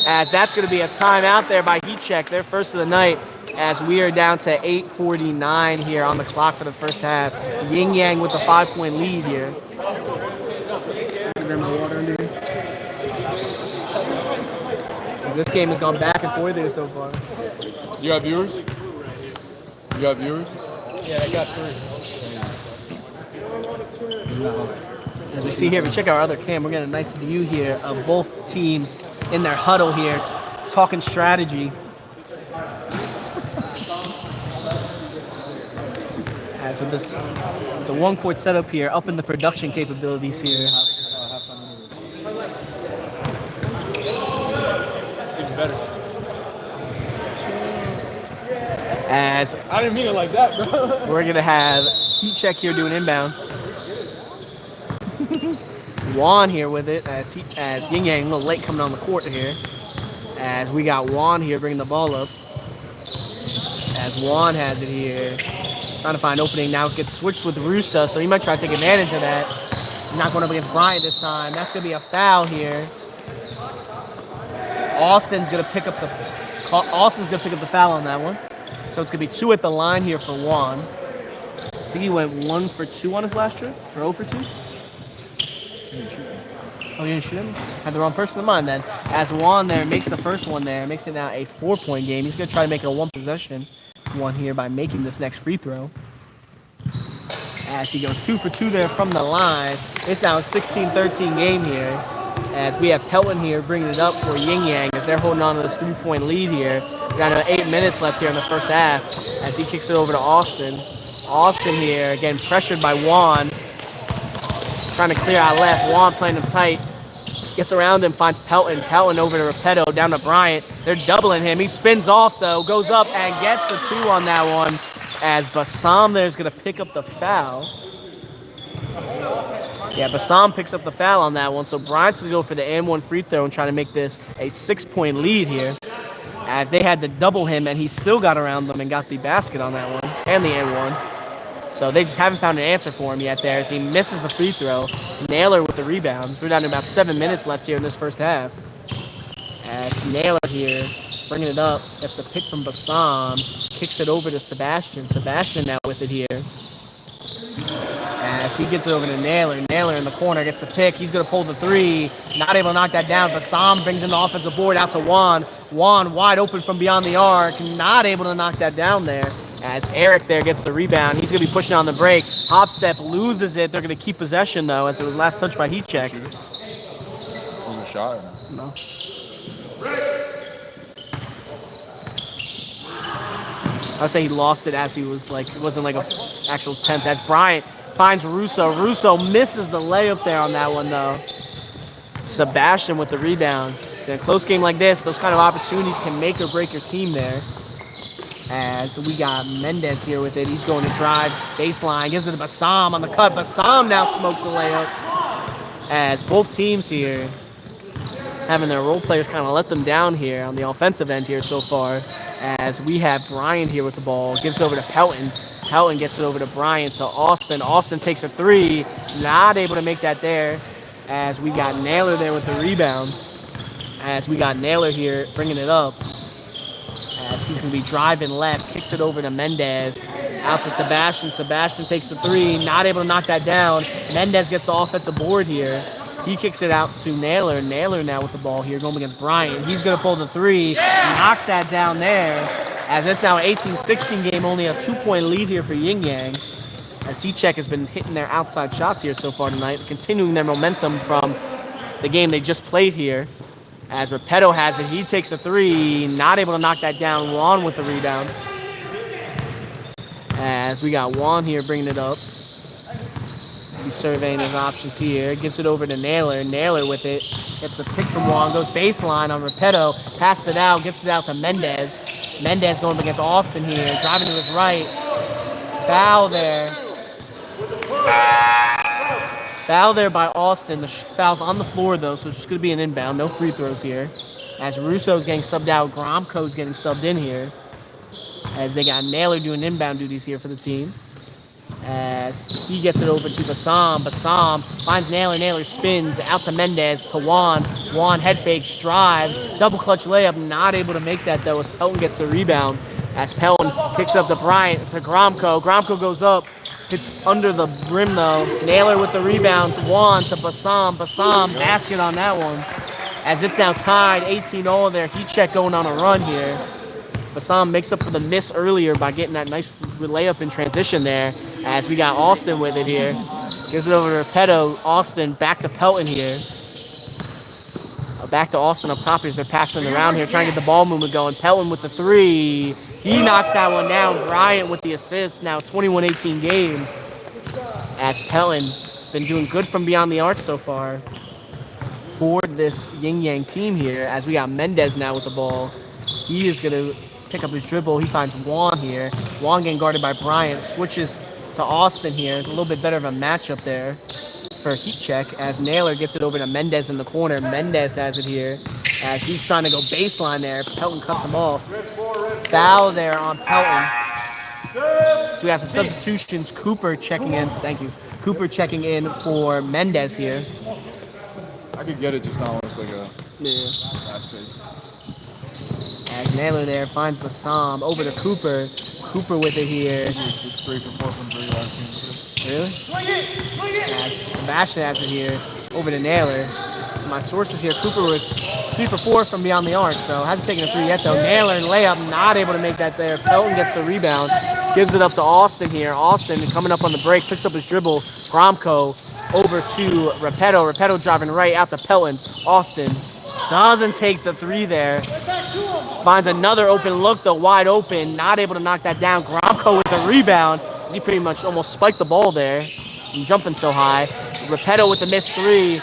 S2: As that's going to be a timeout there by Heat Check, their first of the night. As we are down to 8:49 here on the clock for the first half. Yin Yang with the 5-point lead here. Grab my water under here. This game has gone back and forth here so far.
S3: You have viewers? You have viewers?
S5: Yeah, I got 3.
S2: As we see here, if we check our other cam, we're getting a nice view here of both teams in their huddle here, talking strategy. So the one court setup here, up in the production capabilities here.
S3: Better.
S2: As
S3: I didn't mean it like that, bro.
S2: we're gonna have Heat Check here doing inbound. Juan here with it as Yin Yang a little late coming on the court here. As we got Juan here bringing the ball up. As Juan has it here, trying to find opening. Now it gets switched with Russo, so he might try to take advantage of that. Not going up against Bryant this time. That's gonna be a foul here. Austin's gonna pick up the foul on that one. So it's gonna be 2 at the line here for Juan. I think he went 1 for 2 on his last trip, or 0 for 2. Oh, you didn't shoot him? Had the wrong person in mind then. As Juan there makes the first one there, makes it now a 4-point game. He's gonna try to make a 1 possession one here by making this next free throw. As he goes 2 for 2 there from the line. It's now a 16-13 game here. As we have Pelton here bringing it up for Yin Yang as they're holding on to this 3-point lead here. We got 8 minutes left here in the first half as he kicks it over to Austin. Austin here, again, pressured by Juan. Trying to clear out left. Juan playing him tight. Gets around him, finds Pelton. Pelton over to Repetto, down to Bryant. They're doubling him. He spins off, though, goes up and gets the 2 on that one. As Bassam there is going to pick up the foul. Yeah, Bassam picks up the foul on that one. So Bryant's going to go for the and-1 free throw and try to make this a 6-point lead here. As they had to double him, and he still got around them and got the basket on that one, and the and-1. So they just haven't found an answer for him yet there as he misses the free throw. Naylor with the rebound. We're down to about 7 minutes left here in this first half. As Naylor here, bringing it up, gets the pick from Bassam, kicks it over to Sebastian. Sebastian now with it here. As he gets it over to Naylor. Naylor in the corner gets the pick. He's going to pull the 3. Not able to knock that down. Bassam brings in the offensive board out to Juan. Juan wide open from beyond the arc. Not able to knock that down there. As Eric there gets the rebound. He's going to be pushing on the break. Hop step loses it. They're going to keep possession, though, as it was last touched by Heat Check.
S3: Was it a shot?
S2: No. I would say he lost it as he was like, it wasn't like an actual attempt. As Bryant finds Russo. Russo misses the layup there on that one, though. Sebastian with the rebound. So in a close game like this, those kind of opportunities can make or break your team there. As we got Mendez here with it. He's going to drive baseline. Gives it to Bassam on the cut. Bassam now smokes the layup. As both teams here having their role players kind of let them down here on the offensive end here so far. As we have Bryant here with the ball. Gives it over to Pelton. Pelton gets it over to Bryant to Austin. Austin takes a three. Not able to make that there. As we got Naylor there with the rebound. As we got Naylor here bringing it up. As he's going to be driving left. Kicks it over to Mendez. Out to Sebastian. Sebastian takes the three. Not able to knock that down. Mendez gets the offensive board here. He kicks it out to Naylor. Naylor now with the ball here going against Bryant. He's going to pull the three. Knocks that down there. As it's now an 18-16 game. Only a 2-point lead here for Yin Yang. As Heatcheck has been hitting their outside shots here so far tonight. Continuing their momentum from the game they just played here. As Repetto has it. He takes the three. Not able to knock that down. Juan with the rebound. As we got Juan here bringing it up. He's surveying his options here. Gives it over to Naylor. Naylor with it. Gets the pick from Juan. Goes baseline on Repetto. Passes it out. Gets it out to Mendez. Mendez going up against Austin here. Driving to his right. Foul there. Foul there by Austin. The foul's on the floor though, so it's just going to be an inbound. No free throws here. As Russo's getting subbed out. Gromko's getting subbed in here. As they got Naylor doing inbound duties here for the team. As he gets it over to Bassam. Bassam finds Naylor. Naylor spins out to Mendez to Juan. Juan head fakes, drives, double clutch layup. Not able to make that though as Pelton gets the rebound. As Pelton kicks up to Bryant to Gromko. Gromko goes up, hits under the rim though. Naylor with the rebound to Juan to Bassam. Bassam basket on that one. As it's now tied 18-all there. Heatcheck going on a run here. Bassam makes up for the miss earlier by getting that nice layup in transition there. As we got Austin with it here. Gives it over to Repetto. Austin back to Pelton here. Back to Austin up top here. They're passing it around here, trying to get the ball movement going. Pelton with the three. He knocks that one down. Bryant with the assist. Now 21-18 game. As Pelton been doing good from beyond the arc so far for this Yin Yang team here. As we got Mendez now with the ball. He is going to pick up his dribble. He finds Juan here. Juan getting guarded by Bryant. Switches to Austin here. A little bit better of a matchup there for Heatcheck as Naylor gets it over to Mendez in the corner. Mendez has it here as he's trying to go baseline there. Pelton cuts him off. Foul there on Pelton. So we have some substitutions. Cooper checking in. Thank you. Cooper checking in for Mendez here.
S3: I could get it just now when it's like a fast pace.
S2: As Naylor there finds Bassam over to Cooper. Cooper with it here.
S3: 3 for 4 from 3 last game.
S2: Really? As Sebastian has it here over to Naylor. To my sources here, Cooper was 3 for 4 from beyond the arc, so hasn't taken a 3 yet though. Naylor and layup, not able to make that there. Pelton gets the rebound. Gives it up to Austin here. Austin coming up on the break, picks up his dribble. Gromko over to Repetto. Repetto driving right out to Pelton. Austin doesn't take the 3 there. Finds another open look though, wide open. Not able to knock that down. Gromko with the rebound. He pretty much almost spiked the ball there. And jumping so high. Repetto with the missed 3.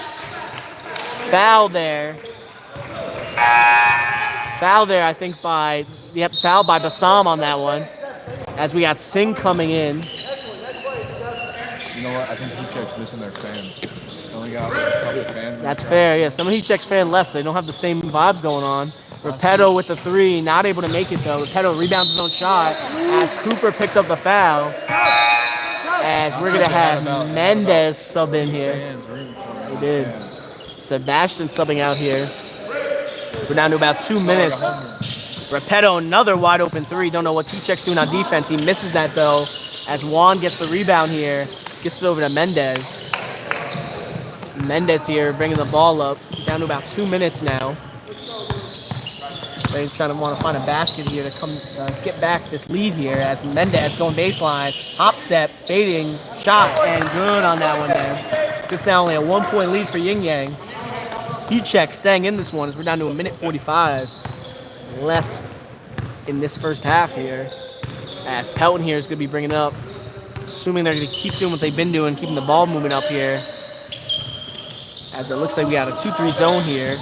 S2: Foul there. Foul there, I think by, foul by Bassam on that one. As we got Singh coming in.
S3: You know what? I think Heatcheck's missing their fans. They only got like a couple of fans.
S2: That's fair, yeah. Some of Heatcheck's fan less. They don't have the same vibes going on. Repetto with the 3, not able to make it though. Repetto rebounds his own shot as Cooper picks up the foul. As we're gonna have Mendez sub in here. He did. Sebastian subbing out here. We're down to about 2 minutes. Repetto, another wide open 3. Don't know what Heatcheck's doing on defense. He misses that though. As Juan gets the rebound here, gets it over to Mendez. Mendez here bringing the ball up. Down to about 2 minutes now. They're trying to want to find a basket here to come get back this lead here as Mendez going baseline, hop step, fading, shot, and good on that one there. It's now only a 1-point lead for Yin Yang. Heatcheck staying in this one as we're down to 1:45 left in this first half here. As Pelton here is going to be bringing up, assuming they're going to keep doing what they've been doing, keeping the ball moving up here. As it looks like we got a 2-3 zone here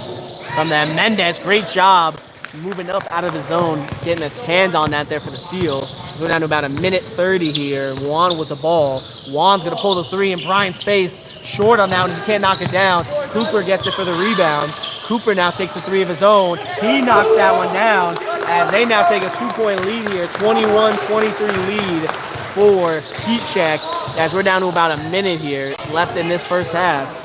S2: from that Mendez. Great job. Moving up out of the zone, getting a hand on that there for the steal. We're down to about 1:30 here. Juan with the ball. Juan's going to pull the 3 in Bryant's face. Short on that one as he can't knock it down. Cooper gets it for the rebound. Cooper now takes the 3 of his own. He knocks that one down. as they now take a 2-point lead here, 21-23 lead for Heat Check, as we're down to about a minute here left in this first half.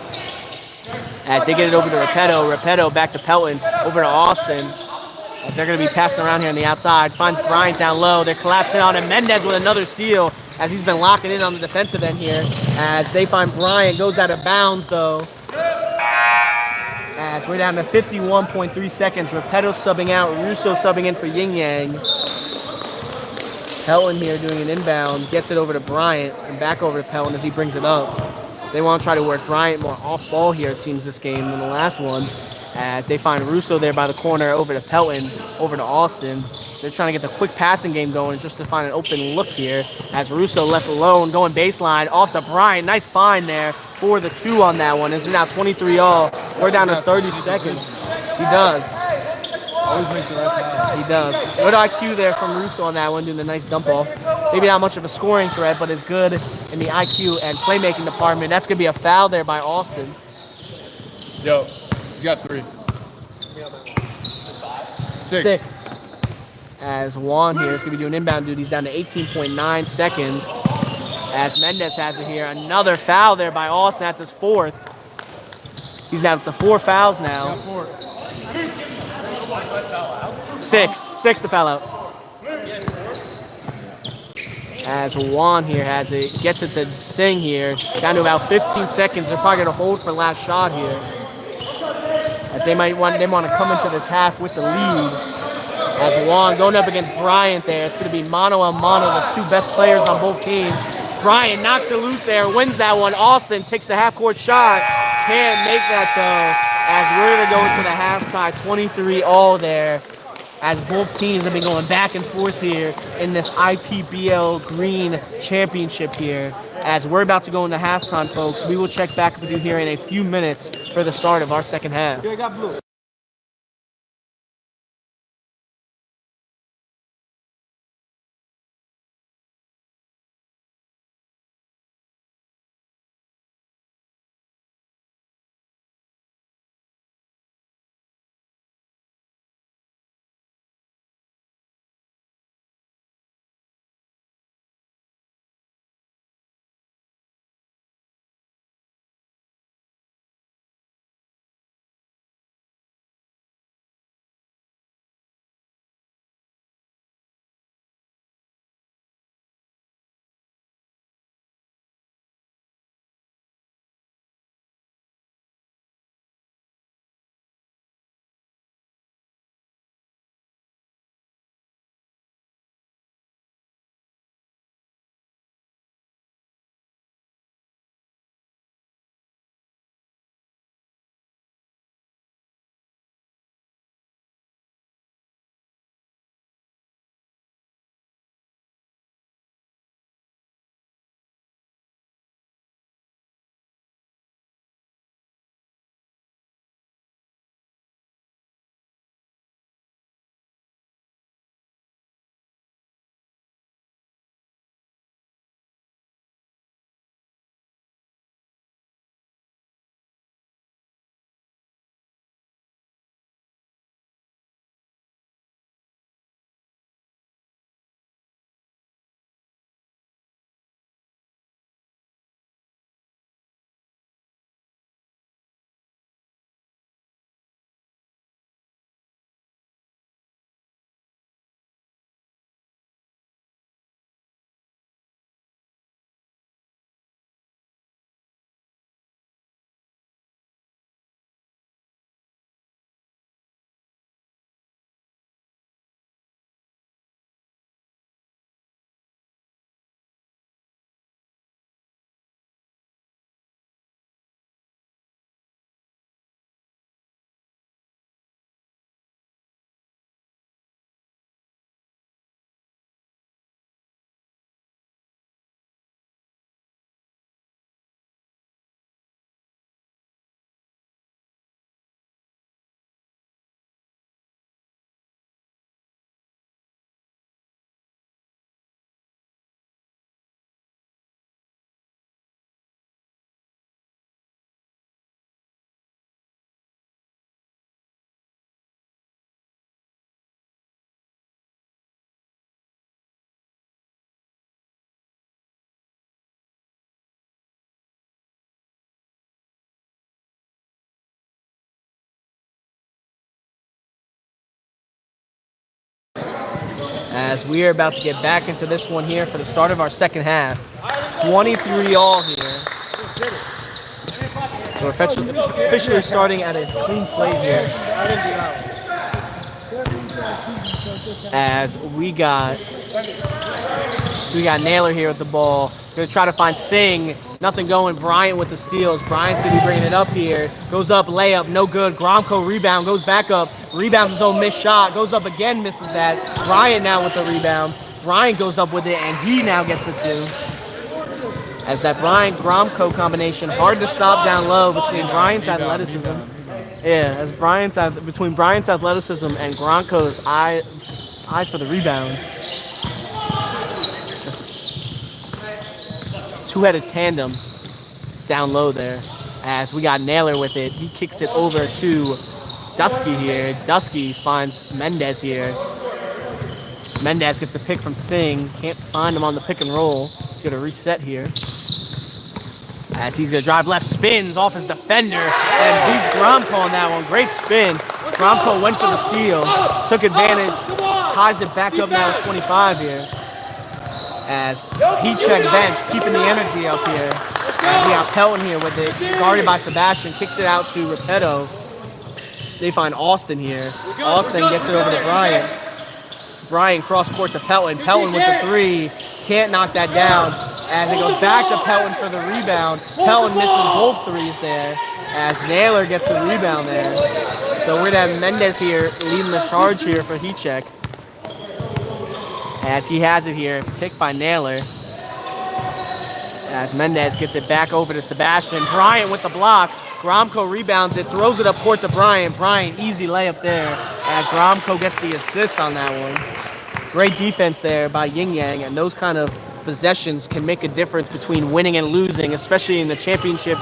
S2: As they get it over to Repetto back to Pelton, over to Austin, as they're going to be passing around here on the outside. Finds Bryant down low. They're collapsing on him. Mendez with another steal, as he's been locking in on the defensive end here. As they find Bryant, goes out of bounds though. As we're down to 51.3 seconds. Repetto subbing out. Russo subbing in for Yin Yang. Pelton here doing an inbound. Gets it over to Bryant and back over to Pelton as he brings it up. So they want to try to work Bryant more off ball here, it seems, this game than the last one. As they find Russo there by the corner, over to Pelton, over to Austin. They're trying to get the quick passing game going just to find an open look here. As Russo left alone, going baseline, off to Bryant. Nice find there for the 2 on that one. It's now 23-all. We're down to 30 seconds. He does.
S3: Always makes the right pass.
S2: He does. Good IQ there from Russo on that one, doing a nice dump off. Maybe not much of a scoring threat, but is good in the IQ and playmaking department. That's going to be a foul there by Austin.
S3: Yo, he's got 3. 6.
S2: As Juan here is going to be doing inbound duties down to 18.9 seconds. As Mendez has it here. Another foul there by Austin. That's his 4th. He's down to 4 fouls now. 6 to foul out. As Juan here has it, gets it to Singh here, down to about 15 seconds. They're probably going to hold for last shot here, as they want to come into this half with the lead. As Juan going up against Bryant there, it's going to be mano a mano, the 2 best players on both teams. Bryant knocks it loose there, wins that one. Austin takes the half-court shot, can't make that though, as we're going to go into the half-tie, 23-all there, as both teams have been going back and forth here in this IPBL Green Championship here. As we're about to go into halftime, folks, we will check back with you here in a few minutes for the start of our second half. As we are about to get back into this one here for the start of our second half. 23 all here. So we're officially starting at a clean slate here. As we got Naylor here with the ball. Gonna try to find Singh. Nothing going. Bryant with the steals. Bryant's gonna be bringing it up here. Goes up, layup, no good. Gromko rebound, goes back up. Rebounds his own missed shot. Goes up again, misses that. Bryant now with the rebound. Bryant goes up with it, and he now gets the 2. As that Bryant-Gromko combination, hard to stop down low between Bryant's athleticism. Yeah, as between Bryant's athleticism and Gromko's eyes for the rebound. Just two-headed tandem down low there. As we got Naylor with it, he kicks it over to Dusky here. Dusky finds Mendez here. Mendez gets the pick from Singh. Can't find him on the pick and roll. He's gonna reset here. As he's gonna drive left, spins off his defender and beats Gromko on that one. Great spin. Gromko went for the steal, took advantage, ties it back up now at 25 here. As he check bench, keeping the energy up here. As we got Pelton here with it, guarded by Sebastian, kicks it out to Repetto. They find Austin here. Austin gets it over to Bryant. Bryant cross court to Pelton. Pelton with the 3, can't knock that down. As it goes back to Pelton for the rebound. Pelton misses both 3s there. As Naylor gets the rebound there. So we're gonna have Mendez here leading the charge here for heat check. As he has it here, picked by Naylor. As Mendez gets it back over to Sebastian. Bryant with the block. Gromko rebounds it, throws it up court to Bryant. Bryant, easy layup there. As Gromko gets the assist on that one. Great defense there by Yin Yang, and those kind of possessions can make a difference between winning and losing, especially in the championship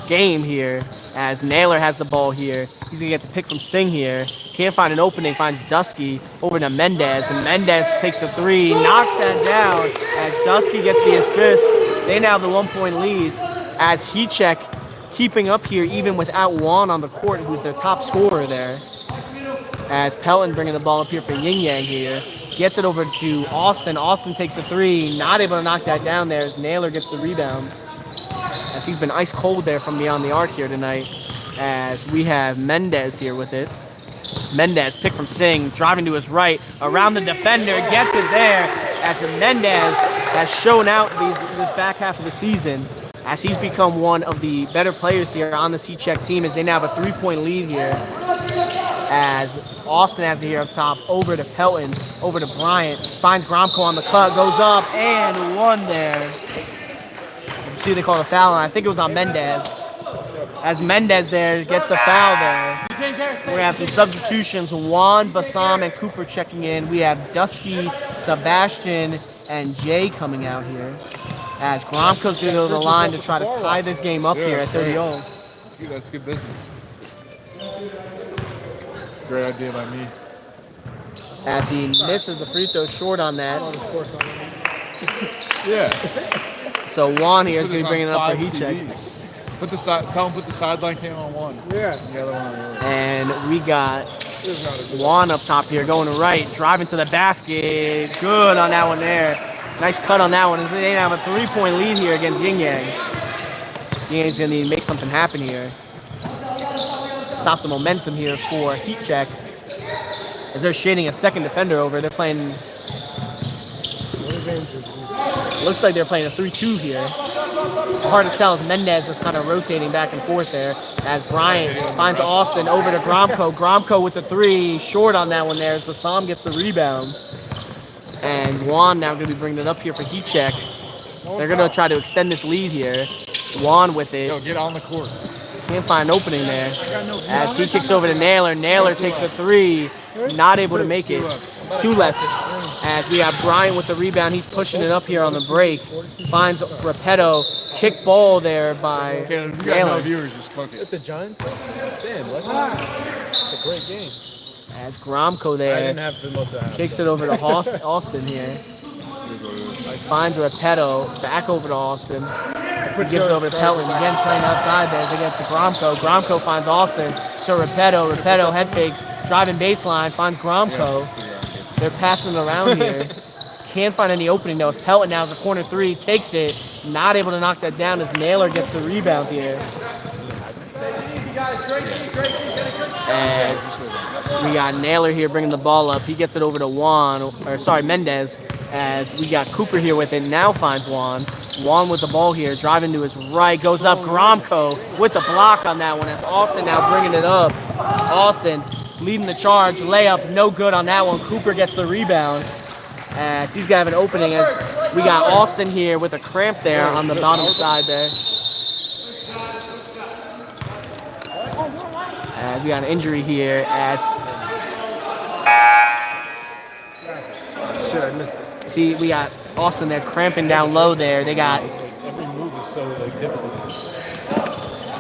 S2: game here. As Naylor has the ball here. He's gonna get the pick from Singh here. Can't find an opening, finds Dusky over to Mendez, and Mendez takes a 3, knocks that down as Dusky gets the assist. They now have the 1-point lead as heat check keeping up here even without Juan on the court, who's their top scorer there. As Pelton bringing the ball up here for Yin Yang here. Gets it over to Austin. Austin takes a 3, not able to knock that down there as Naylor gets the rebound. As he's been ice cold there from beyond the arc here tonight. As we have Mendez here with it. Mendez, pick from Singh, driving to his right, around the defender, gets it there. As Mendez has shown out this back half of the season, as he's become one of the better players here on the C-Check team, as they now have a 3-point lead here. As Austin has it here up top, over to Pelton, over to Bryant, finds Gromko on the cut, goes up, and 1 there. You see they call a foul, and I think it was on Mendez. As Mendez there gets the foul there. We're gonna have some substitutions. Juan, Bassam, and Cooper checking in. We have Dusky, Sebastian, and Jay coming out here. As Gromko's gonna go to the line to try to tie this game up here at 30-0.
S3: That's good business. Great idea by me.
S2: As he misses the free throw short on that.
S3: Yeah.
S2: So Juan here is gonna be bringing it up for heat check.
S3: Tell him put the sideline cam on 1.
S1: Yeah.
S3: The other one on the other.
S2: And we got Juan up top here going to right, driving to the basket. Good on that one there. Nice cut on that one. They have a 3-point lead here against Yin Yang. Yin Yang's gonna need to make something happen here. Stop the momentum here for heat check. As they're shading a second defender over. They're playing. Looks like they're playing a 3-2 here. Hard to tell as Mendez is kind of rotating back and forth there. As Bryant finds Austin over to Gromko. Gromko with the 3, short on that one there as Bassam gets the rebound. And Juan now going to be bringing it up here for heat check. So they're going to try to extend this lead here. Juan with it.
S3: Yo, get on the court.
S2: Can't find an opening there. As he kicks over to Naylor. Naylor takes a 3. Not able to make it. 2 left. As we have Bryant with the rebound. He's pushing it up here on the break. Finds Repetto. Kick ball there by
S3: Okay, if you got no
S2: Naylor.
S3: viewers, just cook it.
S5: With the Giants? Damn, it's a great game.
S2: As Gromko
S5: I
S2: there
S5: didn't have the most of that.
S2: kicks it over to Austin here. Finds Repetto. Back over to Austin. He gives it over to Pelton. Again playing outside there as they get to Gromko. Gromko finds Austin to Repetto. Repetto head fakes. Driving baseline. Finds Gromko. They're passing it around here. Can't find any opening though. As Pelton now has a corner three, takes it, not able to knock that down as Naylor gets the rebound here. As we got Naylor here bringing the ball up. He gets it over to Mendez. As we got Cooper here with it, now finds Juan. Juan with the ball here, driving to his right, goes up. Gromko with the block on that one as Austin now bringing it up. Austin leading the charge, layup, no good on that one. Cooper gets the rebound as he's got an opening as we got Austin here with a cramp there on the bottom side there. As we got an injury here as...
S3: Shit, I missed it.
S2: See, we got Austin there cramping down low there. They got...
S5: It's like every move is so like difficult.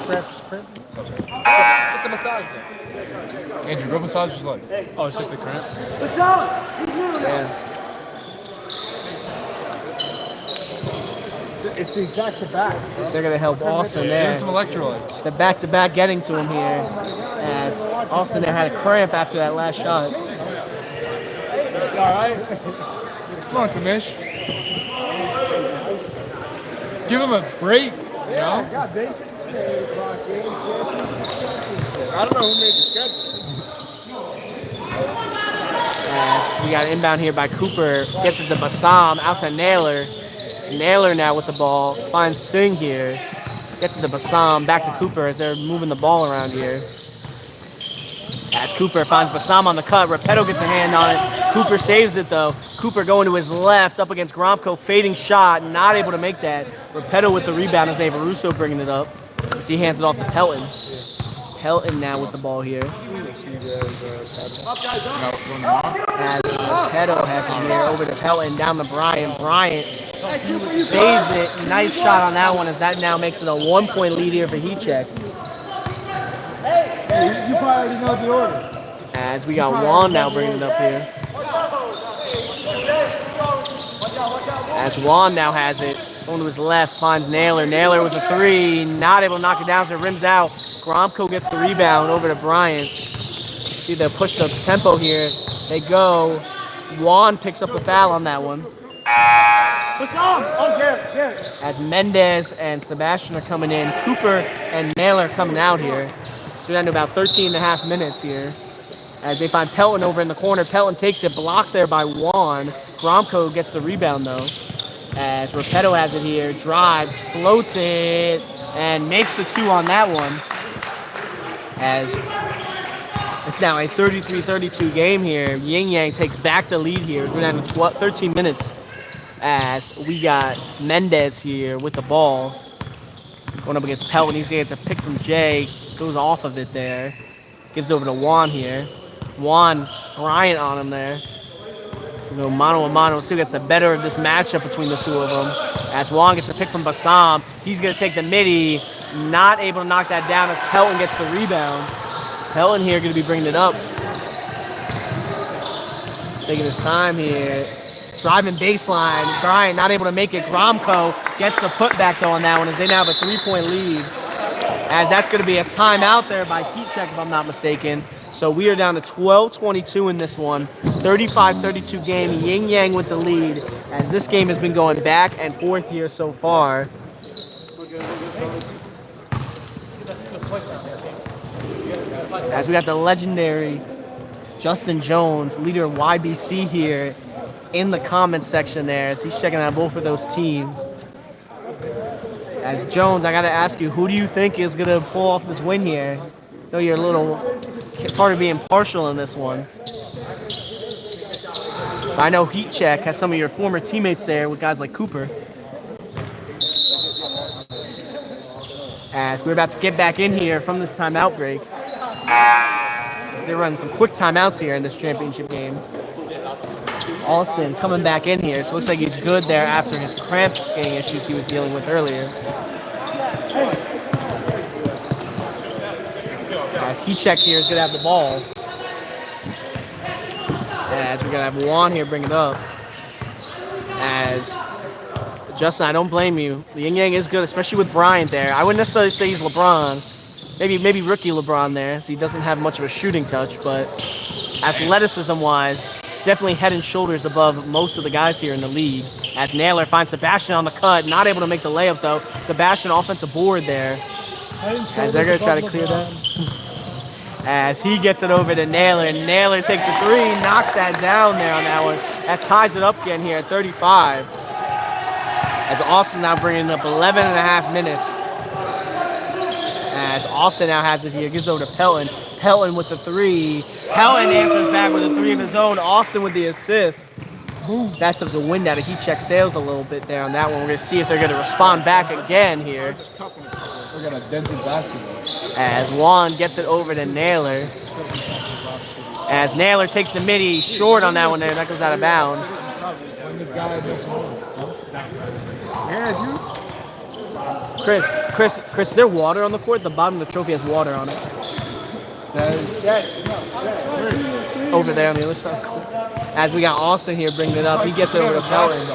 S3: Cramp. Get the massage then. Andrew, go massage his leg. Oh, it's just a cramp?
S2: Yeah.
S1: It's these back-to-back.
S2: So they're going to help Austin
S3: Give
S2: there.
S3: him some electrolytes.
S2: The back-to-back getting to him here as Austin there had a cramp after that last shot.
S3: You all right? Come on, Kamish. Give him a break, you know? I don't know who made the schedule.
S2: As we got an inbound here by Cooper, gets it to Bassam, outside Naylor. Naylor now with the ball, finds Singh here, gets it to Bassam, back to Cooper as they're moving the ball around here. As Cooper finds Bassam on the cut, Repetto gets a hand on it. Cooper saves it though. Cooper going to his left, up against Gromko, fading shot, not able to make that. Repetto with the rebound as they have Russo bringing it up. As he hands it off to Pelton. Pelton now with the ball here. As Repetto has it here, over to Pelton, down to Bryant. Bryant fades it. Nice shot on that one as that now makes it a 1-point lead here for Heat Check.
S1: Hey, you probably already know the order.
S2: As we got Juan now bringing it up here. As Juan now has it, going to his left, finds Naylor. Naylor with a three, not able to knock it down, so it rims out. Gromko gets the rebound over to Bryant. See, they push the tempo here. They go. Juan picks up the foul on that one. As Mendez and Sebastian are coming in, Cooper and Naylor coming out here. So we're down to about 13 and a half minutes here. As they find Pelton over in the corner. Pelton takes it, blocked there by Juan. Gromko gets the rebound though. As Repetto has it here, drives, floats it, and makes the two on that one. As it's now a 33-32 game here. Yin Yang takes back the lead here. We're down to 13 minutes. As we got Mendez here with the ball. Going up against Pelton. He's going to get the pick from Jay. Goes off of it there. Gives it over to Juan here. Juan, Bryant on him there. So we go mano a mano. See who gets the better of this matchup between the two of them. As Juan gets the pick from Bassam. He's going to take the midi. Not able to knock that down as Pelton gets the rebound. Pelton here going to be bringing it up. Taking his time here. Driving baseline. Bryant not able to make it. Gromko gets the putback though on that one as they now have a 3-point lead. As that's going to be a timeout there by Heat Check if I'm not mistaken. So we are down to 12-22 in this one. 35-32 game. Yin Yang with the lead as this game has been going back and forth here so far. As we got the legendary Justin Jones, leader of YBC here in the comments section there as he's checking out both of those teams. As Jones, I got to ask you, who do you think is going to pull off this win here? I know you're a little, it's hard to be impartial in this one. But I know Heat Check has some of your former teammates there with guys like Cooper. As we're about to get back in here from this timeout break. They're running some quick timeouts here in this championship game. Austin coming back in here, so it looks like he's good there after his cramp getting issues he was dealing with earlier. As Heat Check here is going to have the ball. As we're going to have Juan here bring it up. As Justin, I don't blame you. The Yin Yang is good, especially with Bryant there. I wouldn't necessarily say he's LeBron. Maybe rookie LeBron there, so he doesn't have much of a shooting touch, but athleticism-wise, definitely head and shoulders above most of the guys here in the league. As Naylor finds Sebastian on the cut, not able to make the layup though. Sebastian offensive board there. As they're going to try to clear that. As he gets it over to Naylor, and Naylor takes the three, knocks that down there on that one. That ties it up again here at 35. As Austin now bringing up 11 and a half minutes. As Austin now has it here, gives over to Pelton. Pelton with the three. Pelton answers back with a three of his own. Austin with the assist. That took the wind out of Heat Check Sales a little bit there on that one. We're going to see if they're going to respond back again here.
S3: We're gonna dented basketball.
S2: As Juan gets it over to Naylor. As Naylor takes the midi, short on that one there. That goes out of bounds. Chris, is there water on the court? The bottom of the trophy has water on it. Over there on the other side. As we got Austin here bringing it up, he gets it over to Pelton.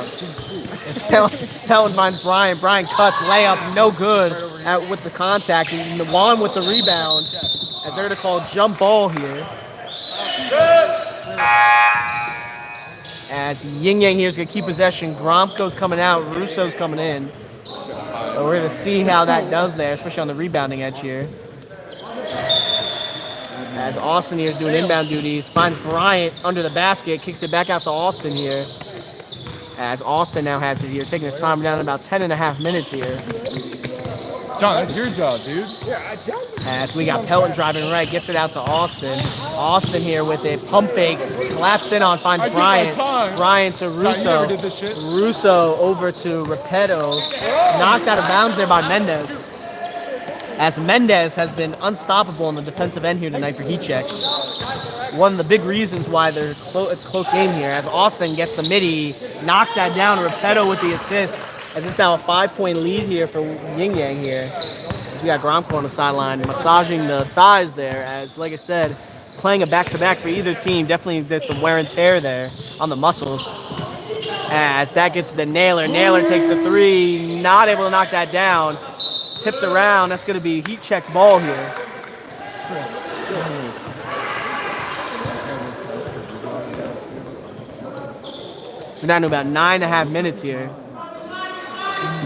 S2: Pelton finds Brian. Brian cuts, layup, no good with the contact. And Juan with the rebound. As they're going to call jump ball here. As Yin Yang here is going to keep possession. Gromko's coming out. Russo's coming in. So we're going to see how that does there, especially on the rebounding edge here. As Austin here is doing inbound duties, finds Bryant under the basket, kicks it back out to Austin here. As Austin now has it here, taking his time down about 10 and a half minutes here.
S3: John, that's your job, dude.
S2: As we got Pelton driving right, gets it out to Austin. Austin here with it, pump fakes, collapse in on, finds Bryant. Bryant to Russo. Russo over to Repetto. Knocked out of bounds there by Mendez. As Mendez has been unstoppable on the defensive end here tonight for Heat Check. One of the big reasons why it's a close game here. As Austin gets the midi, knocks that down. Repetto with the assist. As it's now a 5-point lead here for Yin Yang here. As we got Gromko on the sideline, massaging the thighs there. As, like I said, playing a back-to-back for either team definitely did some wear and tear there on the muscles. As that gets to Naylor. Naylor takes the three, not able to knock that down. Tipped around. That's going to be Heat Check's ball here. So down to about 9.5 minutes here.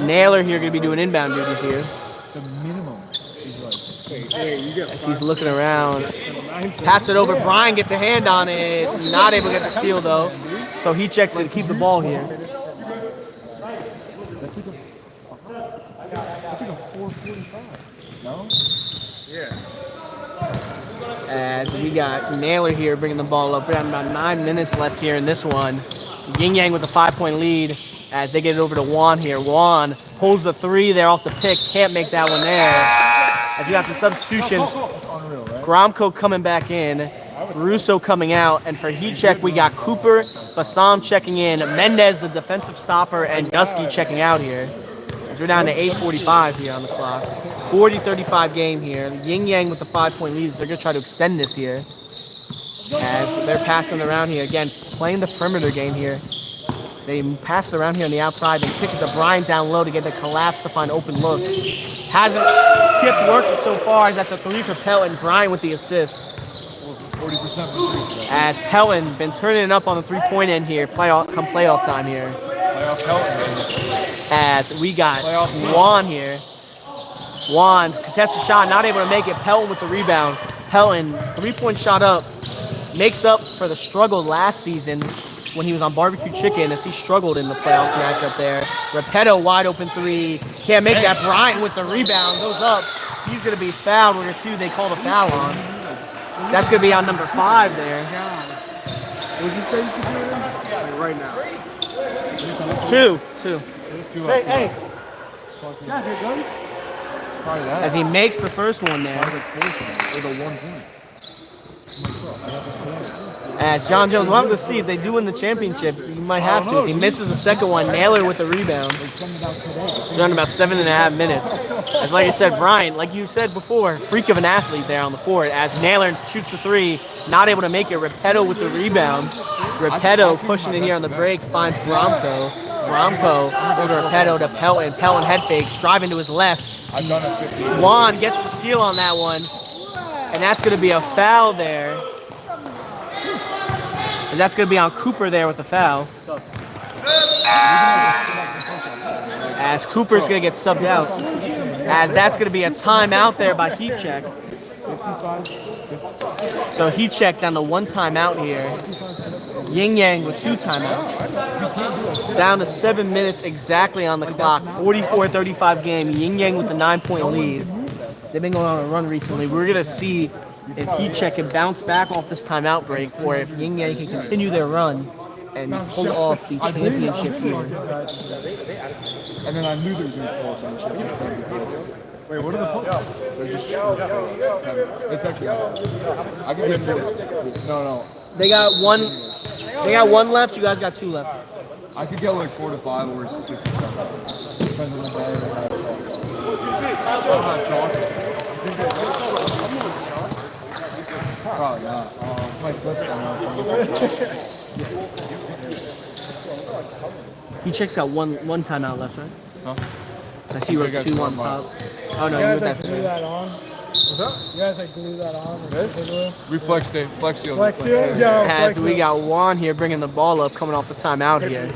S2: Naylor here going to be doing inbound duties here.
S3: The minimum is like,
S2: as he's looking around. Pass it over. Brian gets a hand on it. Not able to get the steal though. So he checks it to keep the ball here.
S3: That's like a 4:45. No?
S4: Yeah.
S2: As we got Naylor here bringing the ball up. Around about 9 minutes left here in this one. Yin Yang with a 5-point lead as they get it over to Juan here. Juan pulls the three there off the pick. Can't make that one there. As we got some substitutions. Gromko coming back in. Russo coming out. And for Heat Check, we got Cooper, Bassam checking in. Mendez, the defensive stopper, and Dusky checking out here. As we're down to 8:45 here on the clock. 40-35 game here. Yin Yang with the 5-point lead. So they're going to try to extend this here. As they're passing around here. Again, playing the perimeter game here. As they pass it around here on the outside and kick it to Brian down low to get the collapse to find open looks. Hasn't kept working so far as that's a three for Pelton. Brian with the assist.
S3: 40%.
S2: As Pelton been turning it up on the three-point end here. Playoff time here.
S3: Playoff Pelton.
S2: As we got Juan here. Juan, contested shot, not able to make it. Pelton with the rebound. Pelton, three-point shot up. Makes up for the struggle last season when he was on barbecue chicken as he struggled in the playoff matchup there. Repetto wide open three. Can't make that. Bryant with the rebound. Goes up. He's going to be fouled. We're going to see who they call the foul on. That's going to be on number 5 there.
S1: Would you say you could do it right now?
S2: Two.
S1: Hey. Guys, here, go.
S2: As he makes the first one there.
S3: With a 1 point.
S2: As John Jones, we'll have to see if they do win the championship. You might have to. As he misses the second one, Naylor with the rebound. He's on about 7.5 minutes. As like I said, Brian, like you said before, freak of an athlete there on the court. As Naylor shoots the three, not able to make it. Repetto with the rebound. Repetto pushing it here on the break, finds Gromko. Gromko over Repetto to Pelton. Pelton head fake, striving to his left. Juan gets the steal on that one. And that's going to be a foul there. And that's going to be on Cooper there with the foul. As Cooper's going to get subbed out. As that's going to be a timeout there by Heat Check. So Heat Check down to 1 timeout here. Yin Yang with 2 timeouts. Down to 7 minutes exactly on the clock. 44-35 game. Yin Yang with the 9-point lead. They've been going on a run recently. We're going to see if Heat Check can bounce back off this timeout break or if Yin Yang can continue their run and pull off the championship here.
S3: And then I knew there was going to be a championship. Wait, what are the polls? They're just it's actually I can get no.
S2: They got one left, you guys got 2 left.
S3: I could get like 4 to 5 or 6 to 7. Depends on the day. Probably not. My slips
S2: He checks out one timeout left, right?
S3: Huh?
S2: I see you wrote 2 on top. Oh no, you wrote that for me.
S1: that on? What's up? You guys like glue that on?
S3: This? We flex seal.
S1: Flex seal? Yeah,
S2: As we got Juan here bringing the ball up, coming off the timeout here.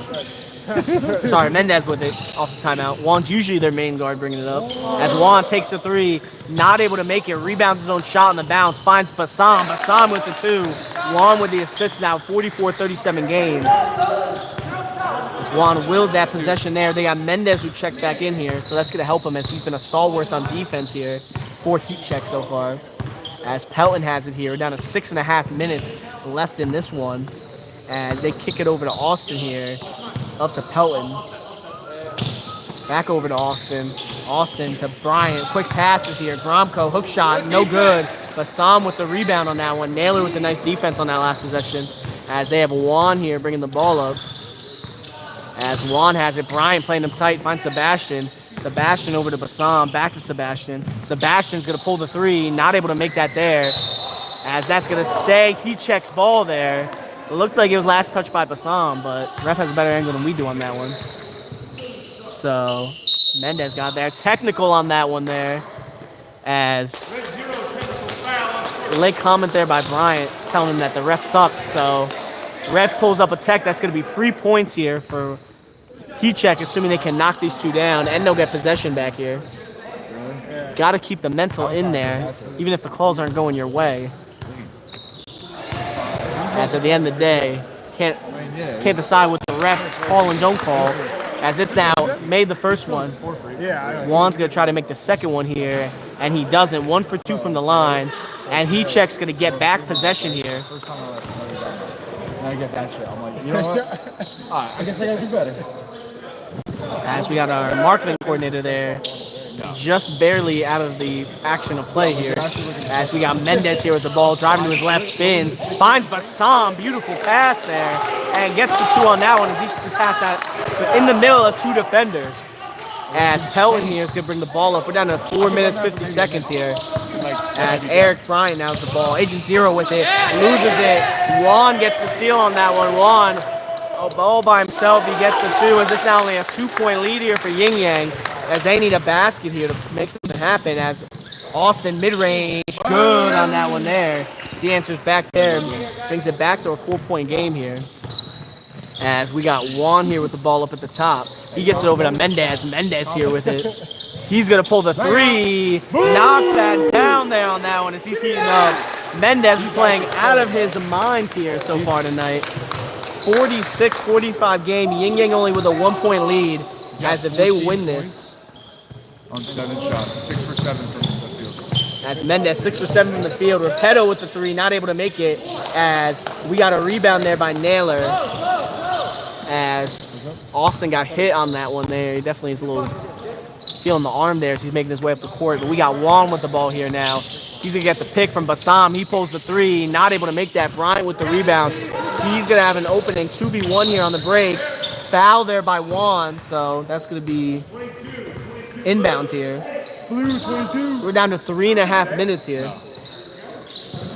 S2: Sorry, Mendez with it off the timeout. Juan's usually their main guard bringing it up. As Juan takes the 3, not able to make it, rebounds his own shot on the bounce, finds Bassam. Bassam with the 2. Juan with the assist now, 44-37 game. As Juan willed that possession there. They got Mendez who checked back in here, so that's going to help him as he's been a stalwart on defense here. 4 Heat checks so far. As Pelton has it here, we're down to 6.5 minutes left in this one. As they kick it over to Austin here. Up to Pelton. Back over to Austin. Austin to Bryant. Quick passes here. Gromko, hook shot, no good. Bassam with the rebound on that one. Naylor with the nice defense on that last possession. As they have Juan here bringing the ball up. As Juan has it, Bryant playing him tight, finds Sebastian. Sebastian over to Bassam, back to Sebastian. Sebastian's gonna pull the 3, not able to make that there. As that's gonna stay, Heat checks ball there. It looked like it was last touched by Bassam, but ref has a better angle than we do on that one. So Mendez got there. Technical on that one there. As late comment there by Bryant telling him that the ref sucked. So ref pulls up a tech. That's going to be 3 points here for Heat check, assuming they can knock these 2 down, and they'll get possession back here. Got to keep the mental in there, even if the calls aren't going your way. As at the end of the day, can't decide what the refs call and don't call. As it's now made the first one. Juan's going to try to make the second one here, and he doesn't. 1 for 2 from the line, and Heat check's going to get back possession here.
S3: I get that shit. I'm like, you know what? Alright, I guess I gotta do better.
S2: As we got our marketing coordinator there, just barely out of the action of play here. As we got Mendez here with the ball, driving to his left, spins, finds Bassam, beautiful pass there, and gets the 2 on that one as he can pass that in the middle of 2 defenders. As Pelton here is going to bring the ball up. We're down to 4 minutes, 50 seconds here. As Eric Bryant now with the ball. Agent Zero with it, loses it. Juan gets the steal on that one. Juan, a ball by himself, he gets the 2. As this now only a 2-point lead here for Yin Yang, as they need a basket here to make something happen. As Austin mid-range, good on that one there. He answers back there, brings it back to a 4-point game here. As we got Juan here with the ball up at the top. He gets it over to Mendez. Mendez here with it. He's going to pull the 3. Knocks that down there on that one as he's heating up. Mendez is playing out of his mind here so far tonight. 46-45 game. Yin Yang only with a 1-point lead. As if they win this.
S3: On 7 shots. 6 for 7 from the field.
S2: As Mendez, 6 for 7 from the field. Repetto with the 3, not able to make it. As we got a rebound there by Naylor. As Austin got hit on that one there. He definitely is a little feeling the arm there as he's making his way up the court. But we got Juan with the ball here now. He's going to get the pick from Bassam. He pulls the 3, not able to make that. Bryant with the rebound. He's going to have an opening 2v1 here on the break. Foul there by Juan, so that's going to be inbounds here.
S3: Blue 22.
S2: So we're down to 3.5 minutes here.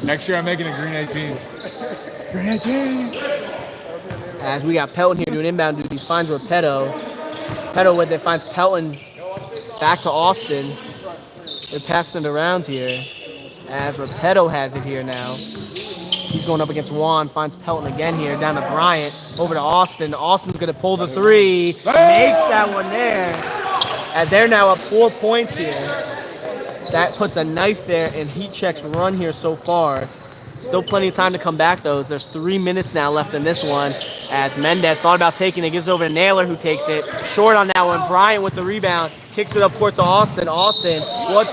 S3: Next year I'm making a green 18. Green 18.
S2: As we got Pelton here doing inbound duties, finds Repetto. Repetto with it, finds Pelton back to Austin. They're passing it around here. As Repetto has it here now. He's going up against Juan, finds Pelton again here, down to Bryant, over to Austin. Austin's going to pull the three, makes that one there. And they're now up 4 points here. That puts a knife there in Heat Check's run here so far. Still plenty of time to come back, though. There's 3 minutes now left in this one. As Mendez thought about taking it, gives it over to Naylor, who takes it. Short on that one. Bryant with the rebound. Kicks it up court to Austin. Austin with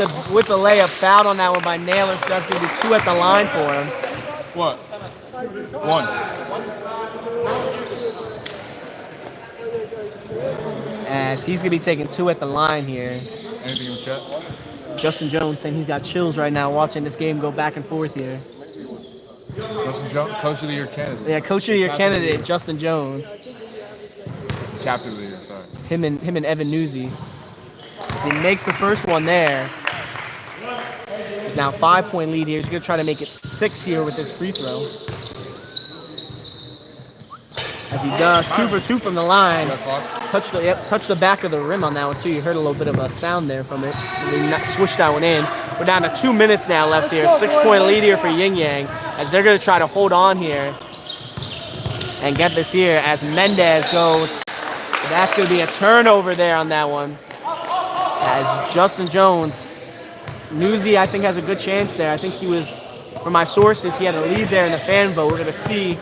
S2: the layup. Fouled on that one by Naylor, so that's going to be 2 at the line for him.
S3: What? 1.
S2: As he's going to be taking 2 at the line here.
S3: Anything in chat?
S2: Justin Jones saying he's got chills right now watching this game go back and forth here.
S3: Justin Jones, Coach of the Year candidate.
S2: Yeah, Coach of the Year candidate, Justin Jones.
S3: Captain of the Year, sorry.
S2: Him and Evan Newsy. As he makes the first one there. He's now 5-point lead here. He's going to try to make it 6 here with his free throw. As he does, 2 for 2 from the line. Touch the back of the rim on that one too. You heard a little bit of a sound there from it. As he switched that one in. We're down to 2 minutes now left here. 6-point lead here for Yin Yang. As they're going to try to hold on here and get this here as Mendez goes. That's going to be a turnover there on that one. As Justin Jones, Newsy I think has a good chance there. I think he was, from my sources, he had a lead there in the fan vote. We're going to see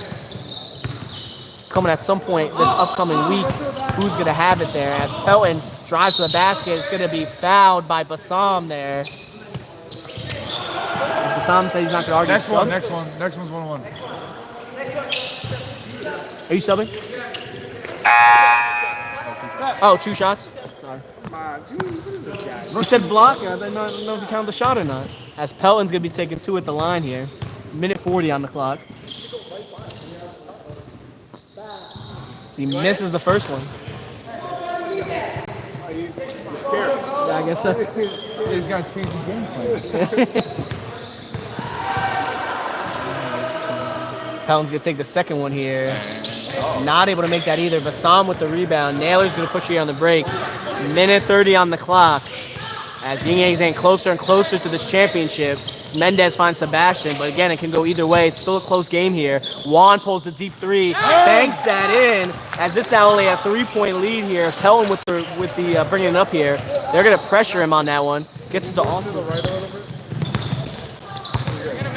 S2: coming at some point this upcoming week who's going to have it there. As Pelton drives to the basket, it's going to be fouled by Bassam there. Bassam said he's not going to argue.
S3: Next one's 1-1.
S2: Are you subbing? Oh, 2 shots? Sorry. You said block. I don't know if you count the shot or not. As Pelton's going to be taking 2 at the line here. Minute 40 on the clock. So he misses the first one.
S1: He's scared.
S2: Yeah, I guess so.
S3: These guys changing game plans.
S2: Pelton's going to take the second one here. Not able to make that either. Bassam with the rebound. Naylor's going to push here on the break. Minute 30 on the clock. As Yin Yang's getting closer and closer to this championship. Mendez finds Sebastian, but again, it can go either way. It's still a close game here. Juan pulls the deep 3, banks that in. As this now only a 3-point lead here. Pelton with the bringing it up here. They're going to pressure him on that one. Gets it to Austin.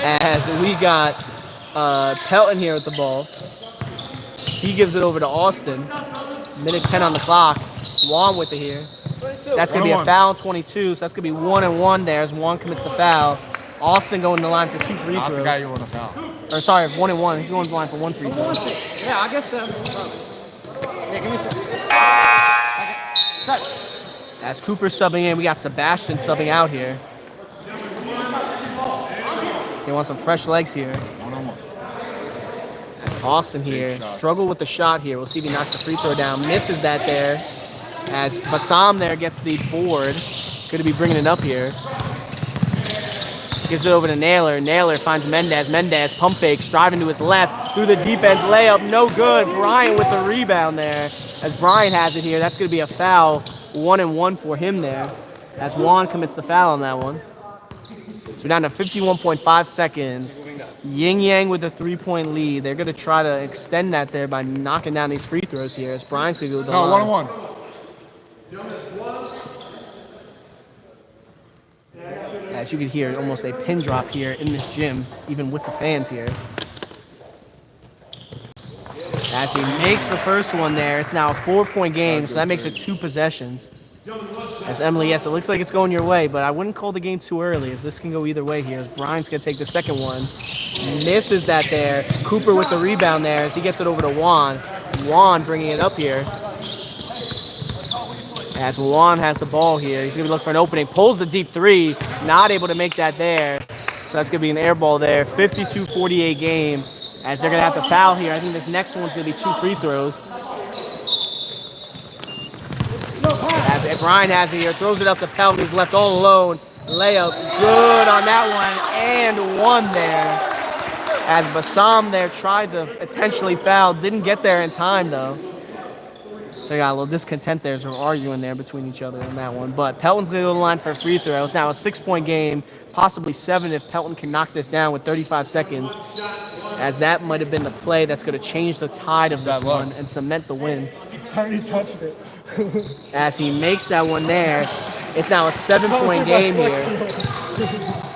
S2: As we got Pelton here with the ball. He gives it over to Austin. Minute 10 on the clock. Juan with it here. That's going to be a foul, 22, so that's going to be 1-1 there as Juan commits the foul. Austin going to the line for 2 free throws.
S3: I forgot you want a foul.
S2: Or sorry, 1-1. He's going to the line for 1 free throw.
S5: Yeah, I guess so. Yeah, give me some.
S2: As Cooper's subbing in, we got Sebastian subbing out here. So he wants some fresh legs here.
S3: 1-on-1.
S2: That's Austin here. Struggle with the shot here. We'll see if he knocks the free throw down. Misses that there. As Bassam there gets the board. Going to be bringing it up here. Gives it over to Naylor. Naylor finds Mendez. Mendez pump fakes, driving to his left. Through the defense, layup, no good. Bryant with the rebound there. As Bryant has it here, that's going to be a foul. 1-1 for him there. As Juan commits the foul on that one. So we're down to 51.5 seconds. Yin Yang with the 3-point lead. They're going to try to extend that there by knocking down these free throws here. As Bryant's going to go with the line.
S3: 1-1.
S2: As you can hear, almost a pin drop here in this gym, even with the fans here. As he makes the first one there, it's now a 4-point game, so that makes it 2 possessions. As Emily, yes, it looks like it's going your way, but I wouldn't call the game too early, as this can go either way here. As Bryant's going to take the second one. Misses that there. Cooper with the rebound there as he gets it over to Juan. Juan bringing it up here. As Juan has the ball here, he's going to be looking for an opening. Pulls the deep 3, not able to make that there. So that's going to be an air ball there. 52-48 game. As they're going to have to foul here. I think this next one's going to be 2 free throws. As Brian has it here, throws it up to Pelton. He's left all alone. Layup, good on that one, and 1 there. As Bassam there tried to intentionally foul. Didn't get there in time, though. So they got a little discontent there, so we're arguing there between each other on that one. But Pelton's going to go to the line for a free throw. It's now a 6-point game, possibly 7 if Pelton can knock this down with 35 seconds, as that might have been the play that's going to change the tide of this one and cement the win.
S1: I already touched it.
S2: As he makes that one there, it's now a 7-point game here.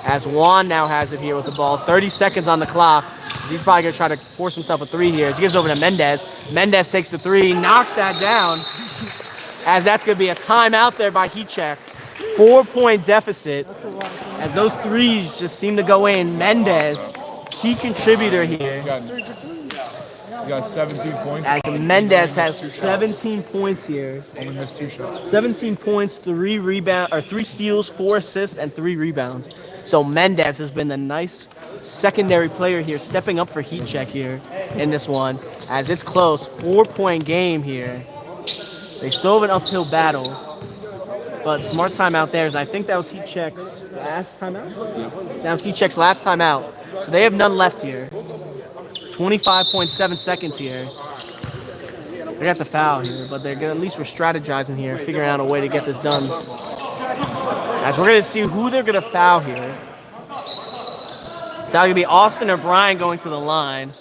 S2: As Juan now has it here with the ball. 30 seconds on the clock. He's probably going to try to force himself a 3 here. As he gives over to Mendez. Mendez takes the 3, knocks that down. As that's going to be a timeout there by Heatcheck. 4-point deficit. As those 3s just seem to go in. Mendez, key contributor here.
S3: You got 17 points.
S2: As Mendez has 17 points here.
S3: Only missed 2 shots.
S2: 17 points, 3 steals, 4 assists, and 3 rebounds. So Mendez has been the nice secondary player here, stepping up for Heatcheck here in this one. As it's close, 4-point game here. They still have an uphill battle. But smart timeout there is I think that was Heatcheck's last timeout? Yeah. That was Heatcheck's last timeout. So they have none left here. 25.7 seconds here. They got the foul here, but they're at least we're strategizing here, figuring out a way to get this done. As we're going to see who they're going to foul here. It's either going to be Austin or Brian going to the line.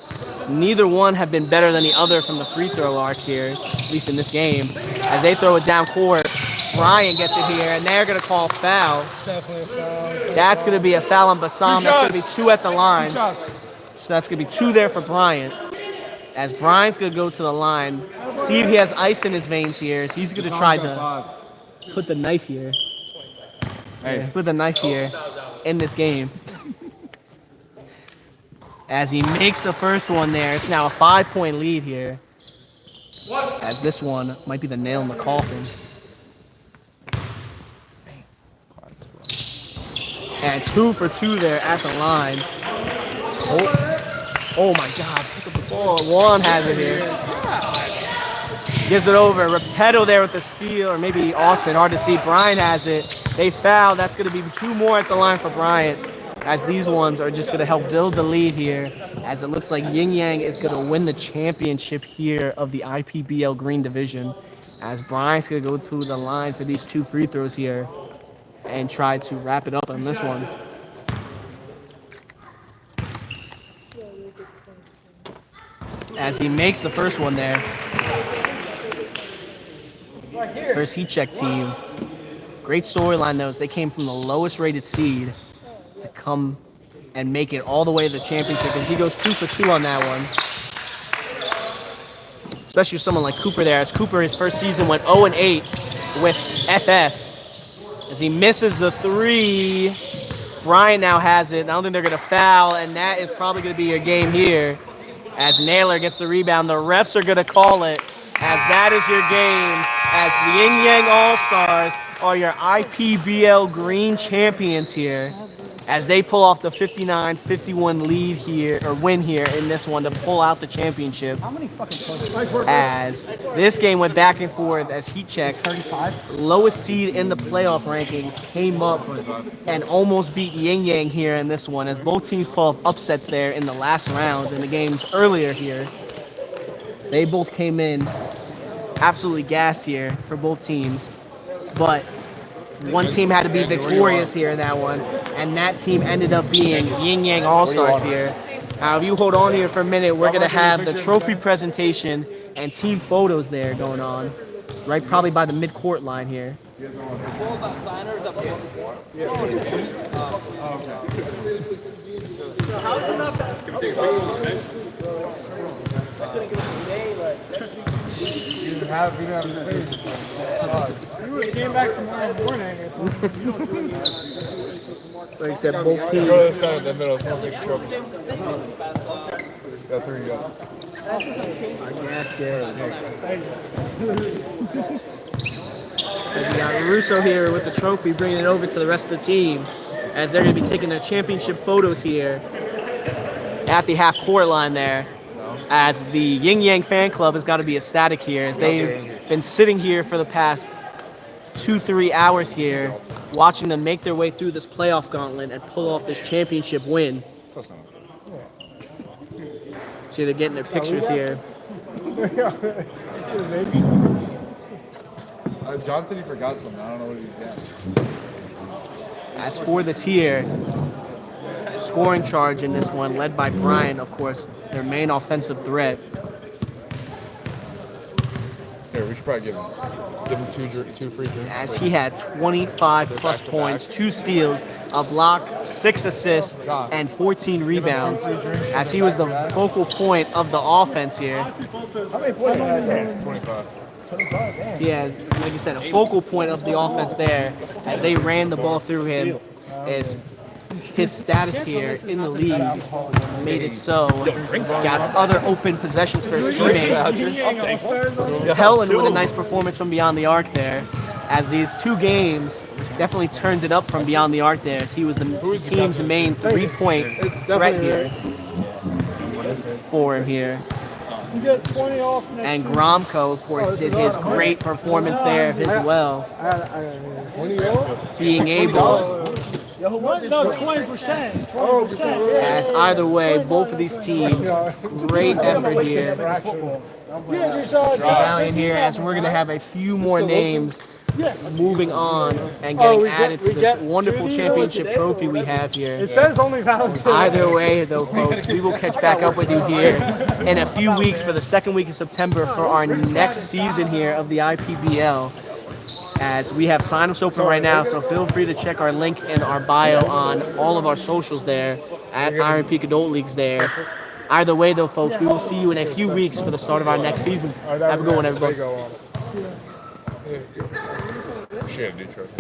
S2: Neither one have been better than the other from the free throw arc here, at least in this game. As they throw it down court, Brian gets it here, and they're going to call foul.
S1: Definitely a foul.
S2: That's going to be a foul on Bassam. That's going to be 2 at the line. So that's going to be 2 there for Bryant. As Bryant's going to go to the line, see if he has ice in his veins here. So he's going to try to put the knife here.
S3: Hey.
S2: Put the knife here in this game. As he makes the first one there, it's now a 5-point lead here. As this one might be the nail in the coffin. And 2 for 2 there at the line. Oh my God, pick up the ball. Juan has it here. Gives it over. Repetto there with the steal, or maybe Austin, hard to see. Bryant has it. They foul. That's going to be 2 more at the line for Bryant, as these ones are just going to help build the lead here, as it looks like Yin Yang is going to win the championship here of the IPBL Green Division, as Bryant's going to go to the line for these 2 free throws here and try to wrap it up on this one. As he makes the first one there. His first Heatcheck team. Great storyline though, as they came from the lowest rated seed to come and make it all the way to the championship, as he goes 2 for 2 on that one. Especially with someone like Cooper there, as Cooper his first season went 0-8 with FF. As he misses the 3, Brian now has it. I don't think they're going to foul, and that is probably going to be your game here. As Naylor gets the rebound, the refs are going to call it, as that is your game, as the Yin Yang All-Stars are your IPBL Green champions here, as they pull off the 59-51 lead here, or win here in this one to pull out the championship.
S1: How many fucking points?
S2: As this game went back and forth, as Heatcheck, 35, lowest seed in the playoff rankings, came up and almost beat Yin Yang here in this one, as both teams pull off upsets there in the last round in the games earlier here. They both came in absolutely gassed here for both teams, but one team had to be victorious here in that one, and that team ended up being Yin Yang All-Stars here. Now, if you hold on here for a minute, we're going to have the trophy presentation and team photos there going on, right probably by the mid-court line here.
S1: You came back tomorrow morning.
S2: Like I said, both teams.
S3: Go to the side of the middle. Someone take a trophy. Got 3 go.
S2: Yes, yeah. As we got Russo here with the trophy, bringing it over to the rest of the team, as they're going to be taking their championship photos here at the half-court line there. As the Yin Yang fan club has got to be ecstatic here, as they've been sitting here for the past 2-3 hours here, watching them make their way through this playoff gauntlet and pull off this championship win. So they're getting their pictures here.
S5: John said he forgot something. I don't know what he's getting.
S2: As for this here, scoring charge in this one, led by Brian, of course, their main offensive threat.
S5: Here, we should probably give him two free drinks.
S2: As he had 25 plus points, 2 steals, a block, 6 assists, and 14 rebounds. As he was the focal point of the offense here.
S1: How many points you had there?
S5: 25.
S1: 25, damn.
S2: He has, like you said, a focal point of the offense there as they ran the ball through him. Is his status here in the league made it so. Got other open possessions for his teammates. Helen with a nice performance from beyond the arc there. As these 2 games definitely turned it up from beyond the arc there. As he was the team's main 3-point threat here for him here.
S1: You get 20 off next
S2: And
S1: season.
S2: Gromko, of course, did his great performance there as well.
S1: 20 off?
S2: Being able,
S1: No, 20%. 20%.
S2: as either way, both of these teams, great effort here. Valiant here, as we're going to have a few more names moving on and getting added to this wonderful championship trophy we have here.
S1: It says only Valentine.
S2: Either way, though, folks, we will catch back up with you here in a few weeks for the second week of September for our next season here of the IPBL. As we have signups open right now, so feel free to check our link in our bio on all of our socials there at Iron Peak Adult Leagues there. Either way, though, folks, we will see you in a few weeks for the start of our next season. Have a good one, everybody.
S5: Shit, Detroit.